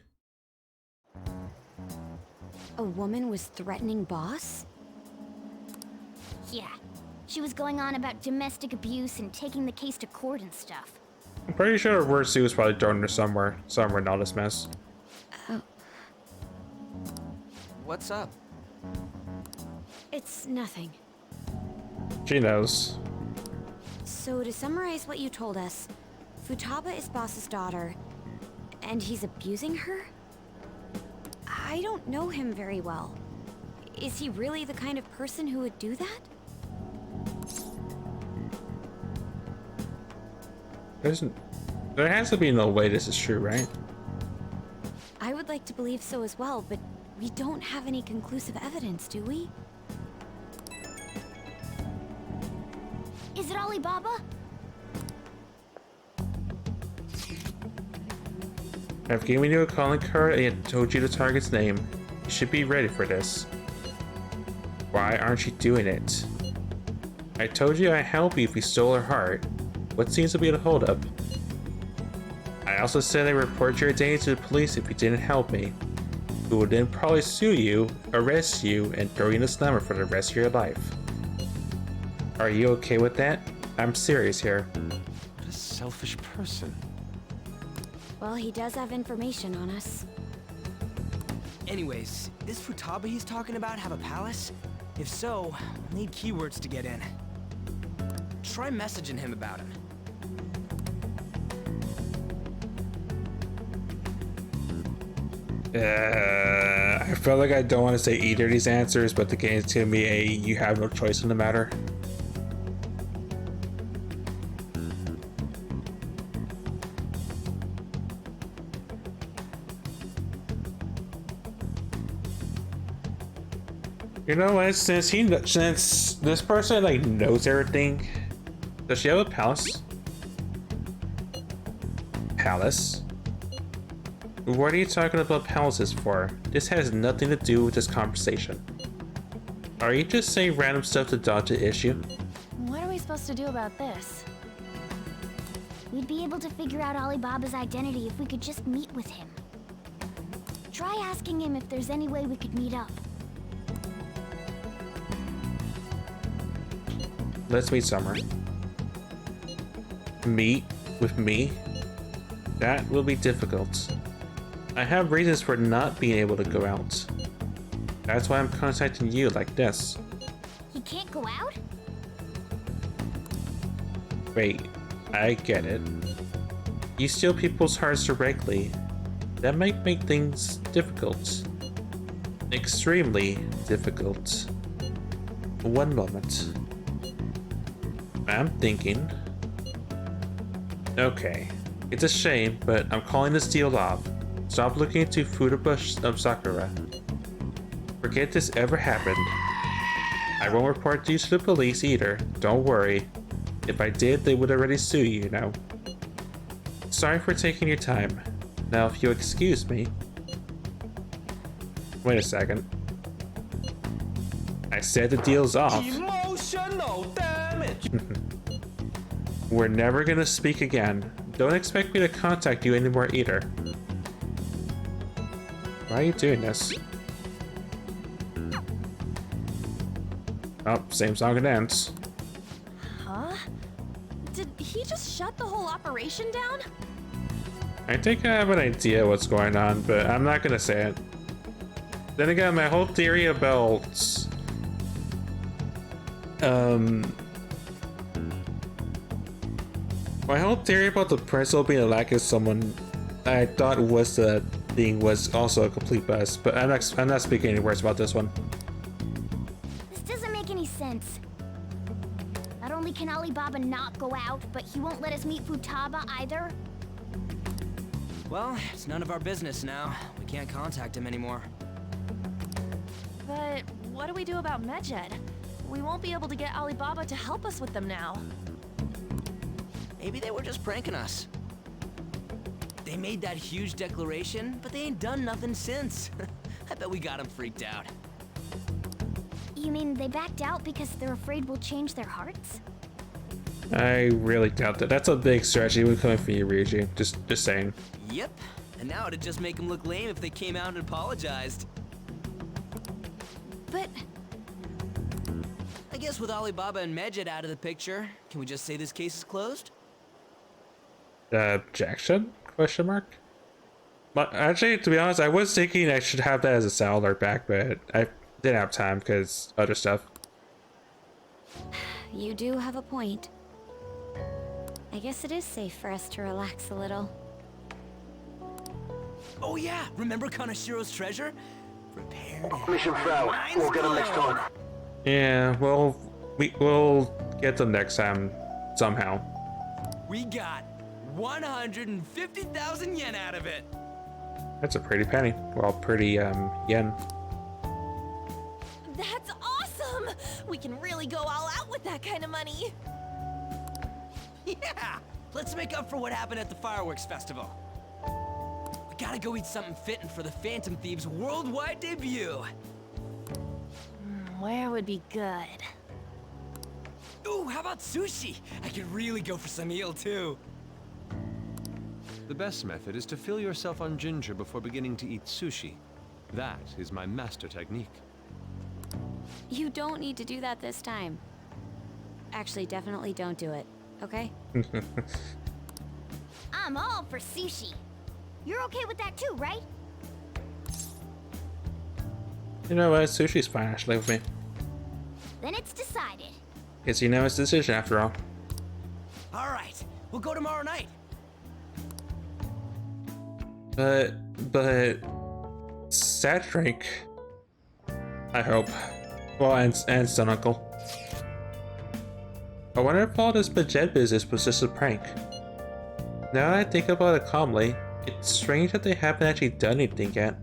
Speaker 4: A woman was threatening Boss?
Speaker 14: Yeah. She was going on about domestic abuse and taking the case to court and stuff.
Speaker 1: I'm pretty sure her word was probably thrown her somewhere in all this mess.
Speaker 4: Oh.
Speaker 5: What's up?
Speaker 4: It's nothing.
Speaker 1: She knows.
Speaker 4: So to summarize what you told us, Futaba is Boss's daughter, and he's abusing her? I don't know him very well. Is he really the kind of person who would do that?
Speaker 1: There has to be no way this is true, right?
Speaker 4: I would like to believe so as well, but we don't have any conclusive evidence, do we?
Speaker 14: Is it Alibaba?
Speaker 1: I've given you a calling card and told you the target's name. You should be ready for this. Why aren't you doing it? I told you I'd help you if you stole her heart. What seems to be the holdup? I also said I'd report your identity to the police if you didn't help me. Who would then probably sue you, arrest you, and throw you in the slammer for the rest of your life. Are you okay with that? I'm serious here.
Speaker 6: What a selfish person.
Speaker 4: Well, he does have information on us.
Speaker 5: Anyways, this Futaba he's talking about have a palace? If so, we'll need keywords to get in. Try messaging him about him.
Speaker 1: I feel like I don't want to say either of these answers, but the game's telling me you have no choice in the matter. You know what? Since this person like knows everything, does she have a palace? Palace? What are you talking about palaces for? This has nothing to do with this conversation. Are you just saying random stuff to dodge the issue?
Speaker 7: What are we supposed to do about this?
Speaker 14: We'd be able to figure out Alibaba's identity if we could just meet with him. Try asking him if there's any way we could meet up.
Speaker 1: Let's meet Summer. Meet with me? That will be difficult. I have reasons for not being able to go out. That's why I'm contacting you like this.
Speaker 14: He can't go out?
Speaker 1: Wait, I get it. You steal people's hearts directly. That might make things difficult. Extremely difficult. One moment. I'm thinking. Okay. It's a shame, but I'm calling this deal off. Stop looking into Futaba of Sakura. Forget this ever happened. I won't report you to the police either, don't worry. If I did, they would already sue you, you know. Sorry for taking your time. Now, if you'll excuse me... Wait a second. I said the deal's off.
Speaker 2: Emotional damage!
Speaker 1: We're never gonna speak again. Don't expect me to contact you anymore either. Why are you doing this? Oh, same song and dance.
Speaker 7: Huh? Did he just shut the whole operation down?
Speaker 1: I think I have an idea what's going on, but I'm not gonna say it. Then again, my whole theory about... My whole theory about the principal being a lack of someone I thought was the thing was also a complete bust, but I'm not speaking any words about this one.
Speaker 14: This doesn't make any sense. Not only can Alibaba not go out, but he won't let us meet Futaba either.
Speaker 2: Well, it's none of our business now. We can't contact him anymore.
Speaker 7: But what do we do about Medjed? We won't be able to get Alibaba to help us with them now.
Speaker 2: Maybe they were just pranking us. They made that huge declaration, but they ain't done nothing since. I bet we got them freaked out.
Speaker 14: You mean they backed out because they're afraid we'll change their hearts?
Speaker 1: I really doubt that. That's a big stretch, even coming from you, Ryuji. Just saying.
Speaker 2: Yep. And now it'd just make them look lame if they came out and apologized.
Speaker 7: But...
Speaker 2: I guess with Alibaba and Medjed out of the picture, can we just say this case is closed?
Speaker 1: Objection? Question mark? But actually, to be honest, I was thinking I should have that as a sound alert back, but I didn't have time because other stuff.
Speaker 4: You do have a point. I guess it is safe for us to relax a little.
Speaker 2: Oh yeah, remember Kanashiro's treasure? Prepared.
Speaker 15: Mission failed. We'll get them next time.
Speaker 1: Yeah, well, we'll get them next time somehow.
Speaker 2: We got 150,000 yen out of it.
Speaker 1: That's a pretty penny. Well, pretty yen.
Speaker 7: That's awesome! We can really go all out with that kind of money.
Speaker 2: Yeah! Let's make up for what happened at the fireworks festival. We gotta go eat something fitting for the Phantom Thieves' worldwide debut.
Speaker 7: Where would be good?
Speaker 2: Ooh, how about sushi? I could really go for some eel too.
Speaker 6: The best method is to fill yourself on ginger before beginning to eat sushi. That is my master technique.
Speaker 4: You don't need to do that this time. Actually, definitely don't do it, okay?
Speaker 14: I'm all for sushi. You're okay with that too, right?
Speaker 1: You know what? Sushi's fine, actually, with me.
Speaker 14: Then it's decided.
Speaker 1: It's unanimous decision, after all.
Speaker 2: All right, we'll go tomorrow night.
Speaker 1: But sad drink. I hope. Well, and son uncle. I wonder if all this Medjed business was just a prank. Now that I think about it calmly, it's strange that they haven't actually done anything yet.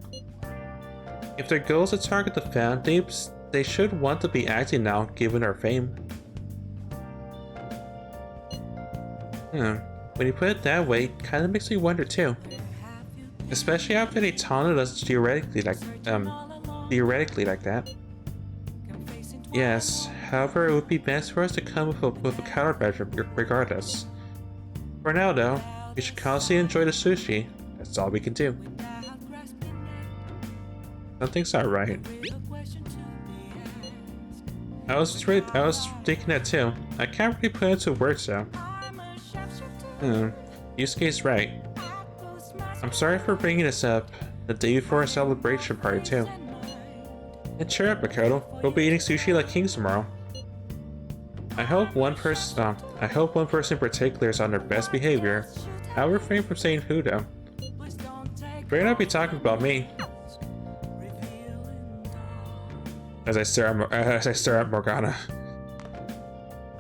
Speaker 1: If their goal is to target the Phantom Thieves, they should want to be acting now, given our fame. When you put it that way, it kind of makes me wonder too. Especially after they taunted us theoretically like that. Yes, however, it would be best for us to come with a countermeasure regardless. For now though, we should constantly enjoy the sushi. That's all we can do. Something's not right. I was thinking that too. I can't really put it into words though. Yusuke's right. I'm sorry for bringing this up the day before our celebration party too. And cheer up, Makoto. We'll be eating sushi like kings tomorrow. I hope one person in particular is on their best behavior. I'll refrain from saying who though. Better not be talking about me. As I stare at Morgana.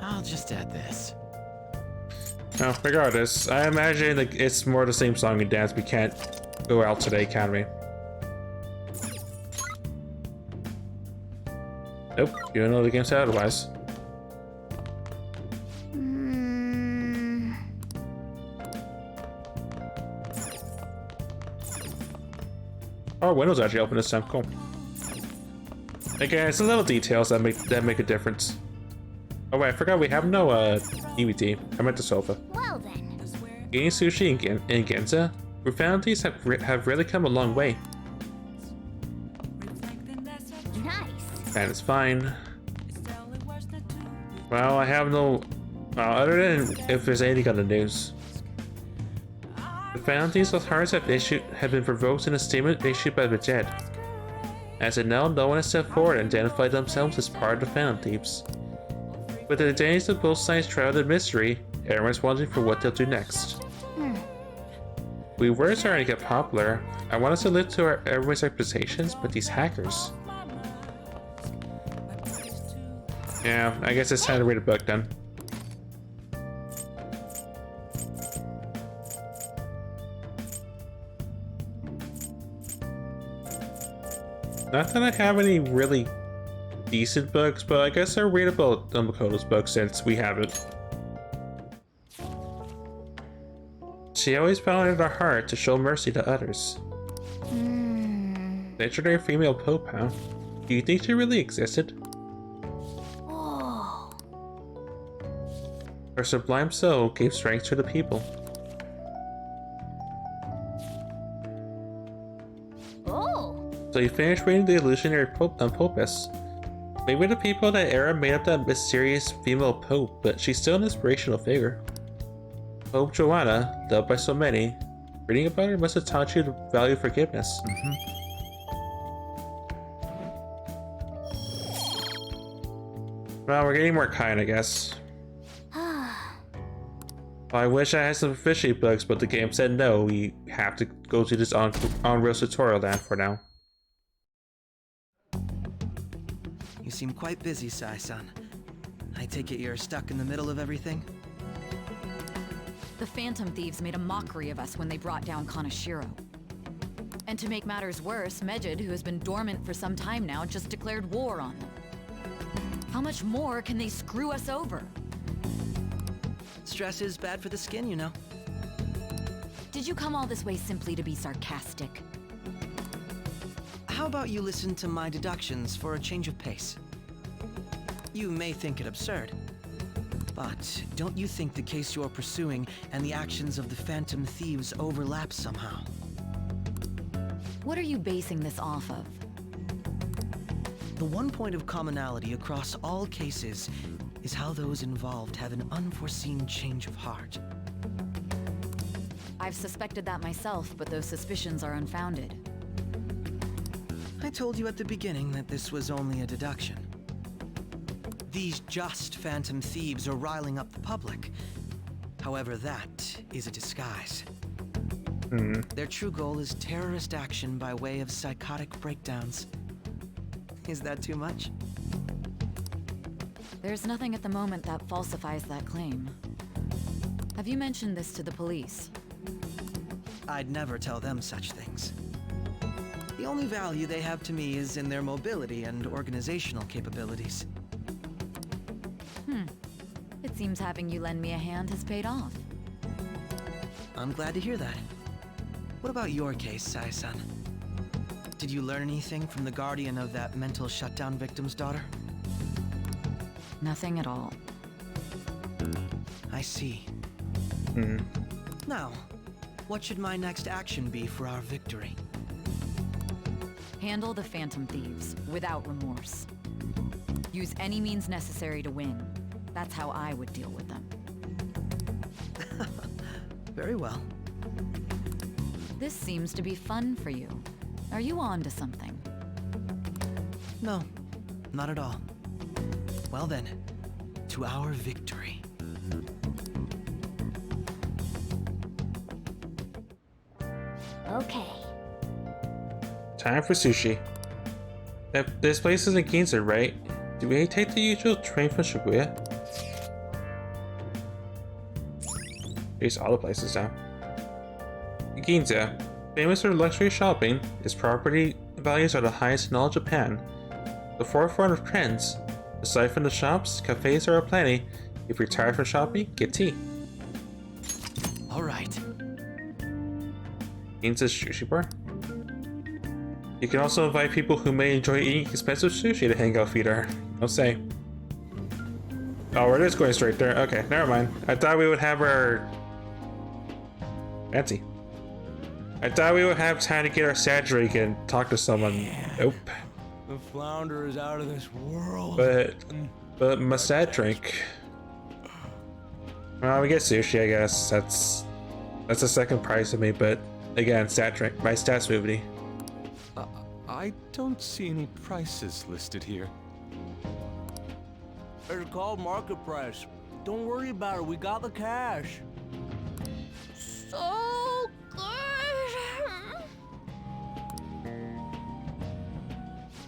Speaker 2: I'll just add this.
Speaker 1: Well, regardless, I imagine like it's more the same song and dance. We can't go out today, can we? Nope, you don't know the game said otherwise. Our window's actually open this time. Cool. Again, it's the little details that make a difference. Oh wait, I forgot we have no DVD. I meant the sofa.
Speaker 14: Well then.
Speaker 1: Eating sushi in Ginza, realities have really come a long way.
Speaker 14: Nice.
Speaker 1: And it's fine. Well, I have no... other than if there's anything on the news. The fatalities of hearts have been provoked in a statement issued by the Jed. As of now, no one has stepped forward and identified themselves as part of the Phantom Thieves. With the identities of both sides shrouded in mystery, everyone's wondering for what they'll do next. We were starting to get popular. I want us to live to everyone's expectations, but these hackers... Yeah, I guess it's time to read a book then. Not that I have any really decent books, but I guess I'll read about Makoto's book since we have it. She always found it in her heart to show mercy to others. Legendary female Pope, huh? Do you think she really existed?
Speaker 14: Oh.
Speaker 1: Her sublime soul gave strength to the people.
Speaker 14: Oh.
Speaker 1: So you finished reading the illusionary Popus. Maybe the people of that era made up that mysterious female Pope, but she's still an inspirational figure. Pope Joanna, loved by so many, reading about her must have taught you the value of forgiveness. Well, we're getting more kind, I guess. I wish I had some fishy books, but the game said no, we have to go to this on-rails tutorial land for now.
Speaker 5: You seem quite busy, Sai-san. I take it you're stuck in the middle of everything?
Speaker 8: The Phantom Thieves made a mockery of us when they brought down Kaneshiro. And to make matters worse, Mejid, who has been dormant for some time now, just declared war on them. How much more can they screw us over?
Speaker 5: Stress is bad for the skin, you know.
Speaker 8: Did you come all this way simply to be sarcastic?
Speaker 5: How about you listen to my deductions for a change of pace? You may think it absurd, but don't you think the case you're pursuing and the actions of the Phantom Thieves overlap somehow?
Speaker 8: What are you basing this off of?
Speaker 5: The one point of commonality across all cases is how those involved have an unforeseen change of heart.
Speaker 8: I've suspected that myself, but those suspicions are unfounded.
Speaker 5: I told you at the beginning that this was only a deduction. These just Phantom Thieves are riling up the public. However, that is a disguise. Their true goal is terrorist action by way of psychotic breakdowns. Is that too much?
Speaker 8: There's nothing at the moment that falsifies that claim. Have you mentioned this to the police?
Speaker 5: I'd never tell them such things. The only value they have to me is in their mobility and organizational capabilities.
Speaker 8: It seems having you lend me a hand has paid off.
Speaker 5: I'm glad to hear that. What about your case, Sai-san? Did you learn anything from the guardian of that mental shutdown victim's daughter?
Speaker 8: Nothing at all.
Speaker 5: I see. Now, what should my next action be for our victory?
Speaker 8: Handle the Phantom Thieves, without remorse. Use any means necessary to win. That's how I would deal with them.
Speaker 5: Very well.
Speaker 8: This seems to be fun for you. Are you on to something?
Speaker 5: No, not at all. Well then, to our victory.
Speaker 14: Okay.
Speaker 1: Time for sushi. This place is in Ginza, right? Do we take the usual train from Shibuya? There's all the places now. Ginza, famous for luxury shopping, its property values are the highest in all Japan. The forefront of trends. Aside from the shops, cafes are aplenty. If you're tired from shopping, get tea.
Speaker 2: Alright.
Speaker 1: Ginza's sushi bar. You can also invite people who may enjoy eating expensive sushi to hang out feed her. I'll say. Oh, we're just going straight there. Okay, never mind. I thought we would have our... Fancy. I thought we would have time to get our sad drink and talk to someone. Nope.
Speaker 2: The flounder is out of this world.
Speaker 1: But my sad drink. Well, we get sushi, I guess. That's the second price of me, but again, stat drink. My stat smoothie.
Speaker 6: I don't see any prices listed here.
Speaker 2: It's called market price. Don't worry about it, we got the cash.
Speaker 14: So good!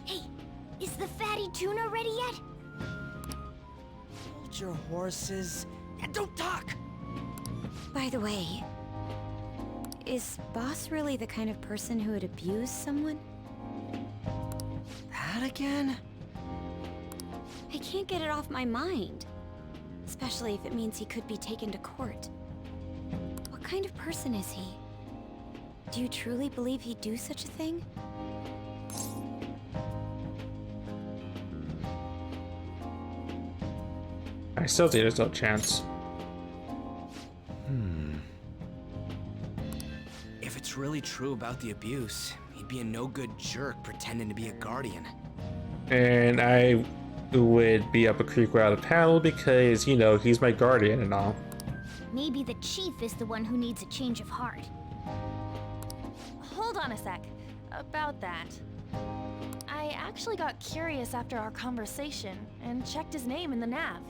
Speaker 14: Hey, is the fatty tuna ready yet?
Speaker 2: Hold your horses and don't talk!
Speaker 4: By the way, is Boss really the kind of person who would abuse someone?
Speaker 2: That again?
Speaker 4: I can't get it off my mind. Especially if it means he could be taken to court. What kind of person is he? Do you truly believe he'd do such a thing?
Speaker 1: I still think there's no chance.
Speaker 2: If it's really true about the abuse, he'd be a no-good jerk pretending to be a guardian.
Speaker 1: And I would be up a creek without a paddle because, you know, he's my guardian and all.
Speaker 14: Maybe the chief is the one who needs a change of heart.
Speaker 7: Hold on a sec. About that. I actually got curious after our conversation and checked his name in the nav.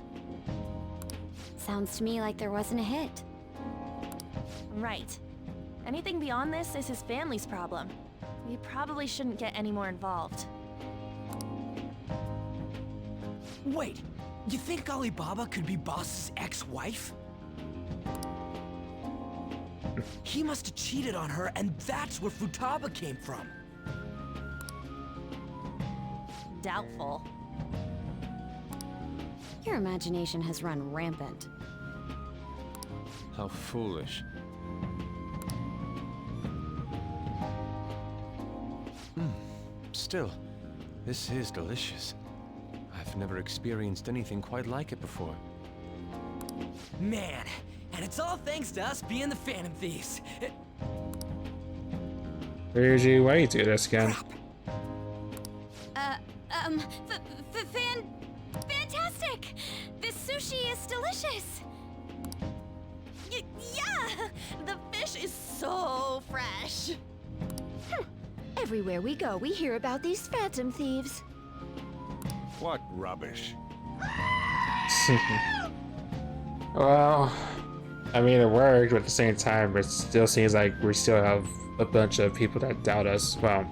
Speaker 4: Sounds to me like there wasn't a hit.
Speaker 7: Right. Anything beyond this is his family's problem. We probably shouldn't get any more involved.
Speaker 2: Wait, you think Alibaba could be Boss's ex-wife? He must have cheated on her, and that's where Futaba came from.
Speaker 7: Doubtful.
Speaker 4: Your imagination has run rampant.
Speaker 6: How foolish. Still, this is delicious. I've never experienced anything quite like it before.
Speaker 2: Man, and it's all thanks to us being the Phantom Thieves.
Speaker 1: Ryuji, why you do this again?
Speaker 14: Fantastic! This sushi is delicious!
Speaker 7: Yeah! The fish is so fresh!
Speaker 14: Everywhere we go, we hear about these phantom thieves.
Speaker 18: What rubbish.
Speaker 1: Well, I mean, it worked, but at the same time, it still seems like we still have a bunch of people that doubt us. Well,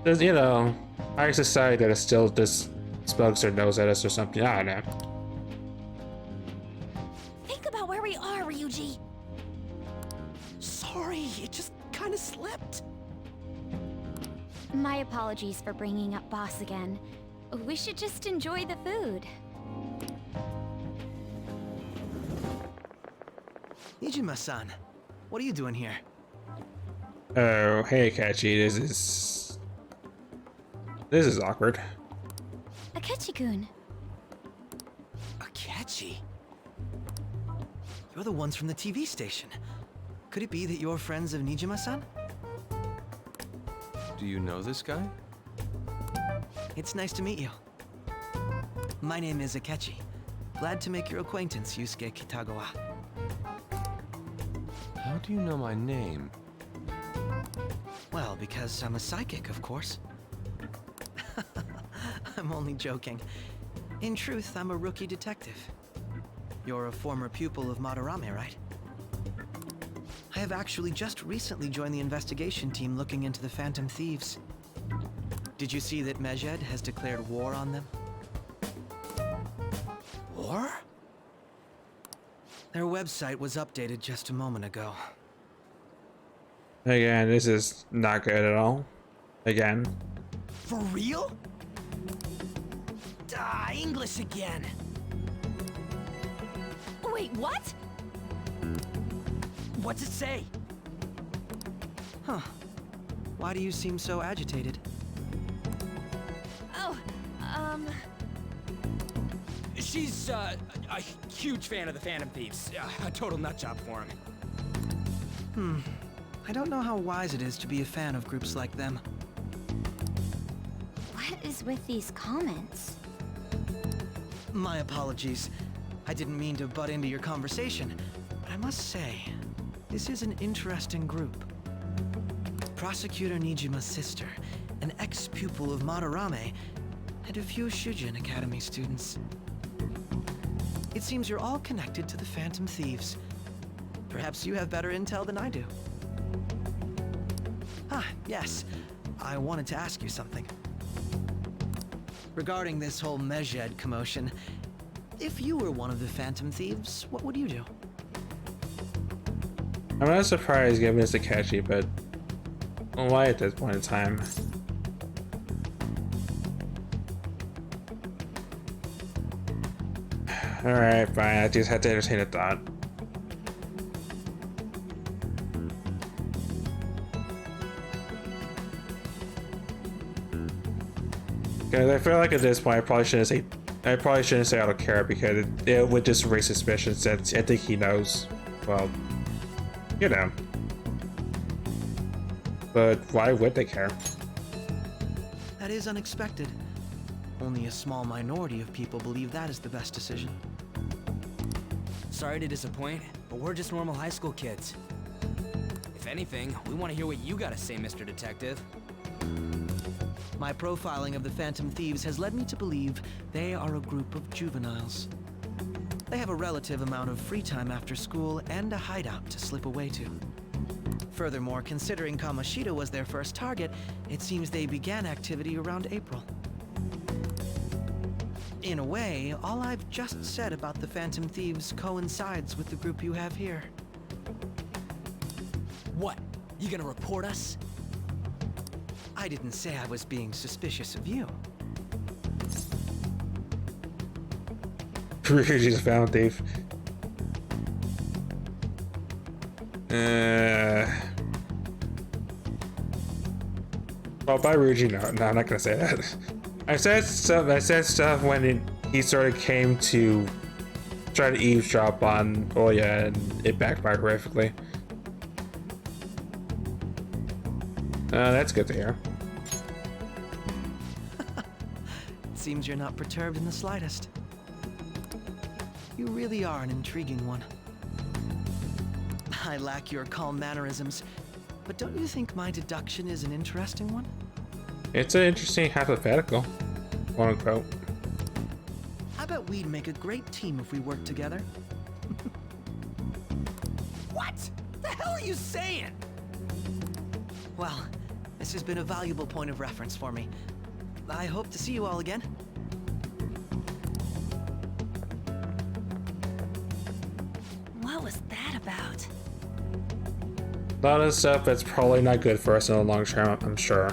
Speaker 1: there's, you know, our society that is still just smokes their nose at us or something. I don't know.
Speaker 14: Think about where we are, Ryuji.
Speaker 2: Sorry, it just kind of slipped.
Speaker 4: My apologies for bringing up Boss again. We should just enjoy the food.
Speaker 5: Nijima-san, what are you doing here?
Speaker 1: Oh, hey, Kachi, this is awkward.
Speaker 4: Akechi-kun.
Speaker 5: Akechi? You're the ones from the TV station. Could it be that you're friends of Nijima-san?
Speaker 6: Do you know this guy?
Speaker 5: It's nice to meet you. My name is Akechi. Glad to make your acquaintance, Yusuke Kitagawa.
Speaker 6: How do you know my name?
Speaker 5: Well, because I'm a psychic, of course. I'm only joking. In truth, I'm a rookie detective. You're a former pupil of Madarame, right? I have actually just recently joined the investigation team looking into the Phantom Thieves. Did you see that Medjed has declared war on them?
Speaker 2: War?
Speaker 5: Their website was updated just a moment ago.
Speaker 1: Again, this is not good at all. Again.
Speaker 2: For real? English again.
Speaker 7: Wait, what?
Speaker 2: What's it say?
Speaker 5: Huh. Why do you seem so agitated?
Speaker 7: Oh,
Speaker 2: She's, a huge fan of the Phantom Thieves. A total nutjob for him.
Speaker 5: I don't know how wise it is to be a fan of groups like them.
Speaker 4: What is with these comments?
Speaker 5: My apologies. I didn't mean to butt into your conversation, but I must say, this is an interesting group. Prosecutor Nijima's sister, an ex-pupil of Madarame, and a few Shujin Academy students. It seems you're all connected to the Phantom Thieves. Perhaps you have better intel than I do. Ah, yes. I wanted to ask you something. Regarding this whole Mejed commotion, if you were one of the Phantom Thieves, what would you do?
Speaker 1: I'm not surprised given it's Takeshi, but why at this point in time? Alright, fine, I just had to entertain a thought. Because I feel like at this point I probably shouldn't say I don't care, because it would just raise suspicion, since I think he knows. Well, you know. But why would they care?
Speaker 5: That is unexpected. Only a small minority of people believe that is the best decision.
Speaker 2: Sorry to disappoint, but we're just normal high school kids. If anything, we want to hear what you gotta say, Mr. Detective.
Speaker 5: My profiling of the Phantom Thieves has led me to believe they are a group of juveniles. They have a relative amount of free time after school and a hideout to slip away to. Furthermore, considering Kamoshida was their first target, it seems they began activity around April. In a way, all I've just said about the Phantom Thieves coincides with the group you have here.
Speaker 2: What? You gonna report us?
Speaker 5: I didn't say I was being suspicious of you.
Speaker 1: Ryuji's a Phantom Thief. Well, by Ryuji, no, I'm not gonna say that. I said stuff when he sort of came to try to eavesdrop on Oya, and it backfired horrifically. That's good to hear.
Speaker 5: It seems you're not perturbed in the slightest. You really are an intriguing one. I lack your calm mannerisms, but don't you think my deduction is an interesting one?
Speaker 1: It's an interesting hypothetical, quote unquote.
Speaker 5: I bet we'd make a great team if we worked together.
Speaker 2: What the hell are you saying?
Speaker 5: Well, this has been a valuable point of reference for me. I hope to see you all again.
Speaker 7: What was that about?
Speaker 1: A lot of stuff that's probably not good for us in the long term, I'm sure.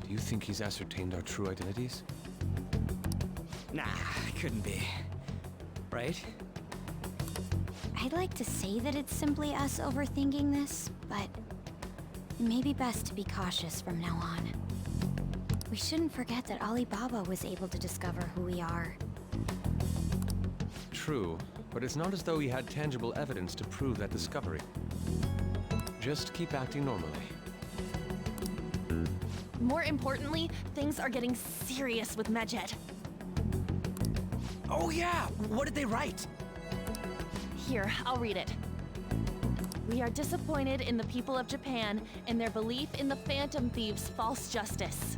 Speaker 6: Do you think he's ascertained our true identities?
Speaker 2: Nah, couldn't be. Right?
Speaker 4: I'd like to say that it's simply us overthinking this, but maybe best to be cautious from now on. We shouldn't forget that Alibaba was able to discover who we are.
Speaker 6: True, but it's not as though he had tangible evidence to prove that discovery. Just keep acting normally.
Speaker 7: More importantly, things are getting serious with Mejed.
Speaker 2: Oh yeah, what did they write?
Speaker 7: Here, I'll read it. We are disappointed in the people of Japan and their belief in the Phantom Thieves' false justice.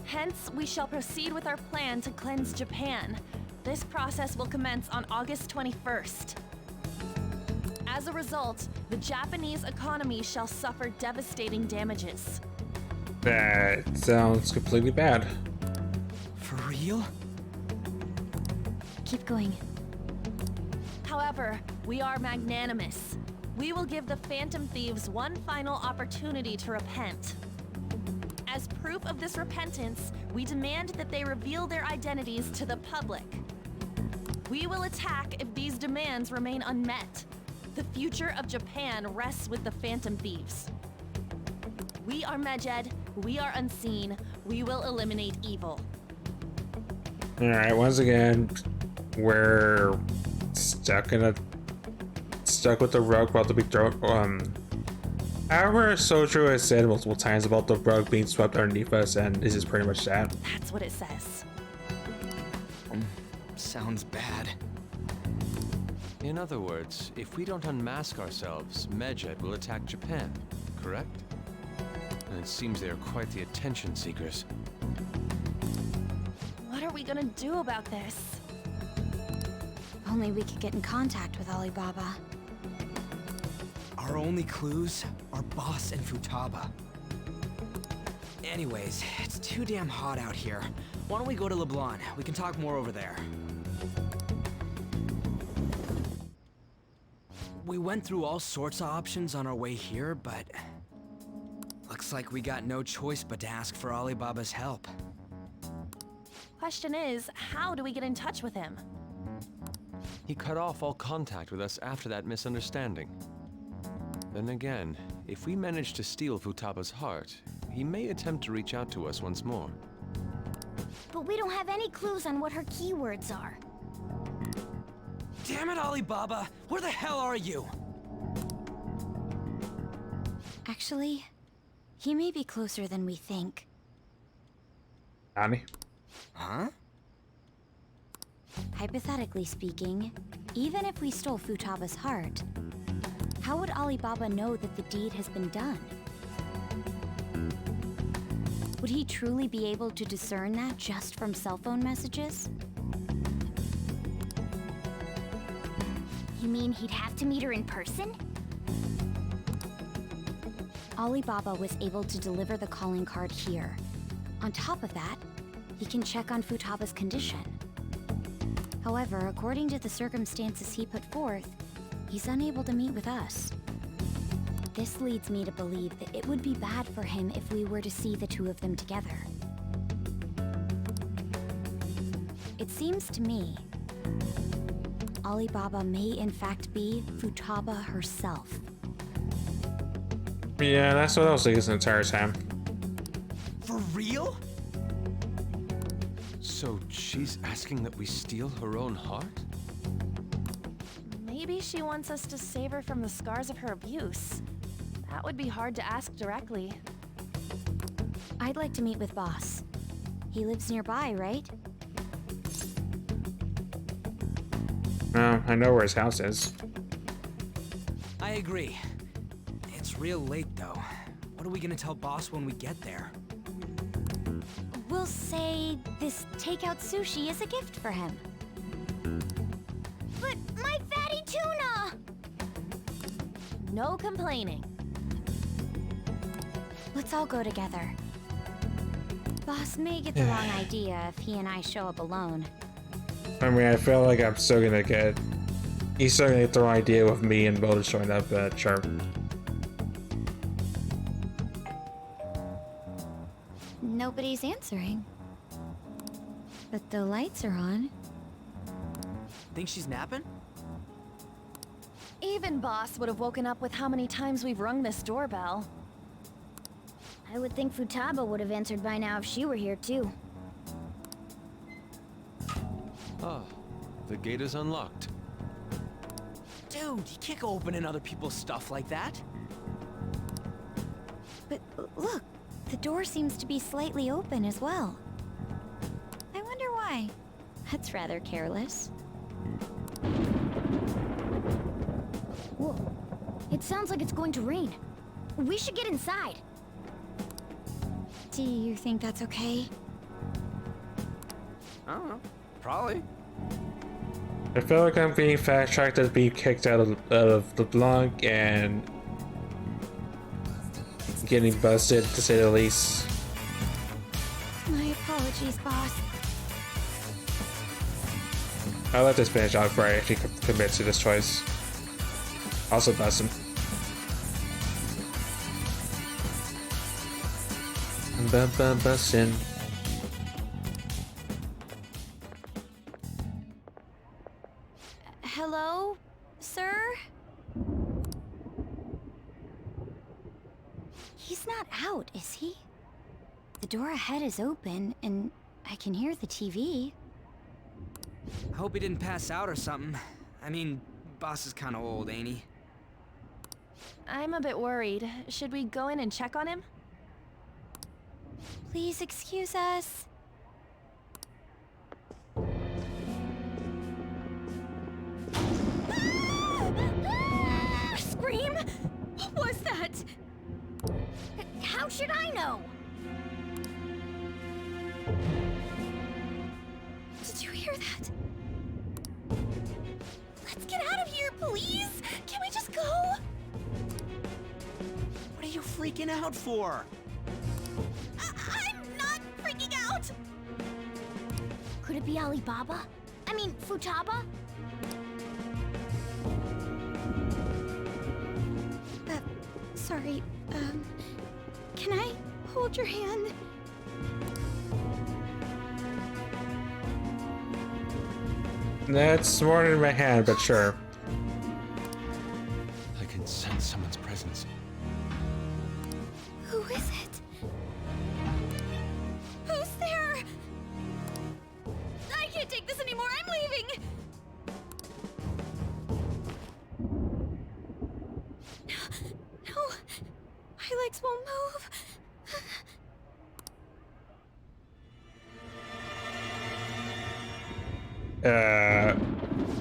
Speaker 7: Hence, we shall proceed with our plan to cleanse Japan. This process will commence on August 21st. As a result, the Japanese economy shall suffer devastating damages.
Speaker 1: That sounds completely bad.
Speaker 2: For real?
Speaker 4: Keep going.
Speaker 7: However, we are magnanimous. We will give the Phantom Thieves one final opportunity to repent. As proof of this repentance, we demand that they reveal their identities to the public. We will attack if these demands remain unmet. The future of Japan rests with the Phantom Thieves. We are Medjed, we are unseen, we will eliminate evil.
Speaker 1: Alright, once again, we're stuck with the rug about to be thrown. However, Sojo has said multiple times about the rug being swept underneath us, and this is pretty much that.
Speaker 7: That's what it says.
Speaker 2: Sounds bad.
Speaker 6: In other words, if we don't unmask ourselves, Medjed will attack Japan, correct? And it seems they are quite the attention seekers.
Speaker 7: What are we gonna do about this?
Speaker 4: If only we could get in contact with Alibaba.
Speaker 2: Our only clues are Boss and Futaba. Anyways, it's too damn hot out here. Why don't we go to LeBlanc? We can talk more over there. We went through all sorts of options on our way here, but looks like we got no choice but to ask for Alibaba's help.
Speaker 7: Question is, how do we get in touch with him?
Speaker 6: He cut off all contact with us after that misunderstanding. Then again, if we manage to steal Futaba's heart, he may attempt to reach out to us once more.
Speaker 14: But we don't have any clues on what her keywords are.
Speaker 2: Damn it, Alibaba! Where the hell are you?
Speaker 4: Actually, he may be closer than we think.
Speaker 1: Nani?
Speaker 2: Huh?
Speaker 4: Hypothetically speaking, even if we stole Futaba's heart, how would Alibaba know that the deed has been done? Would he truly be able to discern that just from cell phone messages?
Speaker 14: You mean he'd have to meet her in person?
Speaker 4: Alibaba was able to deliver the calling card here. On top of that, he can check on Futaba's condition. However, according to the circumstances he put forth, he's unable to meet with us. This leads me to believe that it would be bad for him if we were to see the two of them together. It seems to me Alibaba may in fact be Futaba herself.
Speaker 1: Yeah, that's what I was thinking this entire time.
Speaker 2: For real?
Speaker 6: So she's asking that we steal her own heart?
Speaker 7: Maybe she wants us to save her from the scars of her abuse. That would be hard to ask directly.
Speaker 4: I'd like to meet with Boss. He lives nearby, right?
Speaker 1: I know where his house is.
Speaker 2: I agree. It's real late, though. What are we gonna tell Boss when we get there?
Speaker 4: We'll say this takeout sushi is a gift for him.
Speaker 14: But my fatty tuna!
Speaker 7: No complaining.
Speaker 4: Let's all go together. Boss may get the wrong idea if he and I show up alone.
Speaker 1: I mean, I feel like I'm still gonna get... He's still gonna get the wrong idea with me and Boulder showing up, but sure.
Speaker 4: Nobody's answering. But the lights are on.
Speaker 2: Think she's napping?
Speaker 7: Even Boss would have woken up with how many times we've rung this doorbell.
Speaker 14: I would think Futaba would have answered by now if she were here too.
Speaker 6: Ah, the gate is unlocked.
Speaker 2: Dude, you can't go opening other people's stuff like that.
Speaker 4: But look, the door seems to be slightly open as well. I wonder why. That's rather careless.
Speaker 14: Whoa. It sounds like it's going to rain. We should get inside.
Speaker 4: Do you think that's okay?
Speaker 2: I don't know. Probably.
Speaker 1: I feel like I'm being fast-tracked as being kicked out of the Blanc and getting busted, to say the least.
Speaker 4: My apologies, boss.
Speaker 1: I'll let this finish out before I actually commit to this choice. Also bust him. Bustin'.
Speaker 4: Hello, sir? He's not out, is he? The door ahead is open, and I can hear the TV.
Speaker 5: I hope he didn't pass out or something. I mean, boss is kinda old, ain't he?
Speaker 7: I'm a bit worried. Should we go in and check on him?
Speaker 4: Please excuse us.
Speaker 14: Scream? What was that? How should I know?
Speaker 4: Did you hear that? Let's get out of here, please! Can we just go?
Speaker 5: What are you freaking out for?
Speaker 14: I'm not freaking out! Could it be Alibaba? I mean, Futaba?
Speaker 4: Sorry, can I hold your hand?
Speaker 1: That's more in my hand, but sure.
Speaker 6: I can sense someone's presence.
Speaker 4: Who is it? Who's there?
Speaker 14: I can't take this anymore, I'm leaving!
Speaker 4: No, my legs won't move.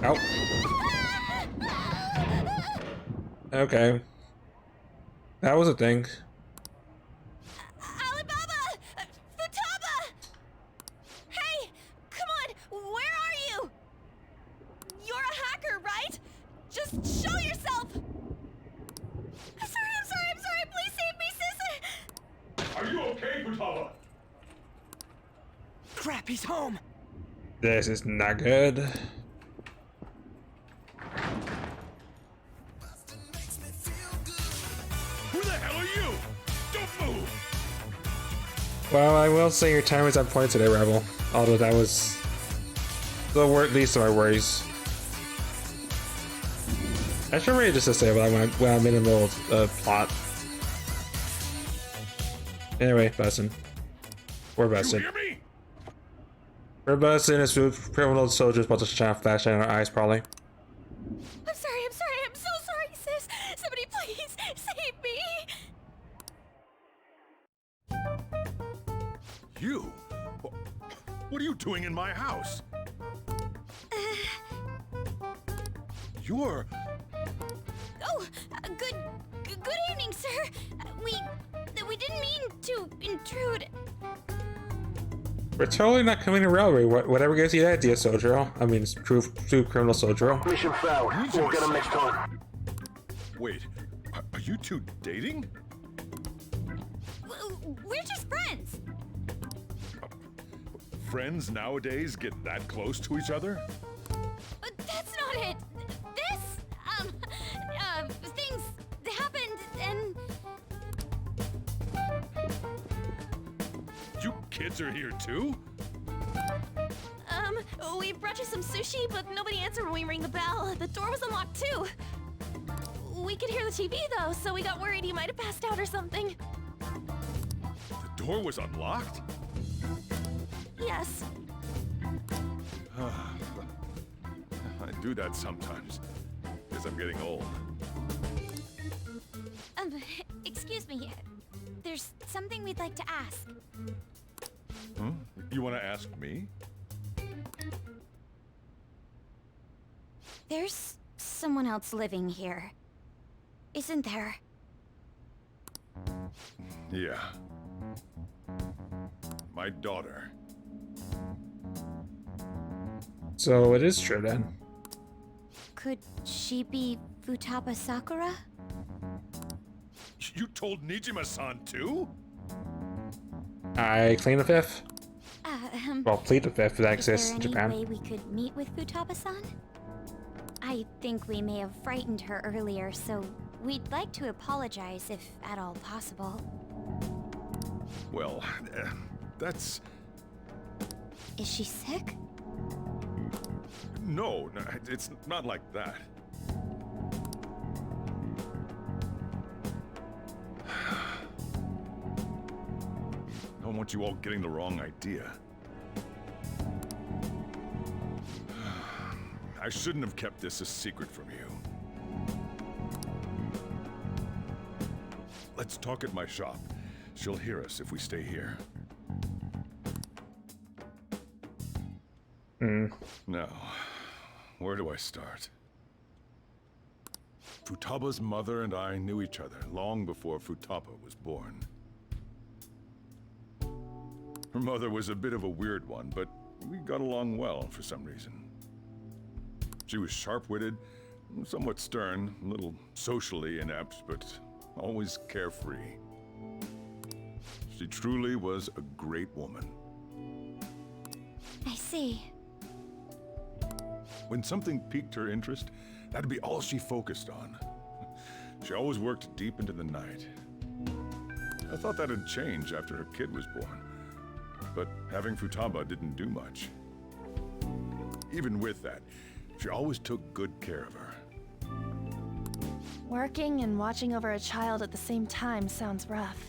Speaker 1: Oh. Okay. That was a thing.
Speaker 14: Alibaba! Futaba! Hey! Come on! Where are you? You're a hacker, right? Just show yourself! I'm sorry! Please save me, sis!
Speaker 18: Are you okay, Futaba?
Speaker 5: Crap, he's home!
Speaker 1: This is not good.
Speaker 18: Who the hell are you? Don't move!
Speaker 1: Well, I will say your time is on point today, Rebel. Although that was the least of my worries. I should read just to say when I'm in the middle of plot. Anyway, bussin'. We're bussin'.
Speaker 18: You hear me?
Speaker 1: We're bussin' as criminal soldiers about to shine a flashlight in our eyes, probably.
Speaker 14: I'm sorry, I'm so sorry, sis! Somebody please save me!
Speaker 18: You? What are you doing in my house? You're...
Speaker 14: Oh, good evening, sir. We didn't mean to intrude.
Speaker 1: We're totally not coming to railway. Whatever gives you that idea, Soldier. I mean, it's true criminal Soldier.
Speaker 15: Mission failed. We'll get him next time.
Speaker 18: Wait, are you two dating?
Speaker 14: We're just friends.
Speaker 18: Friends nowadays get that close to each other?
Speaker 14: That's not it. Things happened and...
Speaker 18: You kids are here too?
Speaker 7: We brought you some sushi, but nobody answered when we rang the bell. The door was unlocked too. We could hear the TV though, so we got worried you might have passed out or something.
Speaker 18: The door was unlocked?
Speaker 7: Yes.
Speaker 18: I do that sometimes. Guess I'm getting old.
Speaker 4: Excuse me. There's something we'd like to ask.
Speaker 18: Huh? You want to ask me?
Speaker 4: There's someone else living here, isn't there?
Speaker 18: Yeah. My daughter.
Speaker 1: So it is true then.
Speaker 4: Could she be Futaba Sakura?
Speaker 18: You told Nijima-san too?
Speaker 1: I claim the fifth. Well, plead the fifth that
Speaker 4: Is there
Speaker 1: exists in
Speaker 4: any
Speaker 1: Japan.
Speaker 4: way we could meet with Futaba-san? I think we may have frightened her earlier, so we'd like to apologize if at all possible.
Speaker 18: Well, that's...
Speaker 4: Is she sick?
Speaker 18: No, it's not like that. I don't want you all getting the wrong idea. I shouldn't have kept this a secret from you. Let's talk at my shop. She'll hear us if we stay here. Now, where do I start? Futaba's mother and I knew each other long before Futaba was born. Her mother was a bit of a weird one, but we got along well for some reason. She was sharp-witted, somewhat stern, a little socially inept, but always carefree. She truly was a great woman.
Speaker 4: I see.
Speaker 18: When something piqued her interest, that'd be all she focused on. She always worked deep into the night. I thought that'd change after her kid was born, but having Futaba didn't do much. Even with that, she always took good care of her.
Speaker 7: Working and watching over a child at the same time sounds rough.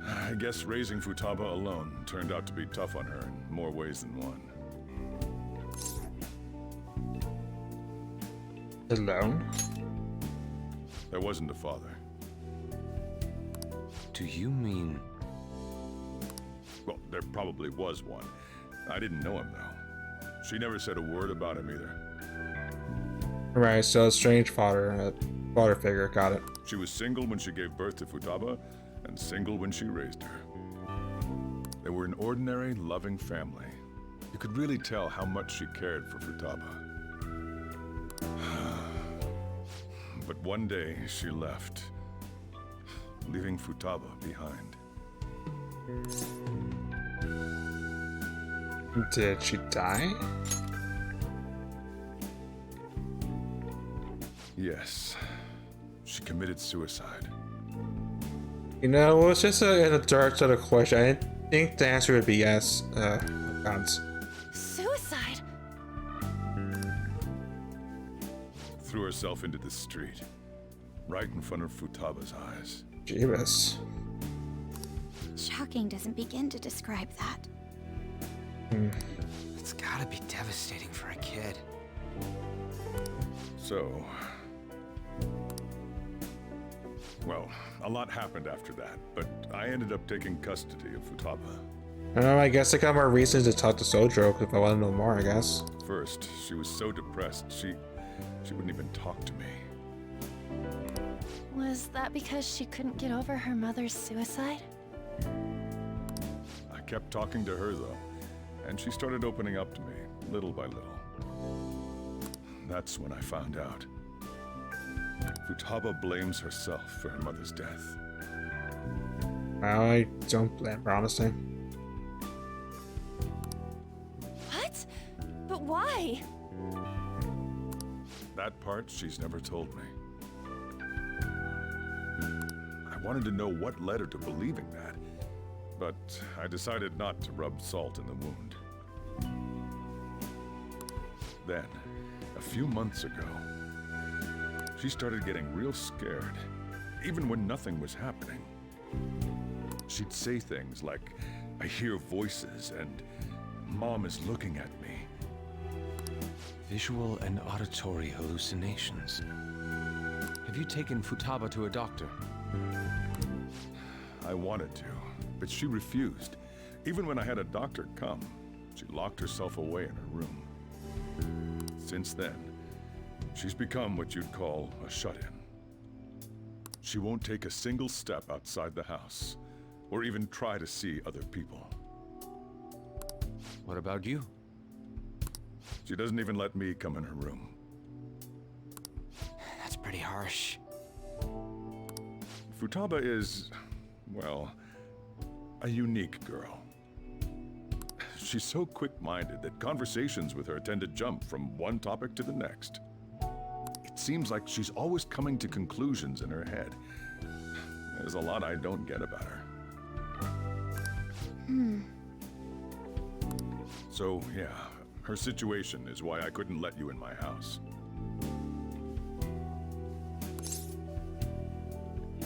Speaker 18: I guess raising Futaba alone turned out to be tough on her in more ways than one.
Speaker 1: Alone?
Speaker 18: There wasn't a father.
Speaker 6: Do you mean...
Speaker 18: Well, there probably was one. I didn't know him, though. She never said a word about him either.
Speaker 1: Right, so a strange father figure, got it.
Speaker 18: She was single when she gave birth to Futaba, and single when she raised her. They were an ordinary, loving family. You could really tell how much she cared for Futaba. But one day, she left, leaving Futaba behind.
Speaker 1: Did she die?
Speaker 18: Yes. She committed suicide.
Speaker 1: You know, it was just a dark sort of question. I didn't think the answer would be yes. Bounce.
Speaker 7: Suicide?
Speaker 18: Threw herself into the street, right in front of Futaba's eyes.
Speaker 1: Jeebus.
Speaker 4: Shocking doesn't begin to describe that.
Speaker 5: It's gotta be devastating for a kid.
Speaker 18: So... Well, a lot happened after that, but I ended up taking custody of Futaba.
Speaker 1: I guess I got more reasons to talk to Sojiro if I want to know more, I guess.
Speaker 18: First, she was so depressed, she wouldn't even talk to me.
Speaker 7: Was that because she couldn't get over her mother's suicide?
Speaker 18: I kept talking to her, though, and she started opening up to me, little by little. That's when I found out. Futaba blames herself for her mother's death.
Speaker 1: I don't blame her, honestly.
Speaker 7: What? But why?
Speaker 18: That part she's never told me. I wanted to know what led her to believing that, but I decided not to rub salt in the wound. Then, a few months ago, she started getting real scared, even when nothing was happening. She'd say things like, "I hear voices," and "Mom is looking at me."
Speaker 6: Visual and auditory hallucinations. Have you taken Futaba to a doctor?
Speaker 18: I wanted to, but she refused. Even when I had a doctor come, she locked herself away in her room. Since then, she's become what you'd call a shut-in. She won't take a single step outside the house, or even try to see other people.
Speaker 6: What about you?
Speaker 18: She doesn't even let me come in her room.
Speaker 5: That's pretty harsh.
Speaker 18: Futaba is, well, a unique girl. she's so quick-minded that conversations with her tend to jump from one topic to the next. It seems like she's always coming to conclusions in her head. There's a lot I don't get about her. So, yeah, her situation is why I couldn't let you in my house.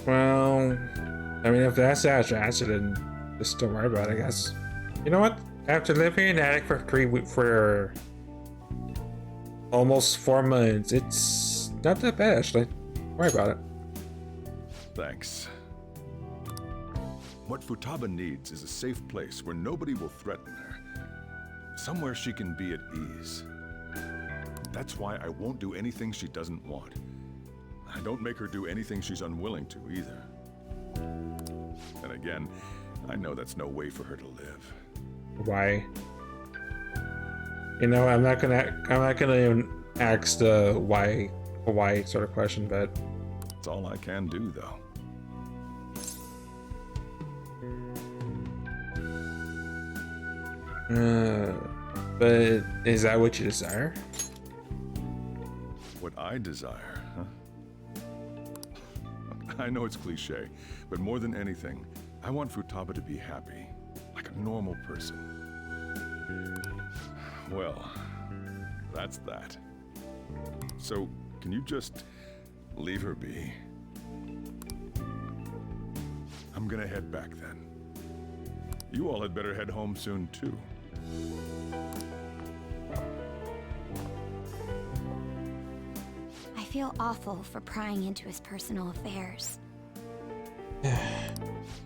Speaker 1: Well, I mean, if that's the answer, then just don't worry about it, I guess. You know what? After living in the attic for almost 4 months, it's not that bad, actually. Don't worry about it.
Speaker 18: Thanks. What Futaba needs is a safe place where nobody will threaten her. Somewhere she can be at ease. That's why I won't do anything she doesn't want. I don't make her do anything she's unwilling to, either. And again, I know that's no way for her to live.
Speaker 1: Why? You know, I'm not gonna even ask the why sort of question, but
Speaker 18: it's all I can do, though.
Speaker 1: But is that what you desire?
Speaker 18: What I desire, huh? I know it's cliche, but more than anything, I want Futaba to be happy, like a normal person. Well, that's that. So, can you just leave her be? I'm gonna head back then. You all had better head home soon, too.
Speaker 4: I feel awful for prying into his personal affairs.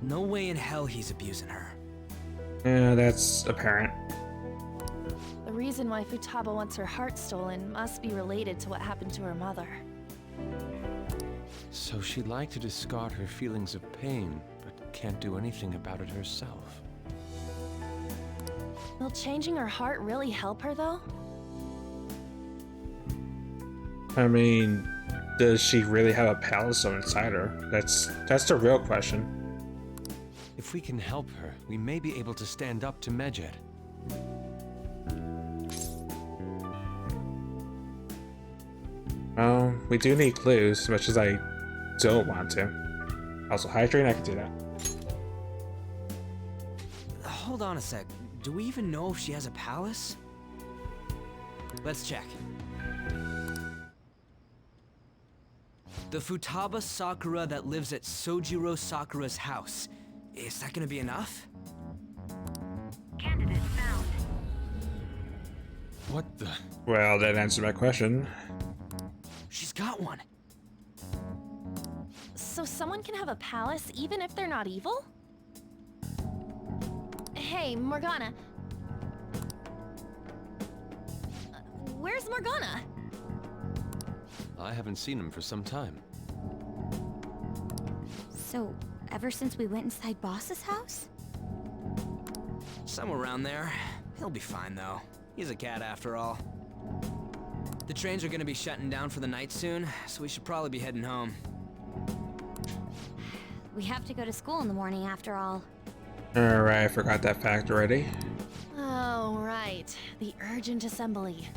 Speaker 2: No way in hell he's abusing her.
Speaker 1: Yeah, that's apparent.
Speaker 7: The reason why Futaba wants her heart stolen must be related to what happened to her mother.
Speaker 6: So she'd like to discard her feelings of pain, but can't do anything about it herself.
Speaker 7: Will changing her heart really help her, though?
Speaker 1: I mean, does she really have a palace inside her? That's the real question.
Speaker 6: If we can help her, we may be able to stand up to Medjed.
Speaker 1: Well, we do need clues, as much as I don't want to. Also, hydrate, I can do that.
Speaker 2: Hold on a sec. Do we even know if she has a palace? Let's check. The Futaba Sakura that lives at Sojiro Sakura's house. Is that gonna be enough?
Speaker 14: Candidate found.
Speaker 6: What the?
Speaker 1: Well, that answered my question.
Speaker 2: She's got one.
Speaker 7: So someone can have a palace even if they're not evil? Hey, Morgana. Where's Morgana?
Speaker 6: I haven't seen him for some time.
Speaker 4: So, ever since we went inside Boss's house?
Speaker 2: Somewhere around there. He'll be fine, though. He's a cat after all. The trains are gonna be shutting down for the night soon, so we should probably be heading home.
Speaker 4: We have to go to school in the morning after all.
Speaker 1: Alright, I forgot that fact already.
Speaker 7: Oh, right. The urgent assembly.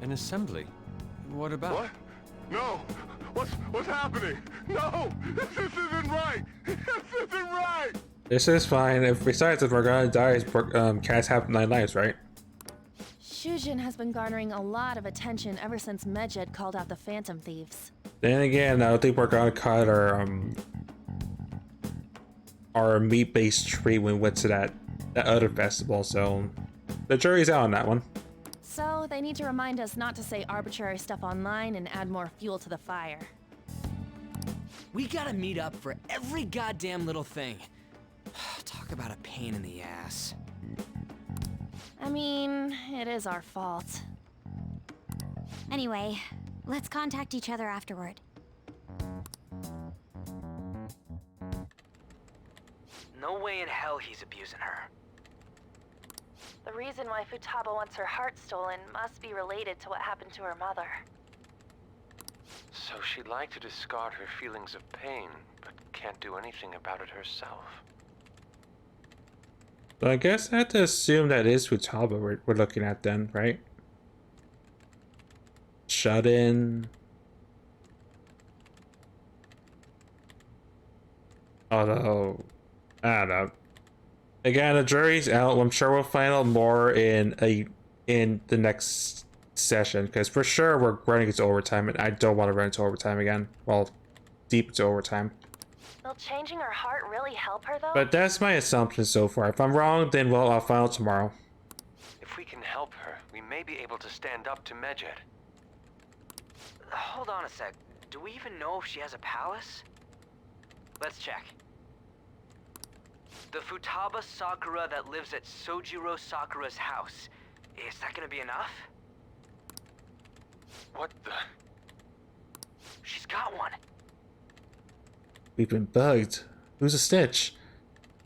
Speaker 6: An assembly? What about?
Speaker 18: What? No! What's happening? No! This isn't right! This isn't right!
Speaker 1: This is fine. Besides, if Morgana dies, cats have 9 lives, right?
Speaker 7: Shujin has been garnering a lot of attention ever since Medjed called out the Phantom Thieves.
Speaker 1: Then again, I don't think Morgana caught our meat-based treat when we went to that other festival, so the jury's out on that one.
Speaker 7: So they need to remind us not to say arbitrary stuff online and add more fuel to the fire.
Speaker 2: We gotta meet up for every goddamn little thing. Talk about a pain in the ass.
Speaker 7: I mean, it is our fault.
Speaker 4: Anyway, let's contact each other afterward.
Speaker 2: No way in hell he's abusing her.
Speaker 7: The reason why Futaba wants her heart stolen must be related to what happened to her mother.
Speaker 6: So she'd like to discard her feelings of pain, but can't do anything about it herself.
Speaker 1: So I guess I have to assume that is Futaba we're looking at then, right? Shut in. Although, I don't know. Again, the jury's out. I'm sure we'll find out more in the next session, because for sure we're running into overtime, and I don't want to run into overtime again. Well, deep into overtime.
Speaker 7: Will changing her heart really help her, though?
Speaker 1: But that's my assumption so far. If I'm wrong, then well, I'll find out tomorrow.
Speaker 6: If we can help her, we may be able to stand up to Medjed.
Speaker 10: Hold on a sec. Do we even know if she has a palace? Let's check. The Futaba Sakura that lives at Sojiro Sakura's house. Is that gonna be enough?
Speaker 6: What the?
Speaker 10: She's got one.
Speaker 1: We've been bugged. Who's a snitch?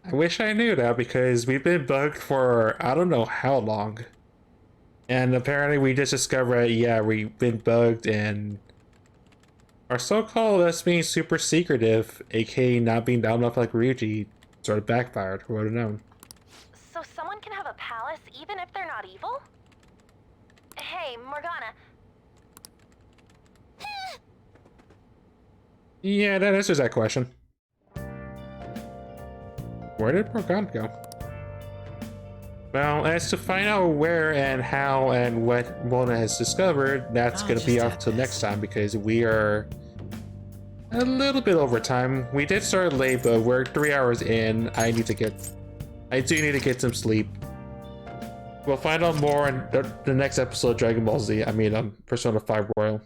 Speaker 1: I wish I knew that, because we've been bugged for I don't know how long. And apparently we just discovered, yeah, we've been bugged, and our so-called us being super secretive, aka not being down enough like Ryuji, sort of backfired. Who would have known?
Speaker 7: So someone can have a palace even if they're not evil? Hey, Morgana.
Speaker 1: Yeah, that answers that question. Where did Morgana go? Well, as to find out where and how and what Mona has discovered, that's gonna be up till next time, because we are a little bit over time. We did start late, but we're 3 hours in. I do need to get some sleep. We'll find out more in the next episode of Dragon Ball Z. I mean, Persona 5 Royal.